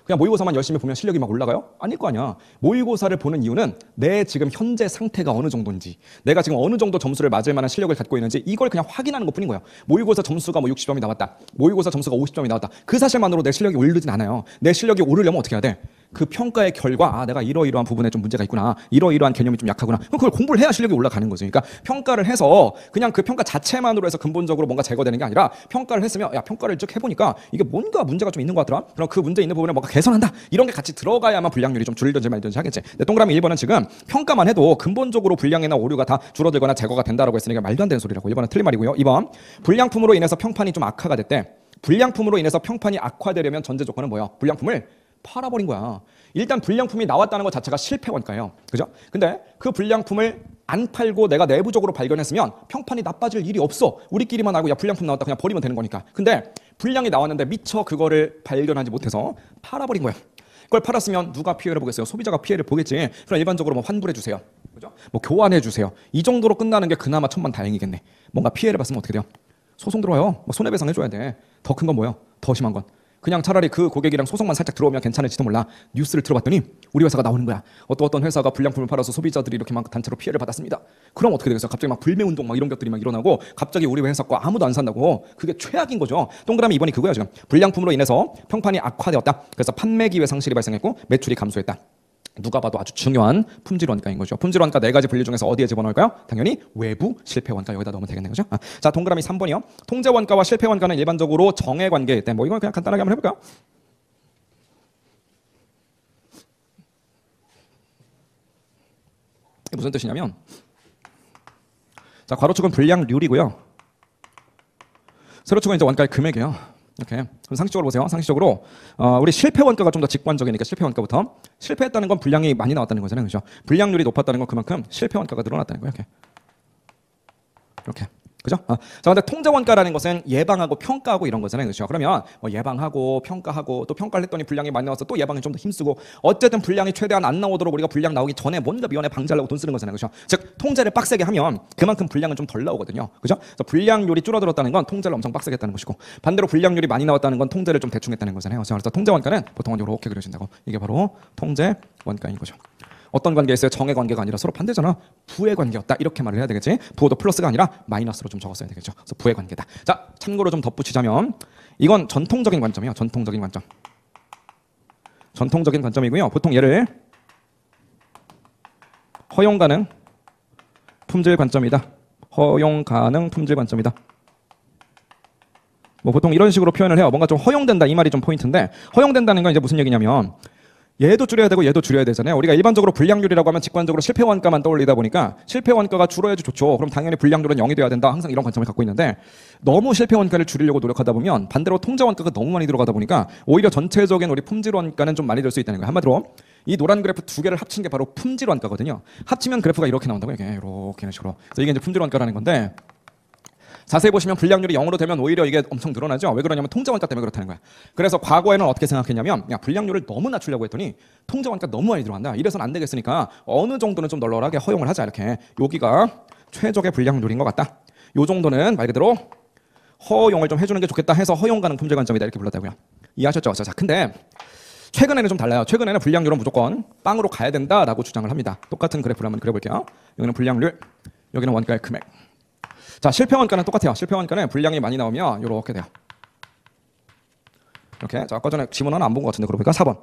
그냥 모의고사만 열심히 보면 실력이 막 올라가요? 아닐 거 아니야. 모의고사를 보는 이유는 내 지금 현재 상태가 어느 정도인지, 내가 지금 어느 정도 점수를 맞을 만한 실력을 갖고 있는지 이걸 그냥 확인하는 것뿐인 거예요. 모의고사 점수가 뭐 60점이 나왔다. 모의고사 점수가 50점이 나왔다. 그 사실만으로 내 실력이 오르진 않아요. 내 실력이 오르려면 어떻게 해야 돼? 그 평가의 결과, 내가 이러이러한 부분에 좀 문제가 있구나. 이러이러한 개념이 좀 약하구나. 그럼 그걸 공부를 해야 실력이 올라가는 거지. 그러니까 평가를 해서 그냥 그 평가 자체만으로 해서 근본적으로 뭔가 제거되는 게 아니라 평가를 했으면 야 평가를 쭉 해보니까 이게 뭔가 문제가 좀 있는 것 같더라. 그럼 그 문제 있는 부분에 뭔가 개선한다. 이런 게 같이 들어가야만 불량률이 좀 줄든지 말든지 하겠지. 근데 동그라미 1번은 지금 평가만 해도 근본적으로 불량이나 오류가 다 줄어들거나 제거가 된다라고 했으니까 말도 안 되는 소리라고. 1번은 틀린 말이고요. 2번 불량품으로 인해서 평판이 좀 악화가 됐대. 불량품으로 인해서 평판이 악화되려면 전제 조건은 뭐야? 불량품을 팔아버린 거야. 일단 불량품이 나왔다는 것 자체가 실패 원가예요. 그죠? 근데 그 불량품을 안 팔고 내가 내부적으로 발견했으면 평판이 나빠질 일이 없어. 우리끼리만 알고 야 불량품 나왔다 그냥 버리면 되는 거니까. 근데 불량이 나왔는데 미처 그거를 발견하지 못해서 팔아버린 거야. 그걸 팔았으면 누가 피해를 보겠어요? 소비자가 피해를 보겠지. 그럼 일반적으로 뭐 환불해 주세요. 그죠? 뭐 교환해 주세요. 이 정도로 끝나는 게 그나마 천만다행이겠네. 뭔가 피해를 봤으면 어떻게 돼요? 소송 들어와요. 뭐 손해배상 해줘야 돼. 더 큰 건 뭐예요? 더 심한 건. 그냥 차라리 그 고객이랑 소송만 살짝 들어오면 괜찮을지도 몰라. 뉴스를 들어봤더니 우리 회사가 나오는 거야. 어떤 회사가 불량품을 팔아서 소비자들이 이렇게 막 단체로 피해를 받았습니다. 그럼 어떻게 되겠어요? 갑자기 막 불매운동 막 이런 것들이 막 일어나고 갑자기 우리 회사 거 아무도 안 산다고. 그게 최악인 거죠. 동그라미 2번이 그거야 지금. 불량품으로 인해서 평판이 악화되었다. 그래서 판매 기회 상실이 발생했고 매출이 감소했다. 누가 봐도 아주 중요한 품질 원가인 거죠. 품질 원가 네 가지 분류 중에서 어디에 집어넣을까요? 당연히 외부 실패 원가 여기다 넣으면 되겠네, 그죠? 자, 동그라미 3번이요. 통제 원가와 실패 원가는 일반적으로 정의 관계일 때, 뭐 이건 그냥 간단하게 한번 해볼까요? 이게 무슨 뜻이냐면, 자, 괄호축은 불량률이고요. 세로축은 이제 원가의 금액이에요. 이렇게. 그럼 상식적으로 보세요. 상식적으로 우리 실패 원가가 좀 더 직관적이니까 실패 원가부터. 실패했다는 건 불량이 많이 나왔다는 거잖아요, 그렇죠? 불량률이 높았다는 건 그만큼 실패 원가가 늘어났다는 거예요. 이렇게. 그죠? 자, 근데 통제 원가라는 것은 예방하고 평가하고 이런 거잖아요, 그렇죠? 그러면 뭐 예방하고 평가하고 또 평가를 했더니 불량이 많이 나와서 또 예방에 좀 더 힘쓰고 어쨌든 불량이 최대한 안 나오도록 우리가 불량 나오기 전에 뭔가 미연에 방지하려고 돈 쓰는 거잖아요, 그렇죠? 즉 통제를 빡세게 하면 그만큼 불량은 좀 덜 나오거든요, 그죠? 그래서 불량률이 줄어들었다는 건 통제를 엄청 빡세게 했다는 것이고 반대로 불량률이 많이 나왔다는 건 통제를 좀 대충 했다는 거잖아요. 그래서 통제 원가는 보통은 이렇게 그려진다고. 이게 바로 통제 원가인 거죠. 어떤 관계에 있어요? 정의 관계가 아니라 서로 반대잖아. 부의 관계였다. 이렇게 말을 해야 되겠지. 부호도 플러스가 아니라 마이너스로 좀 적었어야 되겠죠. 그래서 부의 관계다. 자, 참고로 좀 덧붙이자면 이건 전통적인 관점이에요. 전통적인 관점. 전통적인 관점이고요. 보통 얘를 허용 가능 품질 관점이다. 허용 가능 품질 관점이다. 뭐 보통 이런 식으로 표현을 해요. 뭔가 좀 허용된다 이 말이 좀 포인트인데 허용된다는 건 이제 무슨 얘기냐면 얘도 줄여야 되고 얘도 줄여야 되잖아요. 우리가 일반적으로 불량률이라고 하면 직관적으로 실패 원가만 떠올리다 보니까 실패 원가가 줄어야지 좋죠. 그럼 당연히 불량률은 0이 돼야 된다. 항상 이런 관점을 갖고 있는데 너무 실패 원가를 줄이려고 노력하다 보면 반대로 통제 원가가 너무 많이 들어가다 보니까 오히려 전체적인 우리 품질 원가는 좀 많이 들 수 있다는 거예요. 한마디로 이 노란 그래프 두 개를 합친 게 바로 품질 원가거든요. 합치면 그래프가 이렇게 나온다고요. 이렇게 이런 식으로. 그래서 이게 이제 품질 원가라는 건데 자세히 보시면 불량률이 0으로 되면 오히려 이게 엄청 늘어나죠. 왜 그러냐면 통제원가 때문에 그렇다는 거야. 그래서 과거에는 어떻게 생각했냐면 야, 불량률을 너무 낮추려고 했더니 통제원가 너무 많이 들어간다. 이래서는 안 되겠으니까 어느 정도는 좀 널널하게 허용을 하자. 이렇게 여기가 최적의 불량률인 것 같다. 요 정도는 말 그대로 허용을 좀 해주는 게 좋겠다 해서 허용 가능 품질 관점이다 이렇게 불렀다고요. 이해하셨죠? 자, 근데 최근에는 좀 달라요. 최근에는 불량률은 무조건 빵으로 가야 된다라고 주장을 합니다. 똑같은 그래프를 한번 그려볼게요. 여기는 불량률, 여기는 원가의 금액. 자, 실패 원가는 똑같아요. 실패 원가는 불량이 많이 나오면 이렇게 돼요. 이렇게. 자, 아까 전에 지문 하나 안 본 것 같은데 그러니까 4번.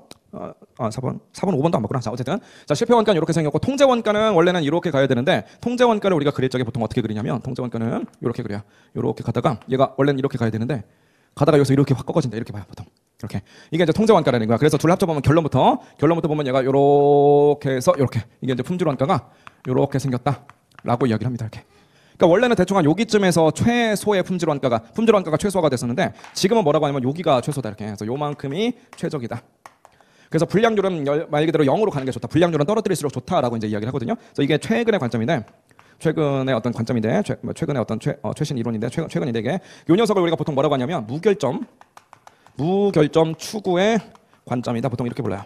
4번, 5번도 안 봤구나. 자, 어쨌든 자, 실패 원가는 이렇게 생겼고 통제 원가는 원래는 이렇게 가야 되는데 통제 원가를 우리가 그릴 적에 보통 어떻게 그리냐면 통제 원가는 이렇게 그려요. 이렇게 가다가 얘가 원래는 이렇게 가야 되는데 가다가 여기서 이렇게 확 꺾어진다. 이렇게 봐요, 보통. 이렇게. 이게 이제 통제 원가라는 거야. 그래서 둘 합쳐보면 결론부터 보면 얘가 이렇게 해서 이렇게. 이게 이제 품질 원가가 이렇게 생겼다라고 이야기를 합니다. 이렇게. 그러니까 원래는 대충 한 여기쯤에서 최소의 품질 원가가 최소화가 됐었는데 지금은 뭐라고 하냐면 여기가 최소다 이렇게 해서 요만큼이 최적이다. 그래서 불량률은 말 그대로 0으로 가는 게 좋다. 불량률은 떨어뜨릴수록 좋다라고 이제 이야기를 하거든요. 그래서 이게 최근의 관점인데 최근의 어떤 관점인데 최근의 어떤 최신 이론인데 최근인데 이게 요 녀석을 우리가 보통 뭐라고 하냐면 무결점 추구의 관점이다. 보통 이렇게 불러요.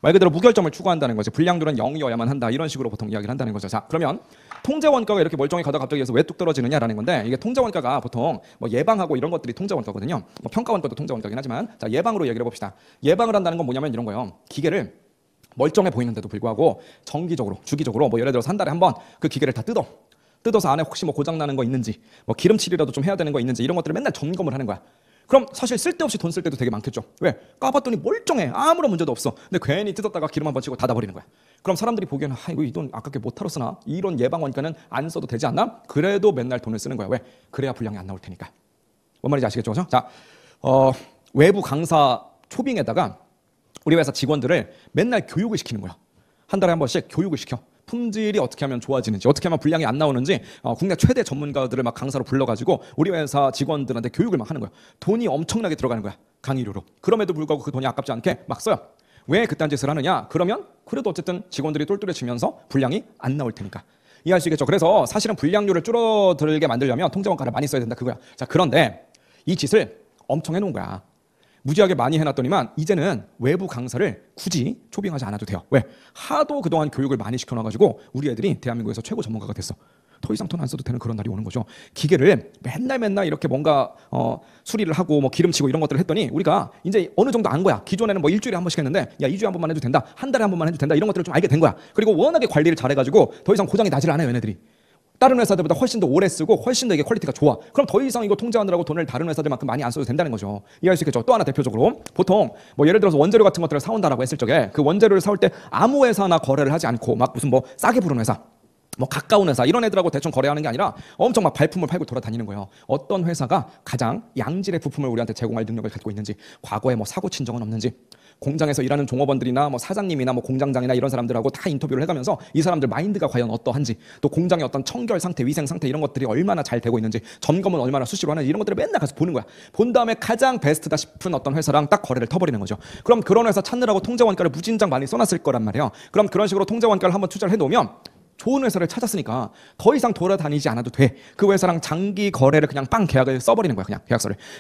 말 그대로 무결점을 추구한다는 거지. 불량률은 0이어야만 한다. 이런 식으로 보통 이야기를 한다는 거죠. 자, 그러면 통제 원가가 이렇게 멀쩡히 가다가 갑자기 여기서 왜 뚝 떨어지느냐라는 건데 이게 통제 원가가 보통 뭐 예방하고 이런 것들이 통제 원가거든요. 뭐 평가 원가도 통제 원가긴 하지만 자, 예방으로 얘기를 해봅시다. 예방을 한다는 건 뭐냐면 이런 거예요. 기계를 멀쩡해 보이는데도 불구하고 주기적으로 뭐 예를 들어서 한 달에 한 번 그 기계를 다 뜯어서 안에 혹시 뭐 고장 나는 거 있는지 뭐 기름칠이라도 좀 해야 되는 거 있는지 이런 것들을 맨날 점검을 하는 거야. 그럼 사실 쓸데없이 돈 쓸 때도 되게 많겠죠. 왜? 까봤더니 멀쩡해. 아무런 문제도 없어. 근데 괜히 뜯었다가 기름 한번 치고 닫아버리는 거야. 그럼 사람들이 보기에는 이거 이 돈 아깝게 못하러 쓰나? 이런 예방 원가는 안 써도 되지 않나? 그래도 맨날 돈을 쓰는 거야. 왜? 그래야 불량이 안 나올 테니까. 뭔 말인지 아시겠죠? 그죠? 자, 외부 강사 초빙에다가 우리 회사 직원들을 맨날 교육을 시키는 거야. 한 달에 한 번씩 교육을 시켜. 품질이 어떻게 하면 좋아지는지, 어떻게 하면 불량이 안 나오는지 국내 최대 전문가들을 막 강사로 불러가지고 우리 회사 직원들한테 교육을 막 하는 거야. 돈이 엄청나게 들어가는 거야. 강의료로. 그럼에도 불구하고 그 돈이 아깝지 않게 막 써요. 왜 그딴 짓을 하느냐? 그러면 그래도 어쨌든 직원들이 똘똘해지면서 불량이 안 나올 테니까. 이해할 수 있겠죠? 그래서 사실은 불량률을 줄어들게 만들려면 통제원가를 많이 써야 된다 그거야. 자, 그런데 이 짓을 엄청 해놓은 거야. 무지하게 많이 해놨더니만 이제는 외부 강사를 굳이 초빙하지 않아도 돼요. 왜? 하도 그동안 교육을 많이 시켜놔가지고 우리 애들이 대한민국에서 최고 전문가가 됐어. 더 이상 돈 안 써도 되는 그런 날이 오는 거죠. 기계를 맨날 이렇게 뭔가 수리를 하고 뭐 기름치고 이런 것들을 했더니 우리가 이제 어느 정도 안 거야. 기존에는 뭐 일주일에 한 번씩 했는데 야 2주에 한 번만 해도 된다. 한 달에 한 번만 해도 된다. 이런 것들을 좀 알게 된 거야. 그리고 워낙에 관리를 잘해가지고 더 이상 고장이 나질 않아요. 얘네들이. 다른 회사들보다 훨씬 더 오래 쓰고 훨씬 더 이게 퀄리티가 좋아. 그럼 더 이상 이거 통제하느라고 돈을 다른 회사들만큼 많이 안 써도 된다는 거죠. 이해할 수 있겠죠? 또 하나 대표적으로 보통 뭐 예를 들어서 원재료 같은 것들을 사온다라고 했을 적에 그 원재료를 사올 때 아무 회사나 거래를 하지 않고 막 무슨 뭐 싸게 부르는 회사 뭐 가까운 회사 이런 애들하고 대충 거래하는 게 아니라 엄청 막 발품을 팔고 돌아다니는 거예요. 어떤 회사가 가장 양질의 부품을 우리한테 제공할 능력을 갖고 있는지, 과거에 뭐 사고 친 적은 없는지, 공장에서 일하는 종업원들이나 뭐 사장님이나 뭐 공장장이나 이런 사람들하고 다 인터뷰를 해가면서 이 사람들 마인드가 과연 어떠한지, 또 공장의 어떤 청결 상태, 위생 상태 이런 것들이 얼마나 잘 되고 있는지, 점검은 얼마나 수시로 하는지 이런 것들을 맨날 가서 보는 거야. 본 다음에 가장 베스트다 싶은 어떤 회사랑 딱 거래를 터버리는 거죠. 그럼 그런 회사 찾느라고 통제원가를 무진장 많이 써놨을 거란 말이에요. 그럼 그런 식으로 통제원가를 한번 투자를 해놓으면 좋은 회사를 찾았으니까 더 이상 돌아다니지 않아도 돼. 그 회사랑 장기 거래를 그냥 빵 계약을 써버리는 거야. 그냥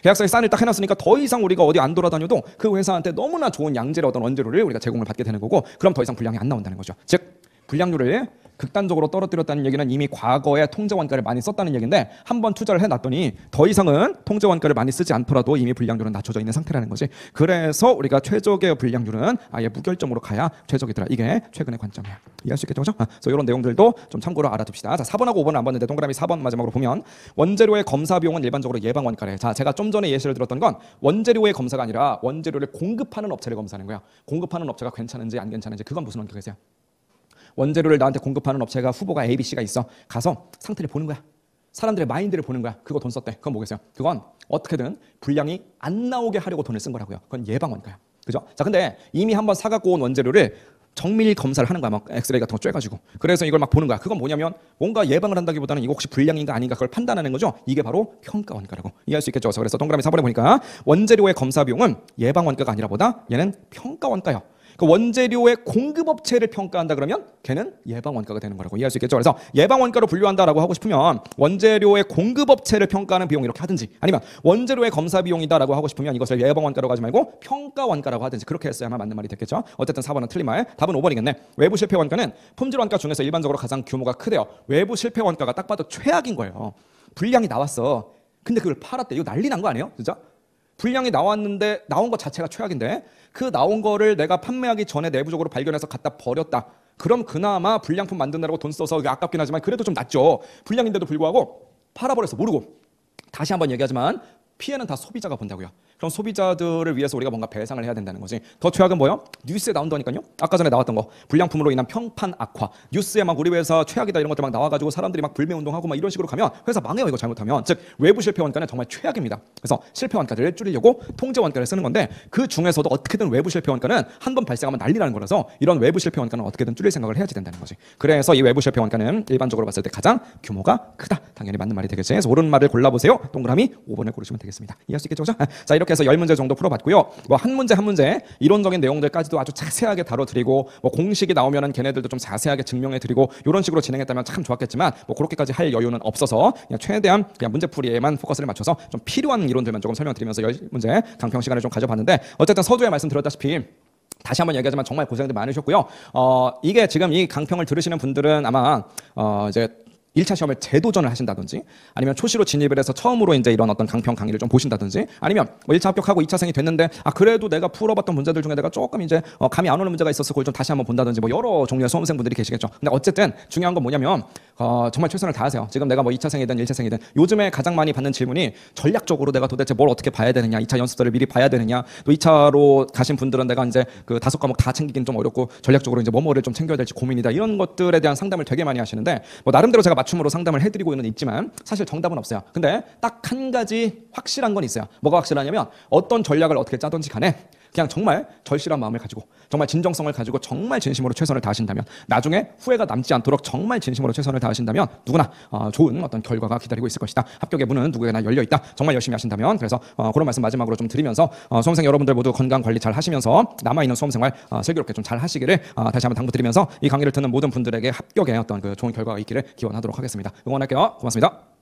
계약서에 사인을 딱 해놨으니까 더 이상 우리가 어디 안 돌아다녀도 그 회사한테 너무나 좋은 양질의 어떤 원재료를 우리가 제공을 받게 되는 거고, 그럼 더 이상 불량이 안 나온다는 거죠. 즉 불량률을 극단적으로 떨어뜨렸다는 얘기는 이미 과거에 통제원가를 많이 썼다는 얘기인데, 한번 투자를 해놨더니 더 이상은 통제원가를 많이 쓰지 않더라도 이미 불량률은 낮춰져 있는 상태라는 거지. 그래서 우리가 최적의 불량률은 아예 무결점으로 가야 최적이더라. 이게 최근의 관점이야. 이해할 수 있겠죠? 그래서 이런 내용들도 좀 참고로 알아둡시다. 자, 4번하고 5번은 안 봤는데 동그라미 4번 마지막으로 보면 원재료의 검사 비용은 일반적으로 예방원가래. 자, 제가 좀 전에 예시를 들었던 건 원재료의 검사가 아니라 원재료를 공급하는 업체를 검사하는 거야. 공급하는 업체가 괜찮은지 안 괜찮은지, 그건 무슨 원가겠어요? 원재료를 나한테 공급하는 업체가 후보가 A, B, C가 있어. 가서 상태를 보는 거야. 사람들의 마인드를 보는 거야. 그거 돈 썼대. 그건 뭐겠어요? 그건 어떻게든 불량이 안 나오게 하려고 돈을 쓴 거라고요. 그건 예방원가야. 그죠? 자, 근데 이미 한번 사갖고 온 원재료를 정밀 검사를 하는 거야. 막 엑스레이 같은 거 쬐가지고. 그래서 이걸 막 보는 거야. 그건 뭐냐면 뭔가 예방을 한다기보다는 이거 혹시 불량인가 아닌가 그걸 판단하는 거죠. 이게 바로 평가 원가라고 이해할 수 있겠죠. 그래서 동그라미 4번에 보니까 원재료의 검사 비용은 예방 원가가 아니라 보다 얘는 평가 원가요. 그 원재료의 공급업체를 평가한다 그러면 걔는 예방 원가가 되는 거라고 이해할 수 있겠죠. 그래서 예방 원가로 분류한다라고 하고 싶으면 원재료의 공급업체를 평가하는 비용 이렇게 하든지, 아니면 원재료의 검사 비용이다라고 하고 싶으면 이것을 예방 원가로 하지 말고 평가 원가라고 하든지 그렇게 했어야만 맞는 말이 됐겠죠. 어쨌든 4번은 틀린 말. 답은 5번이겠네. 외부 실패 원가는 품질 원가 중에서 일반적으로 가장 규모가 크대요. 외부 실패 원가가 딱 봐도 최악인 거예요. 불량이 나왔어. 근데 그걸 팔았대. 이거 난리 난 거 아니에요? 진짜? 불량이 나왔는데 나온 것 자체가 최악인데 그 나온 거를 내가 판매하기 전에 내부적으로 발견해서 갖다 버렸다. 그럼 그나마 불량품 만드느라고 돈 써서 아깝긴 하지만 그래도 좀 낫죠. 불량인데도 불구하고 팔아버려서 모르고. 다시 한번 얘기하지만 피해는 다 소비자가 본다고요. 그럼 소비자들을 위해서 우리가 뭔가 배상을 해야 된다는 거지. 더 최악은 뭐예요? 뉴스에 나온다니까요. 아까 전에 나왔던 거 불량품으로 인한 평판 악화. 뉴스에 막 우리 회사 최악이다 이런 것들 막 나와가지고 사람들이 막 불매운동하고 막 이런 식으로 가면 회사 망해요. 이거 잘못하면. 즉 외부 실패 원가는 정말 최악입니다. 그래서 실패 원가를 줄이려고 통제 원가를 쓰는 건데 그 중에서도 어떻게든 외부 실패 원가는 한 번 발생하면 난리나는 거라서 이런 외부 실패 원가는 어떻게든 줄일 생각을 해야지 된다는 거지. 그래서 이 외부 실패 원가는 일반적으로 봤을 때 가장 규모가 크다. 당연히 맞는 말이 되겠지. 그래서 옳은 말을 골라보세요. 동그라미 5번을 고르시면 되겠습니다. 이해할 수 있겠죠? 자, 이렇게 해서 10문제 정도 풀어봤고요. 뭐 한 문제 한 문제 이론적인 내용들까지도 아주 자세하게 다뤄드리고 뭐 공식이 나오면은 걔네들도 좀 자세하게 증명해드리고 이런 식으로 진행했다면 참 좋았겠지만 뭐 그렇게까지 할 여유는 없어서 그냥 최대한 그냥 문제풀이에만 포커스를 맞춰서 좀 필요한 이론들만 조금 설명드리면서 10문제 강평 시간을 좀 가져봤는데 어쨌든 서두에 말씀드렸다시피 다시 한번 얘기하지만 정말 고생들 많으셨고요. 이게 지금 이 강평을 들으시는 분들은 아마 이제 1차 시험을 재도전을 하신다든지 아니면 초시로 진입을 해서 처음으로 이제 이런 어떤 강평 강의를 좀 보신다든지 아니면 뭐 1차 합격하고 2차생이 됐는데 그래도 내가 풀어봤던 문제들 중에 내가 조금 이제 감이 안 오는 문제가 있어서 그걸 좀 다시 한번 본다든지 뭐 여러 종류의 수험생분들이 계시겠죠. 근데 어쨌든 중요한 건 뭐냐면 정말 최선을 다하세요. 지금 내가 뭐 2차생이든 1차생이든 요즘에 가장 많이 받는 질문이 전략적으로 내가 도대체 뭘 어떻게 봐야 되느냐, 2차 연습서를 미리 봐야 되느냐, 또 2차로 가신 분들은 내가 이제 그 5과목 다 챙기긴 좀 어렵고 전략적으로 이제 뭐를 좀 챙겨야 될지 고민이다. 이런 것들에 대한 상담을 되게 많이 하시는데 뭐 나름대로 제가 맞춤으로 상담을 해드리고는 있지만 사실 정답은 없어요. 근데 딱 한 가지 확실한 건 있어요. 뭐가 확실하냐면 어떤 전략을 어떻게 짜든지 간에 그냥 정말 절실한 마음을 가지고 정말 진정성을 가지고 정말 진심으로 최선을 다하신다면 나중에 후회가 남지 않도록 정말 진심으로 최선을 다하신다면 누구나 좋은 어떤 결과가 기다리고 있을 것이다. 합격의 문은 누구에게나 열려있다. 정말 열심히 하신다면. 그래서 그런 말씀 마지막으로 좀 드리면서 수험생 여러분들 모두 건강 관리 잘 하시면서 남아있는 수험생활 슬기롭게 좀 잘 하시기를 다시 한번 당부드리면서 이 강의를 듣는 모든 분들에게 합격의 어떤 그 좋은 결과가 있기를 기원하도록 하겠습니다. 응원할게요. 고맙습니다.